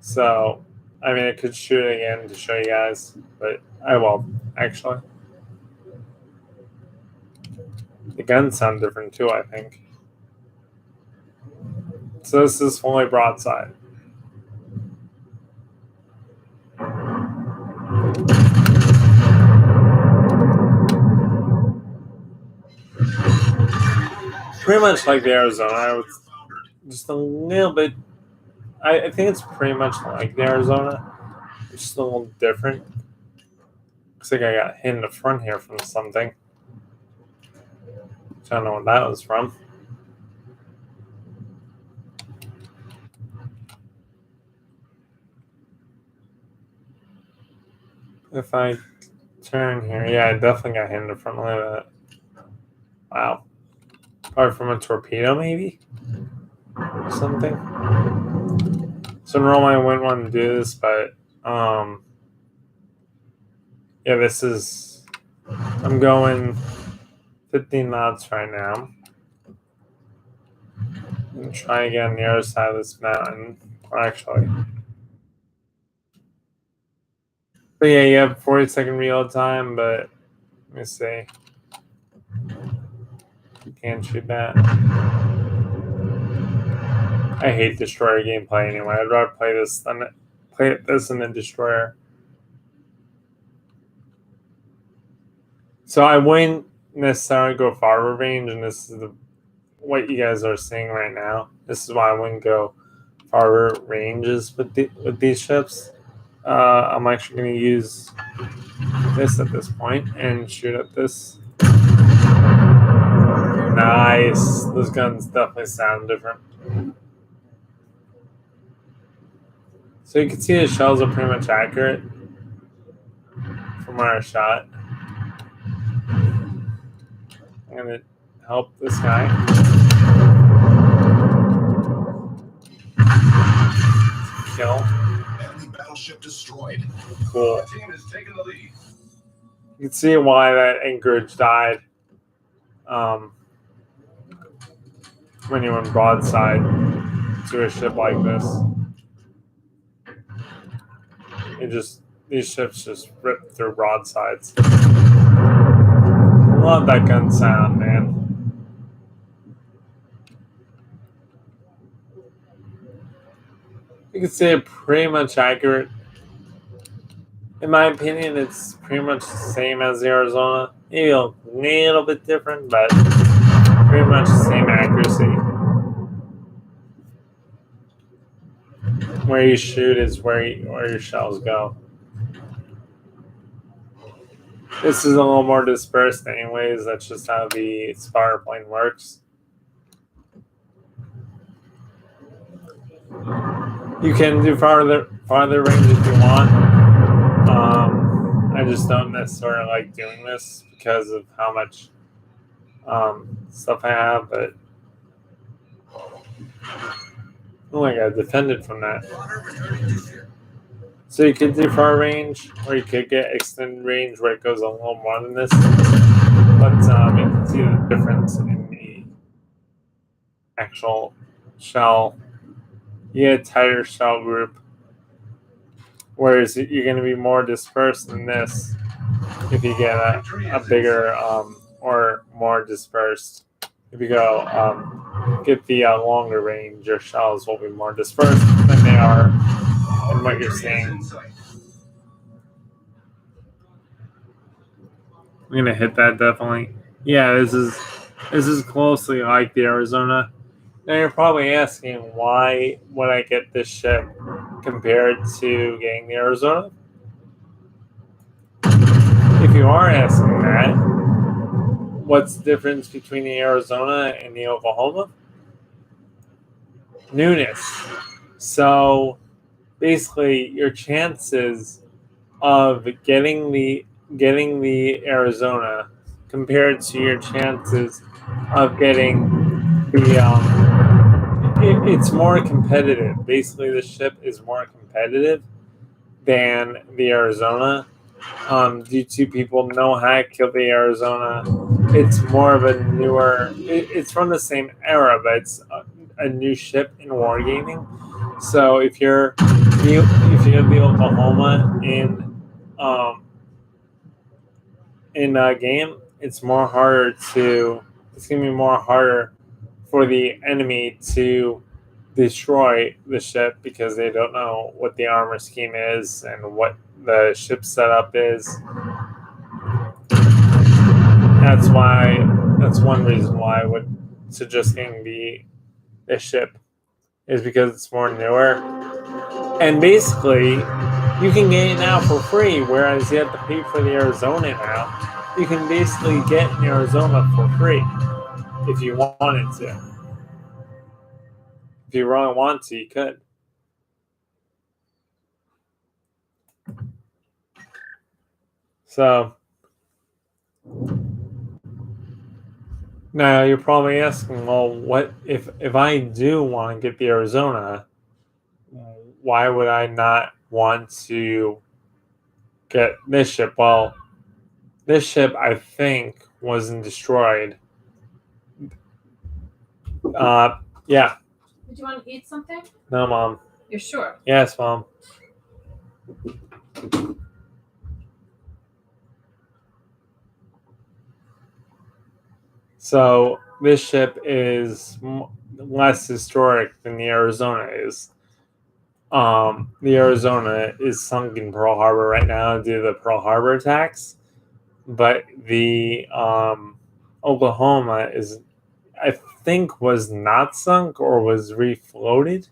So, I mean, I could shoot it again to show you guys, but I won't, actually. The guns sound different too, I think. So this is fully broadside. Pretty much like the Arizona. I was just a little bit. I think it's pretty much like the Arizona, just a little different. Looks like I got hit in the front here from something. I don't know what that was from. If I turn here, yeah, I definitely got hit in the front. Look at that. Wow. Probably from a torpedo, maybe? Or something. So normally I wouldn't want to do this, but yeah, this is, I'm going 15 knots right now. And try again on the other side of this mountain. Or actually. But yeah, you have 40-second reload time, but let me see. You can't shoot that. I hate destroyer gameplay anyway. I'd rather play this than the destroyer. So I wouldn't necessarily go farther range, and this is what you guys are seeing right now. This is why I wouldn't go farther ranges with these ships. I'm actually going to use this at this point and shoot at this. Nice. Those guns definitely sound different. So you can see the shells are pretty much accurate from where I shot. I'm going to help this guy. Kill. Enemy battleship destroyed. Cool. Team is taking the lead. You can see why that anchorage died when you went broadside to a ship like this. These ships just rip through broadsides. Love that gun sound, man. You can see it pretty much accurate In my opinion, it's pretty much the same as the Arizona. Maybe a little bit different, but pretty much the same accuracy. Where you shoot is where your shells go. This is a little more dispersed anyways. That's just how the spotter plane works. You can do farther range if you want. I just don't necessarily like doing this because of how much stuff I have, but I got defended from that. So you could do far range, or you could get extended range where it goes a little more than this. But you can see the difference in the actual shell. You get a tighter shell group, whereas you're going to be more dispersed than this if you get a bigger or more dispersed. If you go get the longer range, your shells will be more dispersed than they are in what you're seeing. I'm gonna hit that definitely. Yeah, this is closely like the Arizona. Now you're probably asking why would I get this ship compared to getting the Arizona? If you are asking that, what's the difference between the Arizona and the Oklahoma? Newness. So basically your chances of getting the Arizona compared to your chances of getting the it's more competitive. Basically the ship is more competitive than the Arizona. Due to people know how to kill the Arizona. It's more of a newer. It's from the same era, but it's a new ship in wargaming. So if you're the Oklahoma in a game, it's more harder to. It's gonna be more harder for the enemy to destroy the ship because they don't know what the armor scheme is and what the ship setup is. That's one reason why I would suggest getting the ship is because it's more newer. And basically you can get it now for free, whereas you have to pay for the Arizona now. You can basically get an Arizona for free if you wanted to. If you really want to, you could. So now you're probably asking, well, what if I do want to get the Arizona, why would I not want to get this ship? Well, this ship I think wasn't destroyed. Yeah. Did you want to eat something? No, Mom. You're sure? Yes, Mom. So this ship is less historic than the Arizona is. The Arizona is sunk in Pearl Harbor right now due to the Pearl Harbor attacks, but the Oklahoma is, I think, was not sunk or was refloated.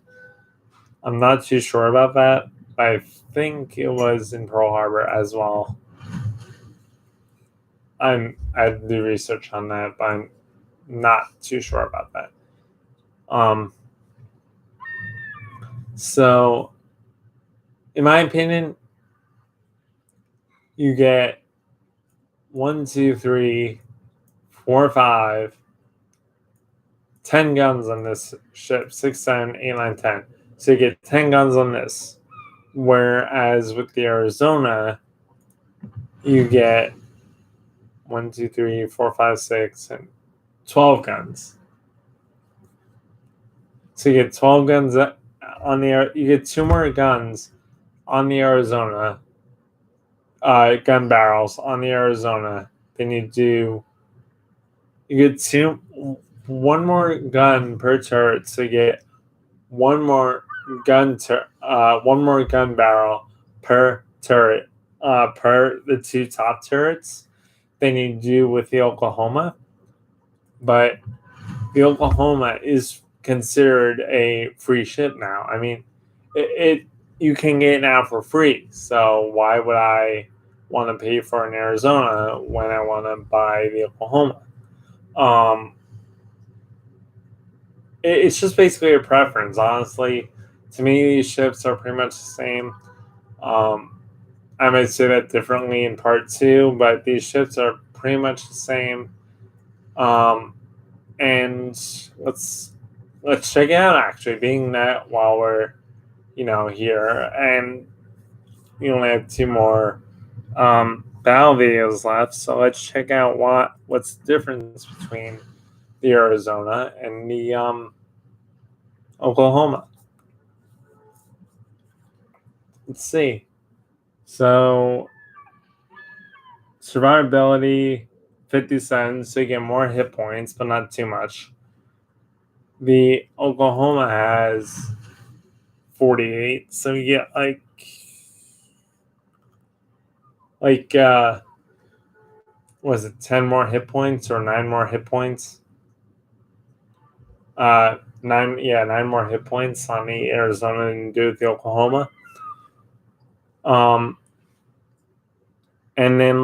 I'm not too sure about that, but I think it was in Pearl Harbor as well. I have to do research on that, but I'm not too sure about that. So, in my opinion, you get 1, 2, 3, 4, 5, 10 guns on this ship. 6, 7, 8, 9, 10. So you get 10 guns on this. Whereas with the Arizona, you get 1, 2, 3, 4, 5, 6, and 12 guns. So you get 12 guns on the. You get 2 more guns on the Arizona. Gun barrels on the Arizona. Then you get 1 more gun per turret. So you get 1 more gun barrel per turret. per the two top turrets than you do with the Oklahoma. But the Oklahoma is considered a free ship now. I mean, it you can get it now for free. So why would I want to pay for an Arizona when I want to buy the Oklahoma? It's just basically a preference, honestly. To me, these ships are pretty much the same. I might say that differently in part two, but these ships are pretty much the same. And let's check it out. Actually, being that while we're here, and we only have two more battle videos left, so let's check out what's the difference between the Arizona and the Oklahoma. Let's see. So survivability 57, so you get more hit points, but not too much. The Oklahoma has 48, so you get was it 10 more hit points or 9 more hit points? 9 more hit points on the Arizona than you do with the Oklahoma. And then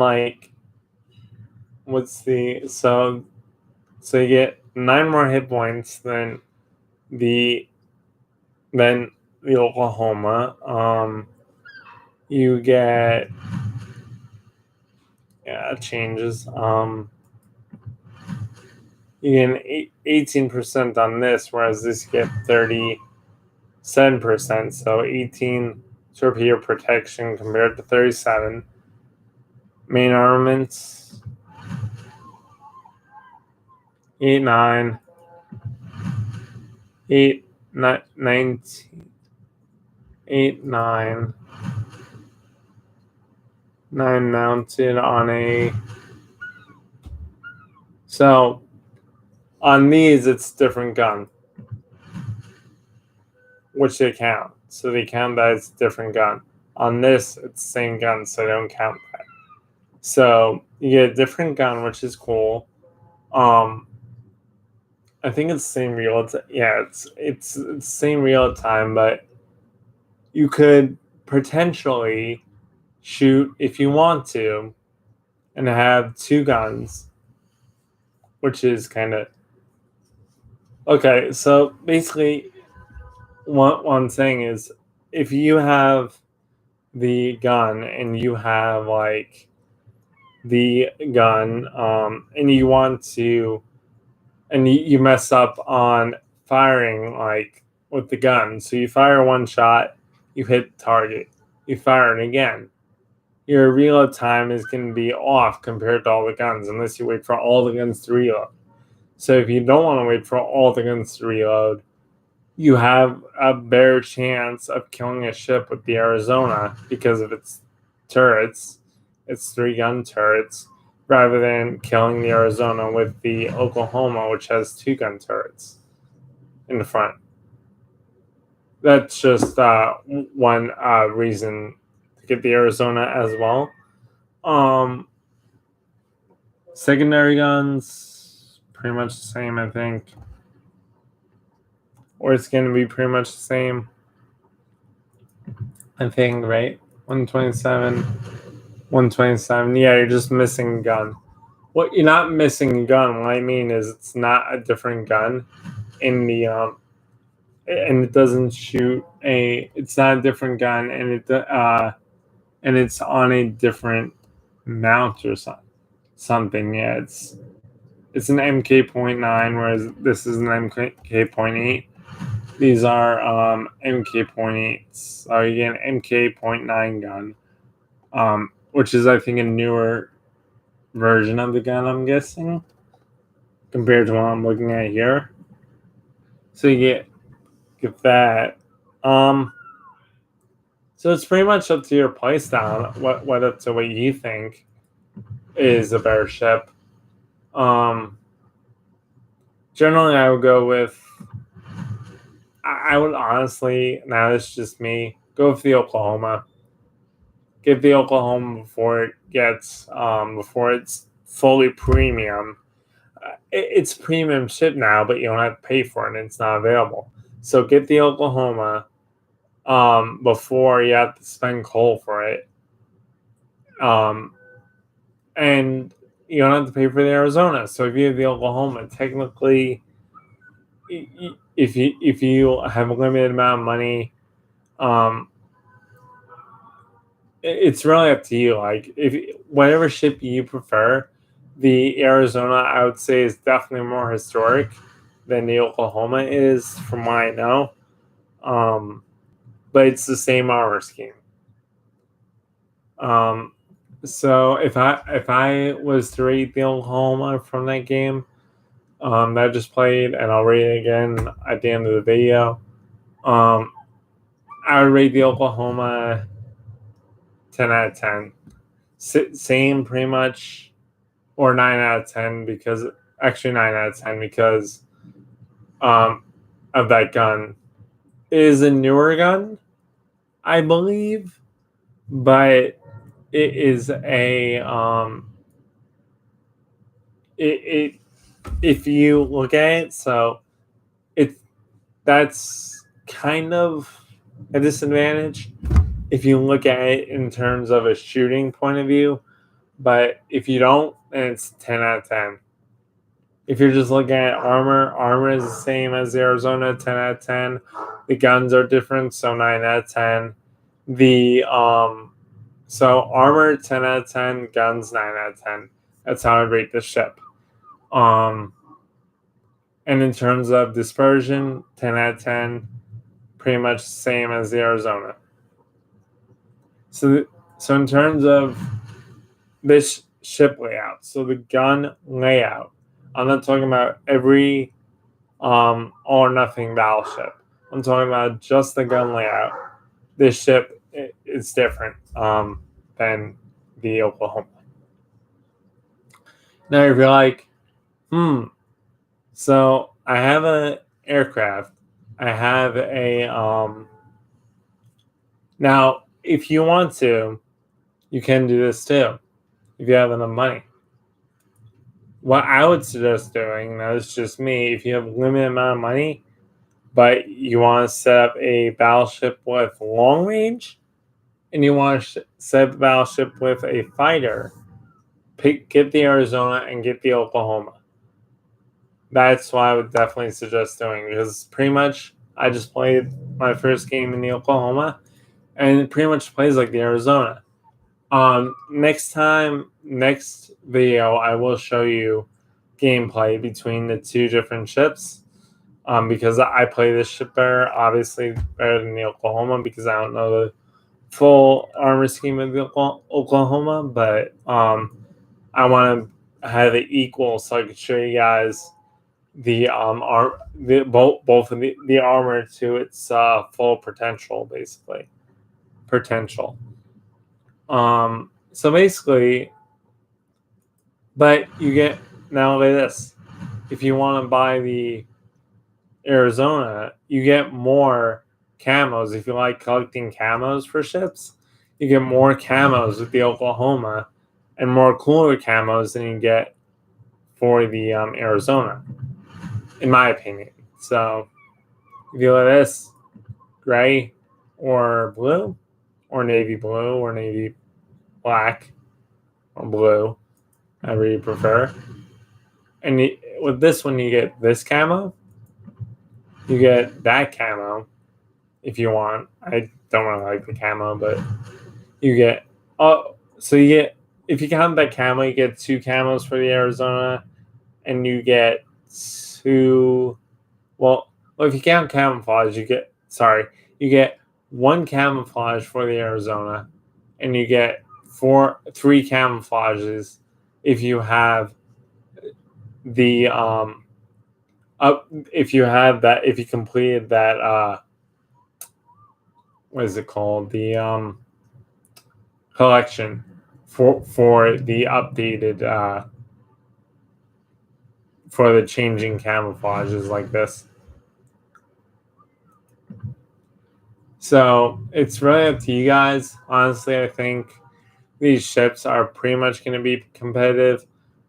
what's the so you get 9 more hit points than the Oklahoma. You get it changes. You get 18% on this, whereas this you get 37%. So 18 torpedo protection compared to 37. Main armaments 8, 9, 8, 19, 8, 9, 9 mounted on a. So on these, it's different gun, which they count. So they count that it's a different gun. On this, it's the same gun, so they don't count that. So you get a different gun, which is cool. I think it's the same real time. Yeah, it's the same real time, but you could potentially shoot if you want to, and have two guns, which is kind of okay. So basically, one thing is if you have the gun and you have the gun, and you want to. And you mess up on firing with the gun. So you fire one shot, you hit the target, you fire it again. Your reload time is going to be off compared to all the guns unless you wait for all the guns to reload. So if you don't want to wait for all the guns to reload, you have a better chance of killing a ship with the Arizona because of its turrets, its 3-gun turrets, rather than killing the Arizona with the Oklahoma, which has 2-gun turrets in the front. That's just one reason to get the Arizona as well. Secondary guns, pretty much the same, I think. Or it's going to be pretty much the same, I think, right? 127. 127. Yeah, you're just missing a gun. What you're not missing a gun. What I mean is it's not a different gun in the and it doesn't shoot a. It's not a different gun, and it's on a different mount or something. Yeah, it's an MK.9, whereas this is an MK.8. These are MK.8s. So you get an MK.9 gun. Which is, I think, a newer version of the gun, I'm guessing, compared to what I'm looking at here. So you get that. So it's pretty much up to your playstyle, what up to what you think is a better ship. Generally, I would go with. I would honestly, now it's just me, go with the Oklahoma. get the Oklahoma before it's fully premium. It's premium ship now, but you don't have to pay for it, and it's not available. So get the Oklahoma before you have to spend coal for it. And you don't have to pay for the Arizona. So if you have the Oklahoma, technically, if you have a limited amount of money, it's really up to you. Like if whatever ship you prefer, the Arizona I would say is definitely more historic than the Oklahoma is, from what I know. But it's the same armor scheme. So if I was to rate the Oklahoma from that game that I just played, and I'll rate it again at the end of the video, I would rate the Oklahoma 10 out of 10. Same pretty much, or 9 out of 10 because actually 9 out of 10 because of that gun. It is a newer gun, I believe, but it is a if you look at it, so that's kind of a disadvantage if you look at it in terms of a shooting point of view. But if you don't, then it's 10 out of 10. If you're just looking at armor is the same as the Arizona, 10 out of 10. The guns are different, so 9 out of 10. The so armor 10 out of 10, guns 9 out of 10. That's how I rate the ship. And in terms of dispersion, 10 out of 10, pretty much the same as the Arizona. So in terms of this ship layout, so the gun layout, I'm not talking about every all or nothing battleship. I'm talking about just the gun layout. This ship is different than the Oklahoma. Now if you're like, so I have an aircraft. I have a now if you want to, you can do this too. If you have enough money. What I would suggest doing, now it's just me, if you have a limited amount of money, but you want to set up a battleship with long range, and you want to set up a battleship with a fighter, get the Arizona and get the Oklahoma. That's what I would definitely suggest doing, because pretty much I just played my first game in the Oklahoma, and it pretty much plays like the Arizona. Next video, I will show you gameplay between the two different ships. Because I play this ship better, obviously better than the Oklahoma, because I don't know the full armor scheme of the Oklahoma, but I want to have it equal so I can show you guys the both of the armor to its full potential, basically. So basically, but you get, now look at this. If you want to buy the Arizona, you get more camos. If you like collecting camos for ships, you get more camos with the Oklahoma and more cooler camos than you get for the Arizona, in my opinion. So if you look at this, gray or blue or navy blue or navy black or blue, however you prefer. And with this one, you get this camo. You get that camo if you want. I don't really like the camo, but you get so you get, if you count that camo, you get 2 camos for the Arizona, and you get 2. Well, if you count camouflage, you get 1 camouflage for the Arizona, and you get 3 camouflages if you have the if you completed that what is it called, the collection for the updated for the changing camouflages like this. So it's really up to you guys. Honestly, I think these ships are pretty much going to be competitive.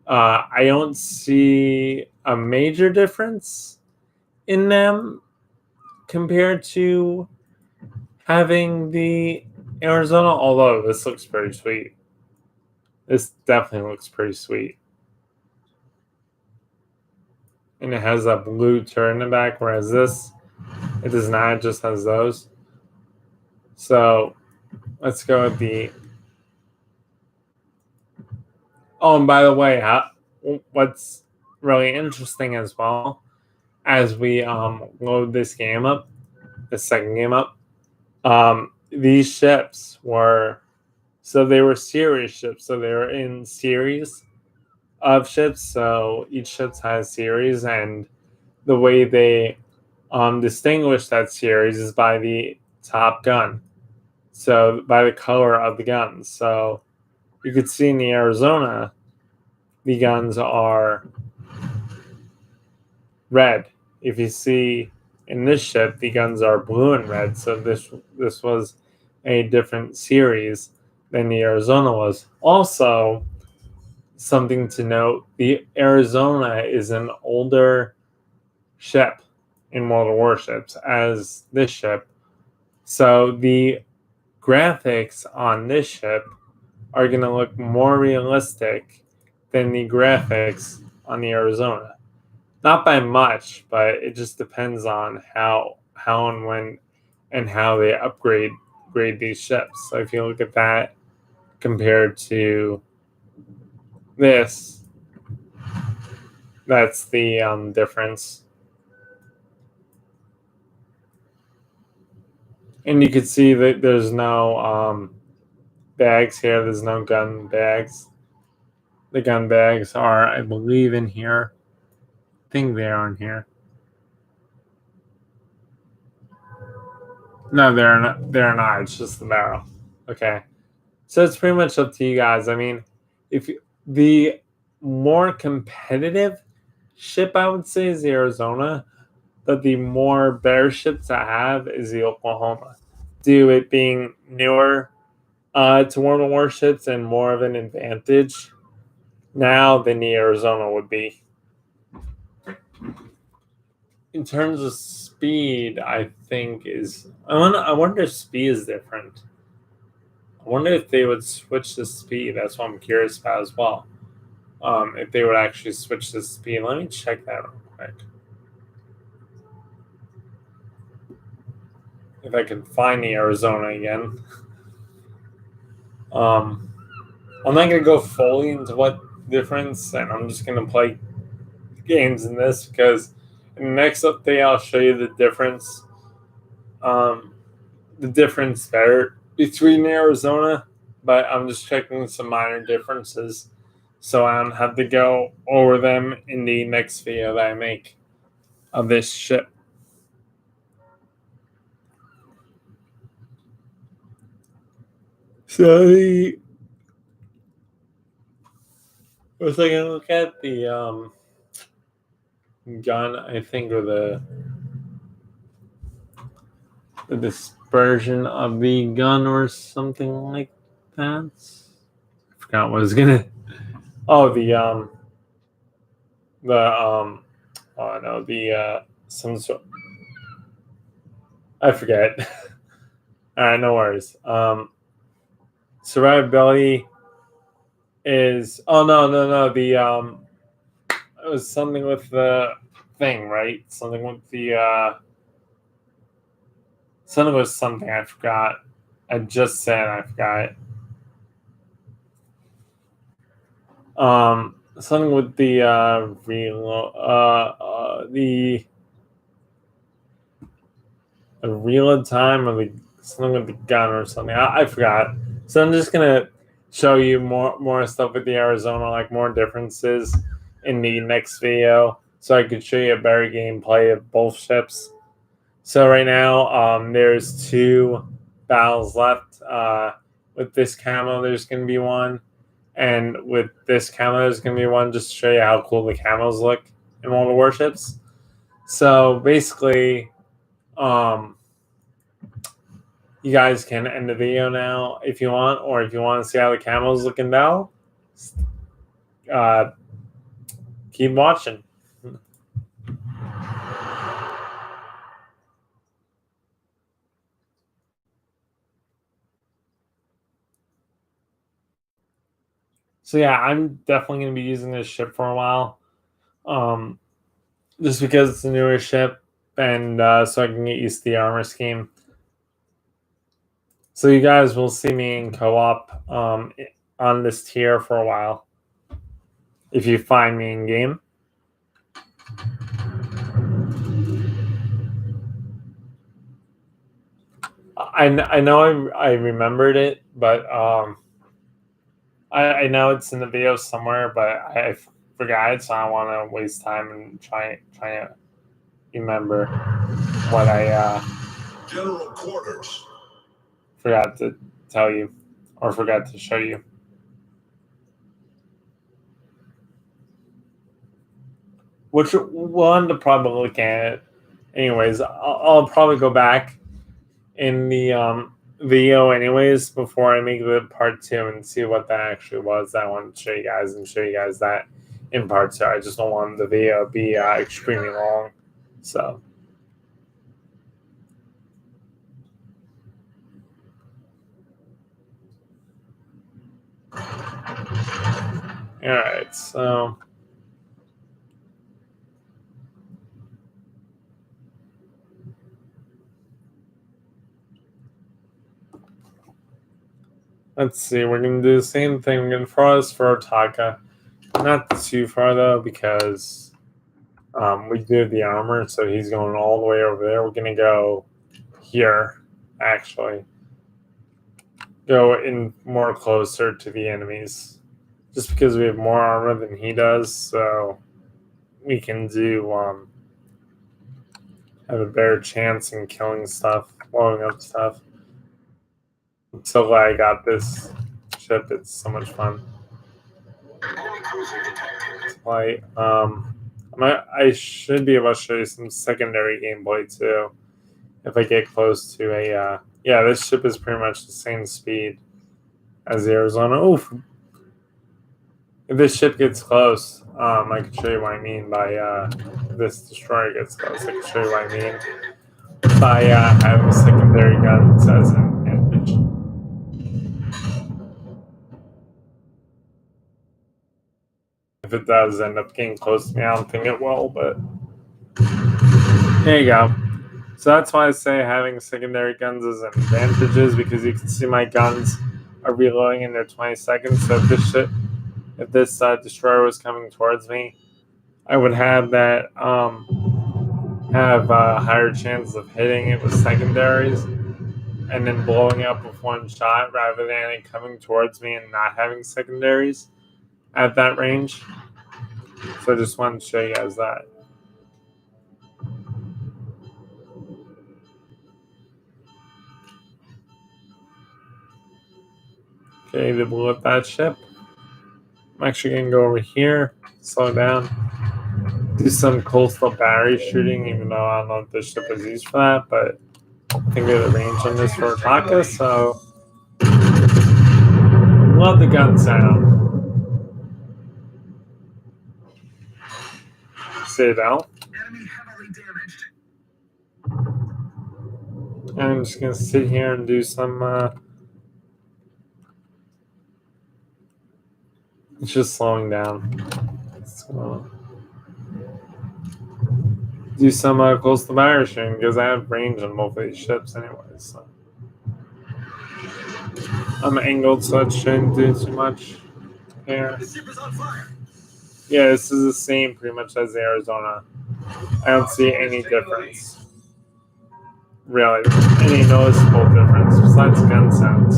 I don't see a major difference in them compared to having the Arizona, although this looks pretty sweet. This definitely looks pretty sweet. And it has a blue turret in the back, whereas this, it does not, it just has those. So let's go with the. Oh, and by the way, what's really interesting as well, as we load this game up, the second game up, these ships were, so they were series ships, so they were in series of ships. So each ship has series, and the way they distinguish that series is by the top gun. So by the color of the guns. So you could see in the Arizona, the guns are red. If you see in this ship, the guns are blue and red. So this was a different series than the Arizona was. Also, something to note: the Arizona is an older ship in World of Warships as this ship. So the graphics on this ship are going to look more realistic than the graphics on the Arizona. Not by much, but it just depends on how and when and how they grade these ships. So if you look at that compared to this, that's the difference. And you can see that there's no bags here. There's no gun bags. The gun bags are, I believe, in here. I think they are in here. No, they're not. They're not. It's just the barrel. Okay, so it's pretty much up to you guys. I mean, if the more competitive ship, I would say, is the Arizona, but the more better ship to have is the Oklahoma. Due it being newer to World of Warships and more of an advantage now than the Arizona would be. In terms of speed, I think is I wonder if speed is different. I wonder if they would switch the speed. That's what I'm curious about as well. If they would actually switch the speed. Let me check that real quick. If I can find the Arizona again. I'm not going to go fully into what difference, and I'm just going to play games in this because in the next update I'll show you the difference. The difference better between Arizona, but I'm just checking some minor differences so I don't have to go over them in the next video that I make of this ship. So let's take a look at the gun, I think, or the dispersion of the gun or something like that. I forgot what I was gonna. Oh, oh no, some sort. I forget. All right, no worries. Survivability is. Oh no. It was something with the thing, right? Something with the. Something was something I forgot. I just said I forgot. Something with the reload time or something with the gun or something. I forgot. So I'm just gonna show you more stuff with the Arizona, like more differences in the next video, so I could show you a better gameplay of both ships. So right now, there's 2 battles left. With this camo, there's gonna be one. And with this camo, there's going to be one just to show you how cool the camos look in World of Warships. So basically, you guys can end the video now if you want, or if you want to see how the camo's looking now, keep watching. So yeah, I'm definitely going to be using this ship for a while, just because it's a newer ship, and so I can get used to the armor scheme. So you guys will see me in co-op on this tier for a while, if you find me in game. I know I remembered it, but I know it's in the video somewhere, but I forgot it, so I don't want to waste time and try to remember what I General quarters. forgot to tell you or forgot to show you. Which we'll end up probably looking at it. Anyways, I'll probably go back in the video anyways before I make the part 2 and see what that actually was that I wanted to show you guys, and show you guys that in part 2. I just don't want the video to be extremely long. So alright, so let's see, we're going to do the same thing. We're going to throw us for Otaka. Not too far, though, because we do have the armor, so he's going all the way over there. We're going to go here, actually. Go in more closer to the enemies. Just because we have more armor than he does, so we can do have a better chance in killing stuff, blowing up stuff. I'm so glad I got this ship. It's so much fun. Enemy cruiser detected. Like, I should be able to show you some secondary gameplay too, if I get close to a. Yeah, this ship is pretty much the same speed as the Arizona. Oof. If this ship gets close, I can show you what I mean by this destroyer gets close. I can show you what I mean by having secondary guns as an advantage. If it does end up getting close to me, I don't think it will, but there you go. So that's why I say having secondary guns is an advantage, because you can see my guns are reloading in their 20 seconds. So if this destroyer was coming towards me, I would have that have a higher chance of hitting it with secondaries and then blowing up with one shot, rather than it coming towards me and not having secondaries at that range. So I just wanted to show you guys that. Okay, they blew up that ship. I'm actually going to go over here, slow down, do some coastal battery shooting, even though I don't know if this ship is used for that, but I think we have the range on this for Otaka, so love the gun sound. Citadel. Enemy heavily damaged. I'm just going to sit here and do some it's just slowing down. So, do some coastal battery shooting, because I have range on both of these ships anyway. So I'm angled, so it shouldn't do too much here. The ship is on fire. Yeah, this is the same pretty much as the Arizona. I don't see any difference. Really, any noticeable difference besides gun sounds.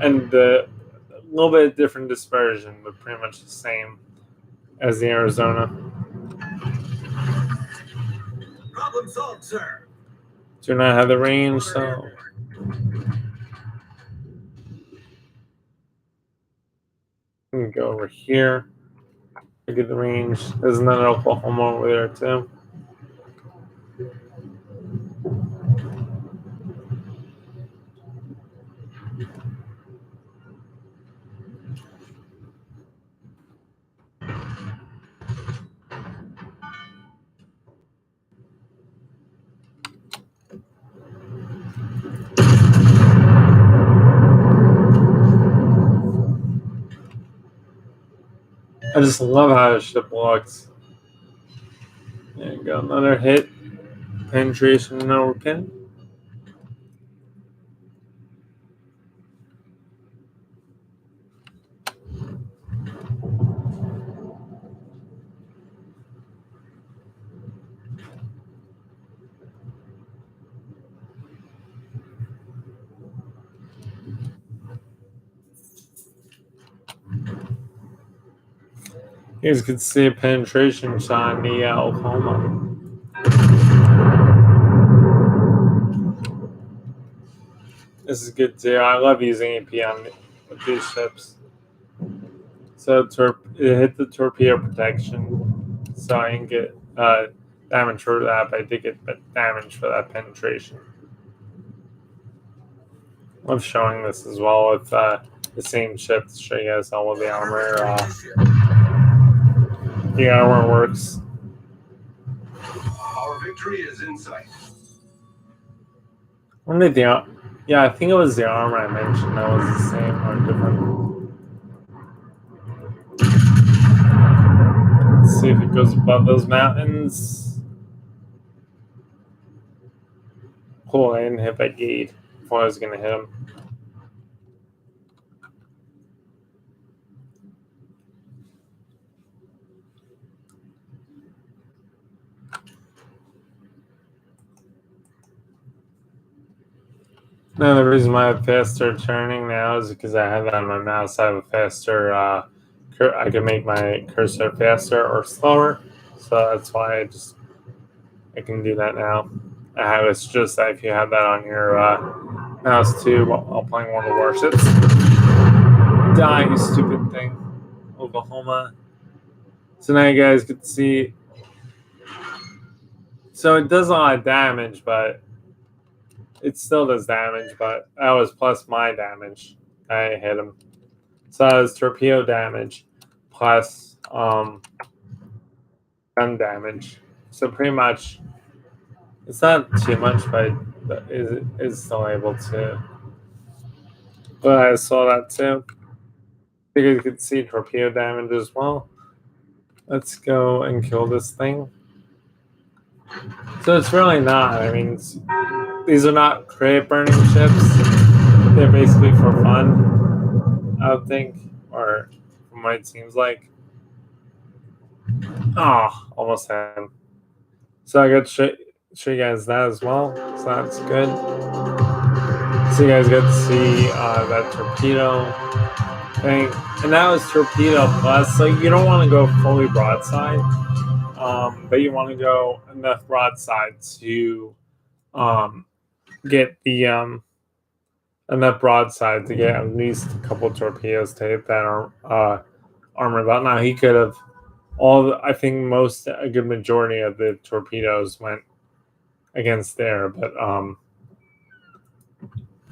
And the little bit different dispersion, but pretty much the same as the Arizona. Problem solved, sir. Do not have the range, so I'm gonna go over here. I get the range. There's another Oklahoma over there too. I just love how the ship looks. There you go, another hit. Penetration, no pin. You guys could see a penetration shot in the Oklahoma. This is good too. I love using AP on these ships. So it hit the torpedo protection, so I didn't get damage for that, but I did get damage for that penetration. Love showing this as well with the same ship to show you guys how well the armor works. Our victory is in sight. When did I think it was the armor I mentioned that was the same or different. Let's see if it goes above those mountains. Cool, I didn't hit that gate before I was going to hit him. Now, the reason why I have faster turning now is because I have that on my mouse. I have a faster, I can make my cursor faster or slower. So that's why I can do that now. It's just that if you have that on your mouse too, while playing one of the warships. Die, you stupid thing. Oklahoma. So now you guys can see. So it does a lot of damage, but it still does damage, but that was plus my damage. I hit him. So that was torpedo damage plus gun damage. So pretty much, it's not too much, but it is still able to. But I saw that too. I think you could see torpedo damage as well. Let's go and kill this thing. So it's really not. I mean, these are not crate burning ships. They're basically for fun, I would think, or from what it seems like. Oh, almost had him. So I got to show you guys that as well. So that's good. So you guys get to see that torpedo thing. And that was torpedo plus. So you don't want to go fully broadside, but you want to go enough broadside to get the enough broadside to get at least a couple torpedoes to hit that armor belt. Now he could have I think a good majority of the torpedoes went against there, but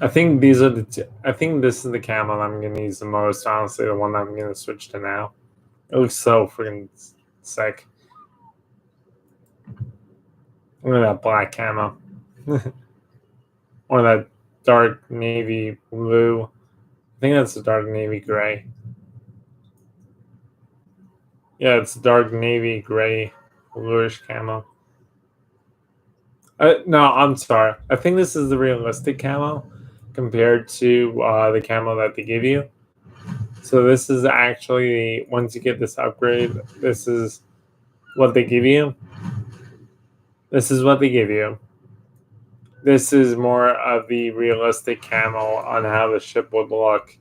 I think these are I think this is the camo that I'm gonna use the most. Honestly, the one that I'm gonna switch to now. It looks so freaking sick. Look at that black camo. Or that dark navy blue. I think that's the dark navy gray. Yeah, it's dark navy gray bluish camo. No, I'm sorry. I think this is the realistic camo compared to the camo that they give you. So this is actually, once you get this upgrade, this is what they give you. This is what they give you. This is more of the realistic camo on how the ship would look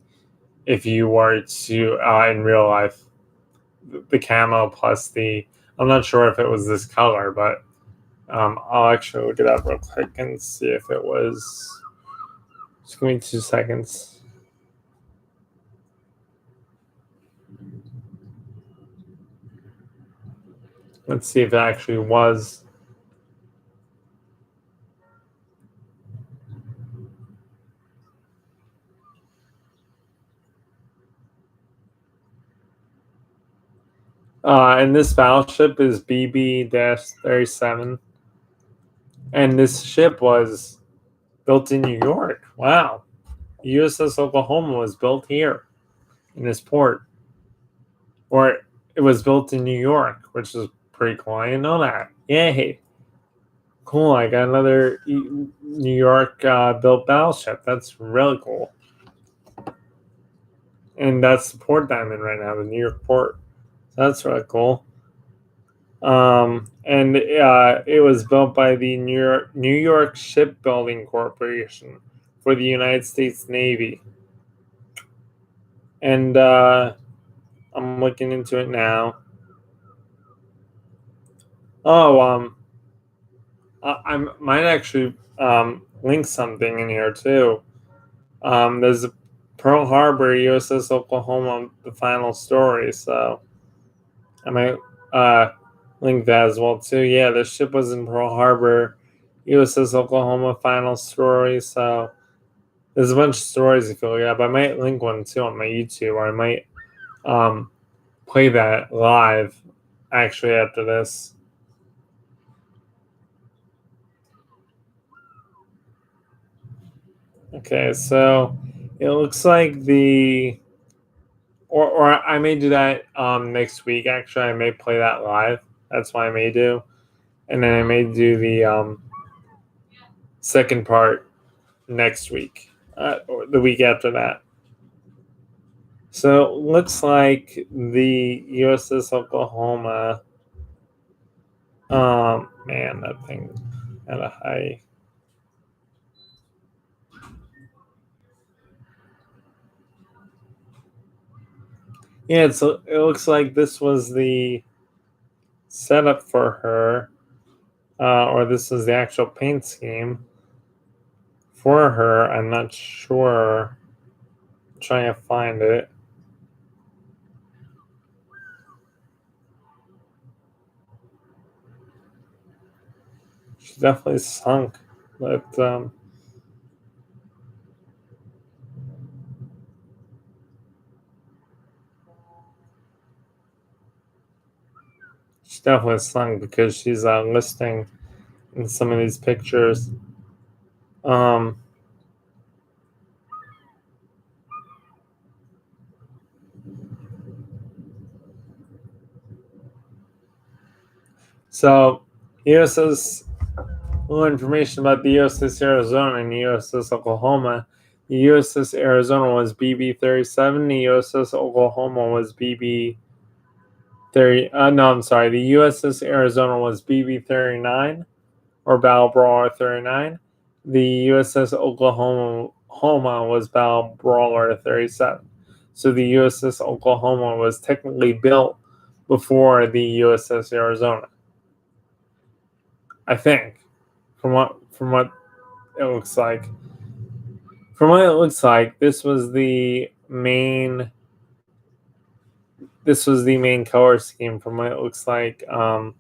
if you were to, in real life, the camo plus I'm not sure if it was this color, but I'll actually look it up real quick and see if it was. Just give me 2 seconds. Let's see if it actually was. And this battleship is BB-37. And this ship was built in New York. Wow. USS Oklahoma was built here in this port. Or it was built in New York, which is pretty cool. I didn't know that. Yay! Cool. I got another New York built battleship. That's really cool. And that's the port diamond right now, the New York port. So that's really cool. And it was built by the New York Shipbuilding Corporation for the United States Navy. And I'm looking into it now. Oh, I might actually link something in here too. There's a Pearl Harbor USS Oklahoma, the final story. So I might link that as well too. Yeah, the ship was in Pearl Harbor, USS Oklahoma, final story. So there's a bunch of stories if you look up. I might link one too on my YouTube, or I might play that live actually after this. Okay, so it looks like the or I may do that next week. Actually, I may play that live. That's what I may do, and then I may do the second part next week or the week after that. So looks like the USS Oklahoma. Man, that thing had a high. Yeah, it looks like this was the setup for her, or this is the actual paint scheme for her. I'm not sure. I'm trying to find it. She's definitely sunk, but she's definitely sunk because she's listing in some of these pictures. So USS, a little information about the USS Arizona and the USS Oklahoma. The USS Arizona was BB-37. The USS Oklahoma was BB-30. No, I'm sorry. The USS Arizona was BB-39 or Battle Brawler 39. The USS Oklahoma was Battle Brawler 37. So the USS Oklahoma was technically built before the USS Arizona. I think, from what it looks like. From what it looks like, this was the main color scheme. From what it looks like, on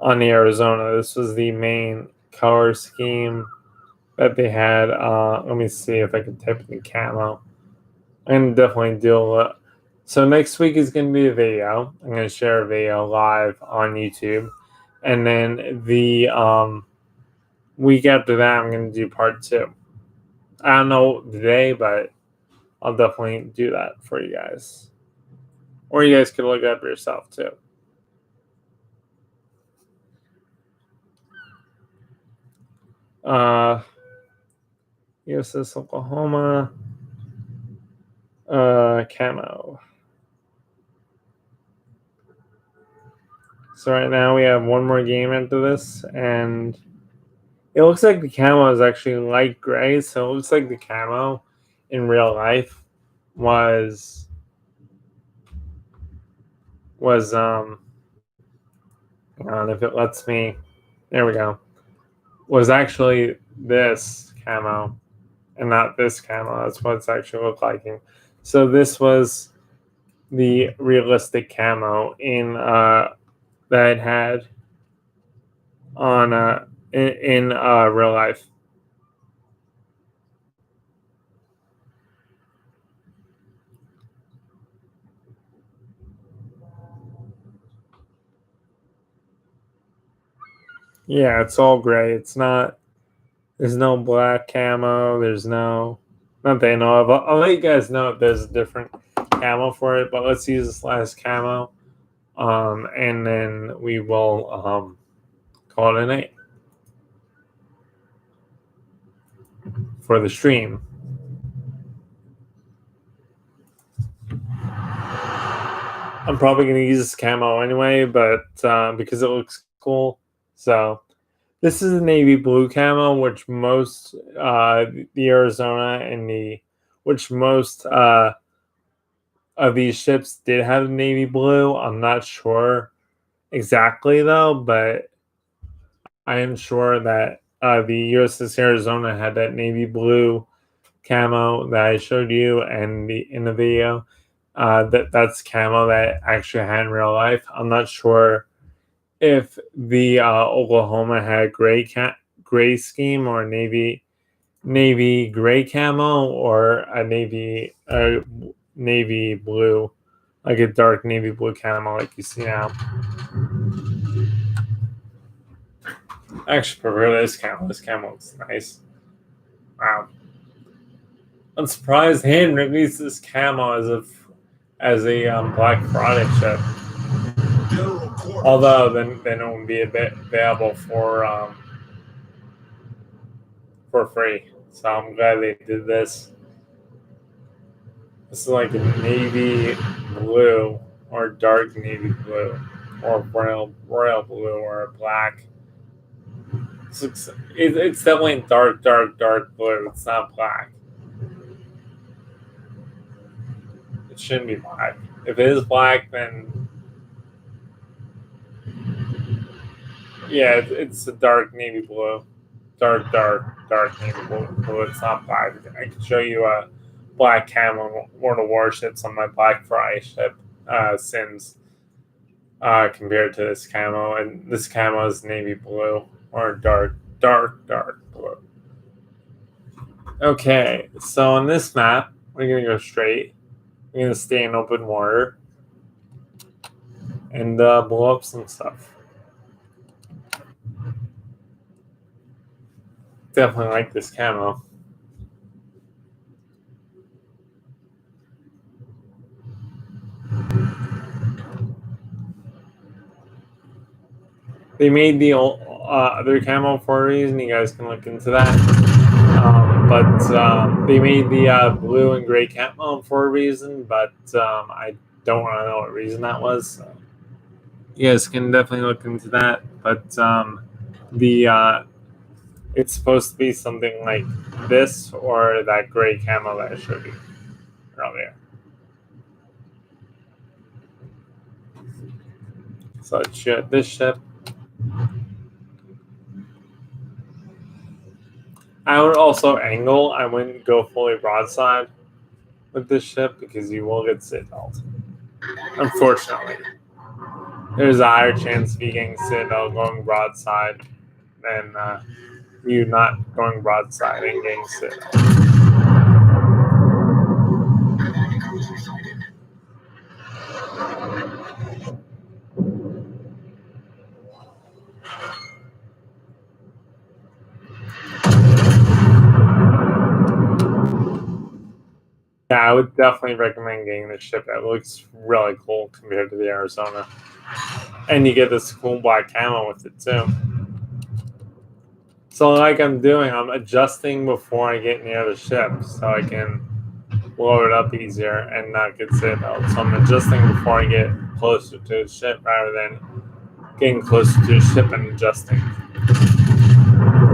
the Arizona, this was the main color scheme that they had. Let me see if I can type in camo. I'm gonna definitely do it. So next week is gonna be a video. I'm gonna share a video live on YouTube. And then the week after that, I'm going to do part 2. I don't know the day, but I'll definitely do that for you guys. Or you guys could look it up yourself, too. USS Oklahoma. Camo. So right now we have one more game after this, and it looks like the camo is actually light gray, so it looks like the camo in real life was hang on, if it lets me, there we go, was actually this camo and not this camo. That's what it's actually looked like. So this was the realistic camo in that it had on in real life. Yeah, it's all gray. It's not. There's no black camo. There's no. Not that I know of. I'll let you guys know if there's a different camo for it, but let's use this last camo. And then we will call it a night for the stream. I'm probably going to use this camo anyway, but because it looks cool. So this is the navy blue camo, which most the Arizona and most of these ships did have navy blue. I'm not sure exactly though, but I am sure that the USS Arizona had that navy blue camo that I showed you and in the video. That's camo that I actually had in real life. I'm not sure if the Oklahoma had gray scheme or navy gray camo or a navy blue, like a dark navy blue camo like you see now. I actually prefer this camo. This camo looks nice. Wow. I'm surprised they didn't release this camo as a Black Friday ship. Although then it won't be available for free. So I'm glad they did this. This is like a navy blue or dark navy blue or royal blue or a black. It's definitely dark blue. It's not black. It shouldn't be black. If it is black, then yeah, it's a dark navy blue. Dark navy blue. It's not black. I can show you a black camo on one of the warships on my Black Friday ship, Sims, compared to this camo. And this camo is navy blue or dark blue. Okay, so on this map, we're going to go straight. We're going to stay in open water and blow up some stuff. Definitely like this camo. They made the other camo for a reason. You guys can look into that. But they made the blue and gray camo for a reason. But I don't want to know what reason that was. So you guys can definitely look into that. But it's supposed to be something like this or that gray camo that I showed you earlier. So let's shoot this ship. I would also angle. I wouldn't go fully broadside with this ship because you will get citadelled. Unfortunately, there's a higher chance of you getting citadel going broadside than you not going broadside and getting citadel. Yeah, I would definitely recommend getting this ship. It looks really cool compared to the Arizona. And you get this cool black camo with it too. So like I'm doing, I'm adjusting before I get near the ship so I can blow it up easier and not get citadelled. So I'm adjusting before I get closer to the ship rather than getting closer to the ship and adjusting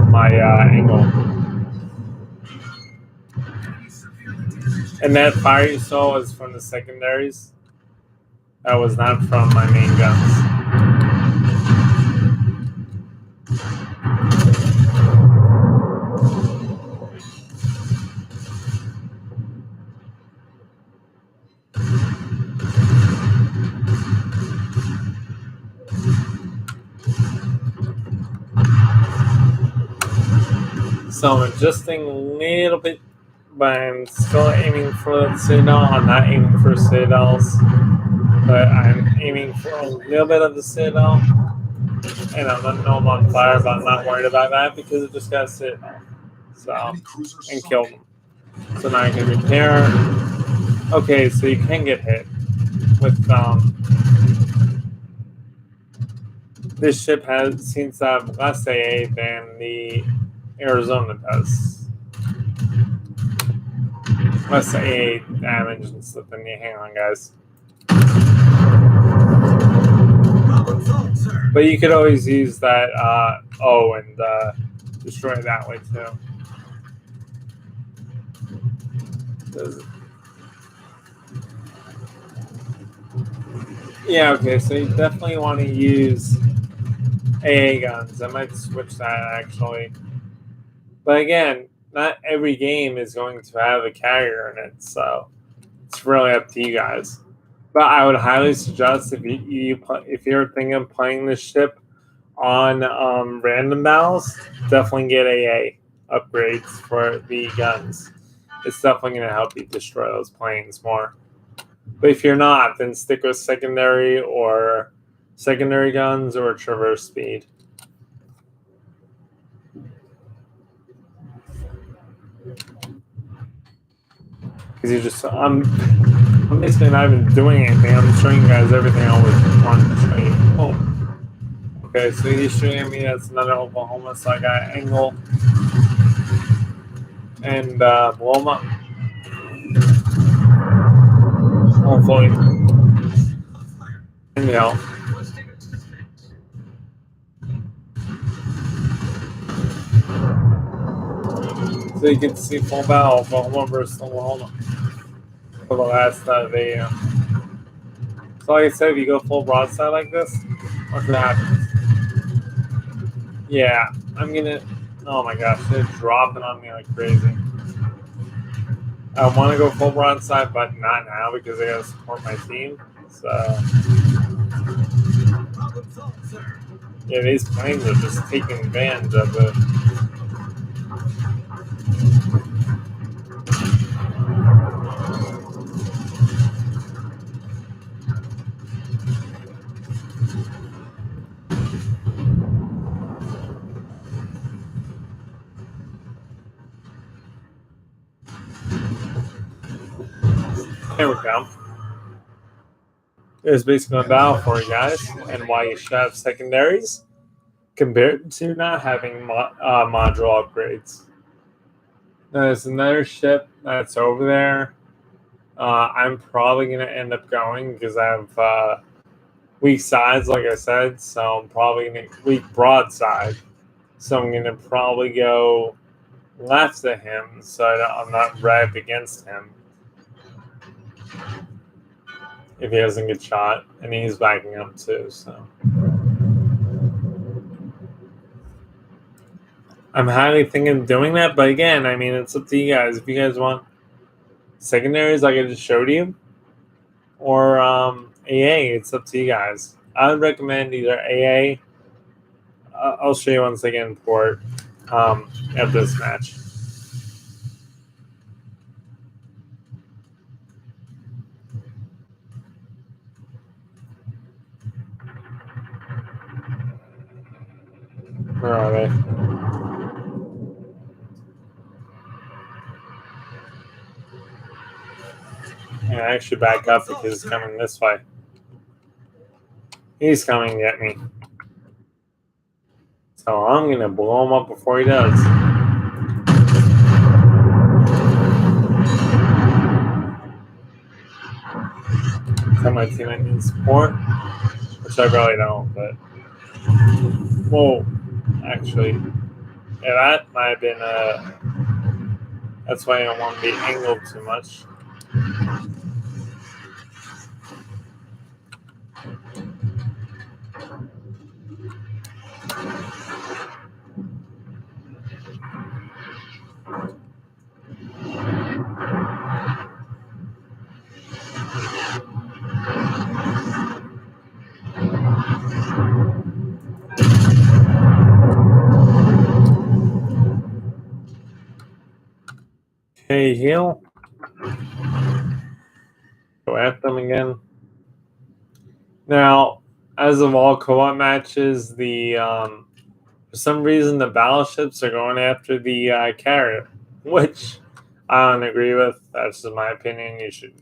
my angle. And that fire you saw was from the secondaries. That was not from my main guns. So I'm adjusting a little bit, but I'm still aiming for the citadel. I'm not aiming for citadels, but I'm aiming for a little bit of the citadel. And I'm letting them on fire, but I'm not worried about that because it just got a citadel. So, and killed them. So now I can repair Okay, so you can get hit with this ship seems to have less AA than the Arizona does. Less AA damage and stuff than the. Hang on, guys. Problem solved, sir. But you could always use that O and destroy it that way too. Yeah, okay, so you definitely want to use AA guns. I might switch that actually. But again, not every game is going to have a carrier in it, so it's really up to you guys. But I would highly suggest if you're thinking of playing this ship on random battles, definitely get AA upgrades for the guns. It's definitely going to help you destroy those planes more. But if you're not, then stick with secondary guns or traverse speed. Because you just I'm basically not even doing anything. I'm showing you guys everything I always wanted to show you. Oh, okay. So he's showing me that's another Oklahoma. So I got angle and blow them up. Hopefully, and so you can see full battle Oklahoma versus Oklahoma for the last video. So like I said, if you go full broadside like this, what happens? Yeah, I'm gonna. Oh my gosh, they're dropping on me like crazy. I want to go full broadside, but not now because I gotta support my team. So Problem solved, sir. yeah, these planes are just taking advantage of it. There we go. There's basically a battle for you guys and why you should have secondaries compared to not having module upgrades. There's another ship that's over there. I'm probably going to end up going because I have weak sides, like I said, so I'm probably going to weak broadside. So I'm going to probably go left of him so I'm not right up against him. If he doesn't get shot, and he's backing up too, so I'm highly thinking of doing that. But again, I mean, it's up to you guys. If you guys want secondaries, like I just showed you, or AA, it's up to you guys. I would recommend either AA. I'll show you once again for at this match. Where are they? Yeah, I should back up because he's coming this way. He's coming to get me. So I'm going to blow him up before he does. Tell my teammate needs support, which I really don't, but whoa, actually, yeah, that might have been that's why I don't want to be angled too much. Okay, heal. Go after them again. Now, as of all co-op matches, the for some reason the battleships are going after the carrier, which I don't agree with. That's just my opinion. You should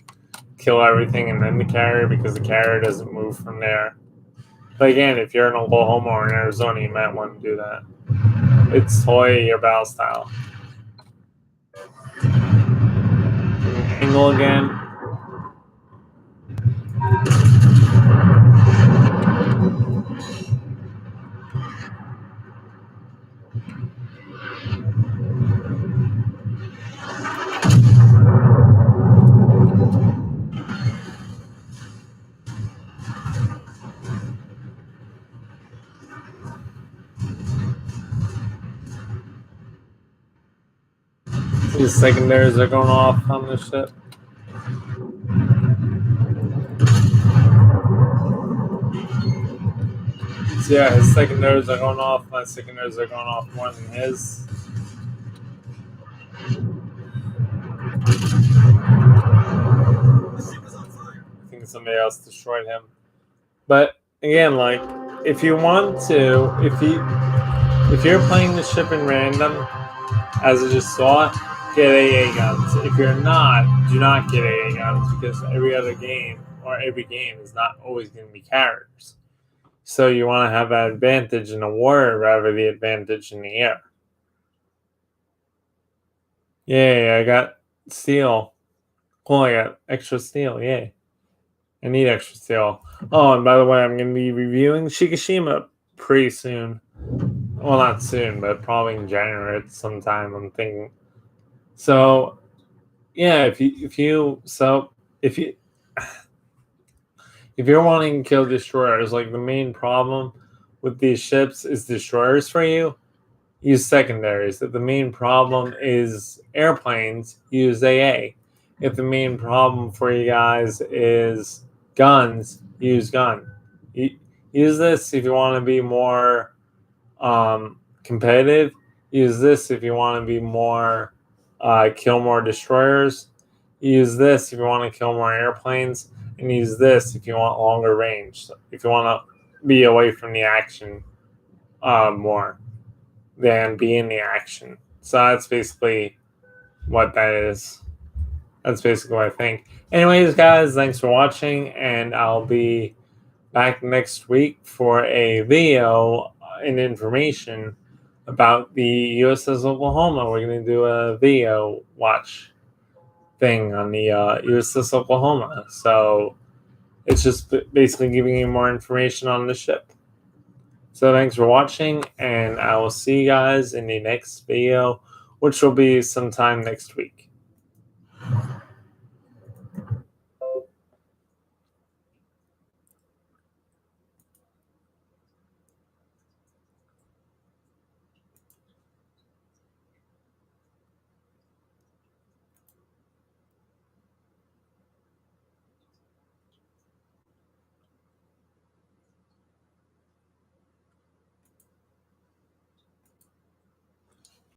kill everything and then the carrier because the carrier doesn't move from there. But again, if you're in Oklahoma or in Arizona, you might want to do that. It's totally your battle style. Angle again. These secondaries are going off on this ship. So yeah, his secondaries are going off. My secondaries are going off more than his. The ship is on fire. I think somebody else destroyed him. But again, like if you want to, if you're playing the ship in random, as I just saw, get AA guns. If you're not, do not get AA guns because every other game or every game is not always going to be carriers. So you want to have that advantage in the warrior rather than the advantage in the air. Yay, I got steel. Cool, I got extra steel. Yay. I need extra steel. Oh, and by the way, I'm going to be reviewing Shikishima pretty soon. Well, not soon, but probably in January at some time, I'm thinking. So, yeah, if you're wanting to kill destroyers, like the main problem with these ships is destroyers for you, use secondaries. If the main problem is airplanes, use AA. If the main problem for you guys is guns, use gun. Use this if you want to be more competitive. Use this if you want to be more kill more destroyers. Use this if you want to kill more airplanes, and use this if you want longer range. If you want to be away from the action more than be in the action. So that's basically what that is. That's basically what I think. Anyways, guys, thanks for watching, and I'll be back next week for a video and information about the USS Oklahoma. We're going to do a video watch thing on the USS Oklahoma. So it's just basically giving you more information on the ship. So thanks for watching, and I will see you guys in the next video, which will be sometime next week.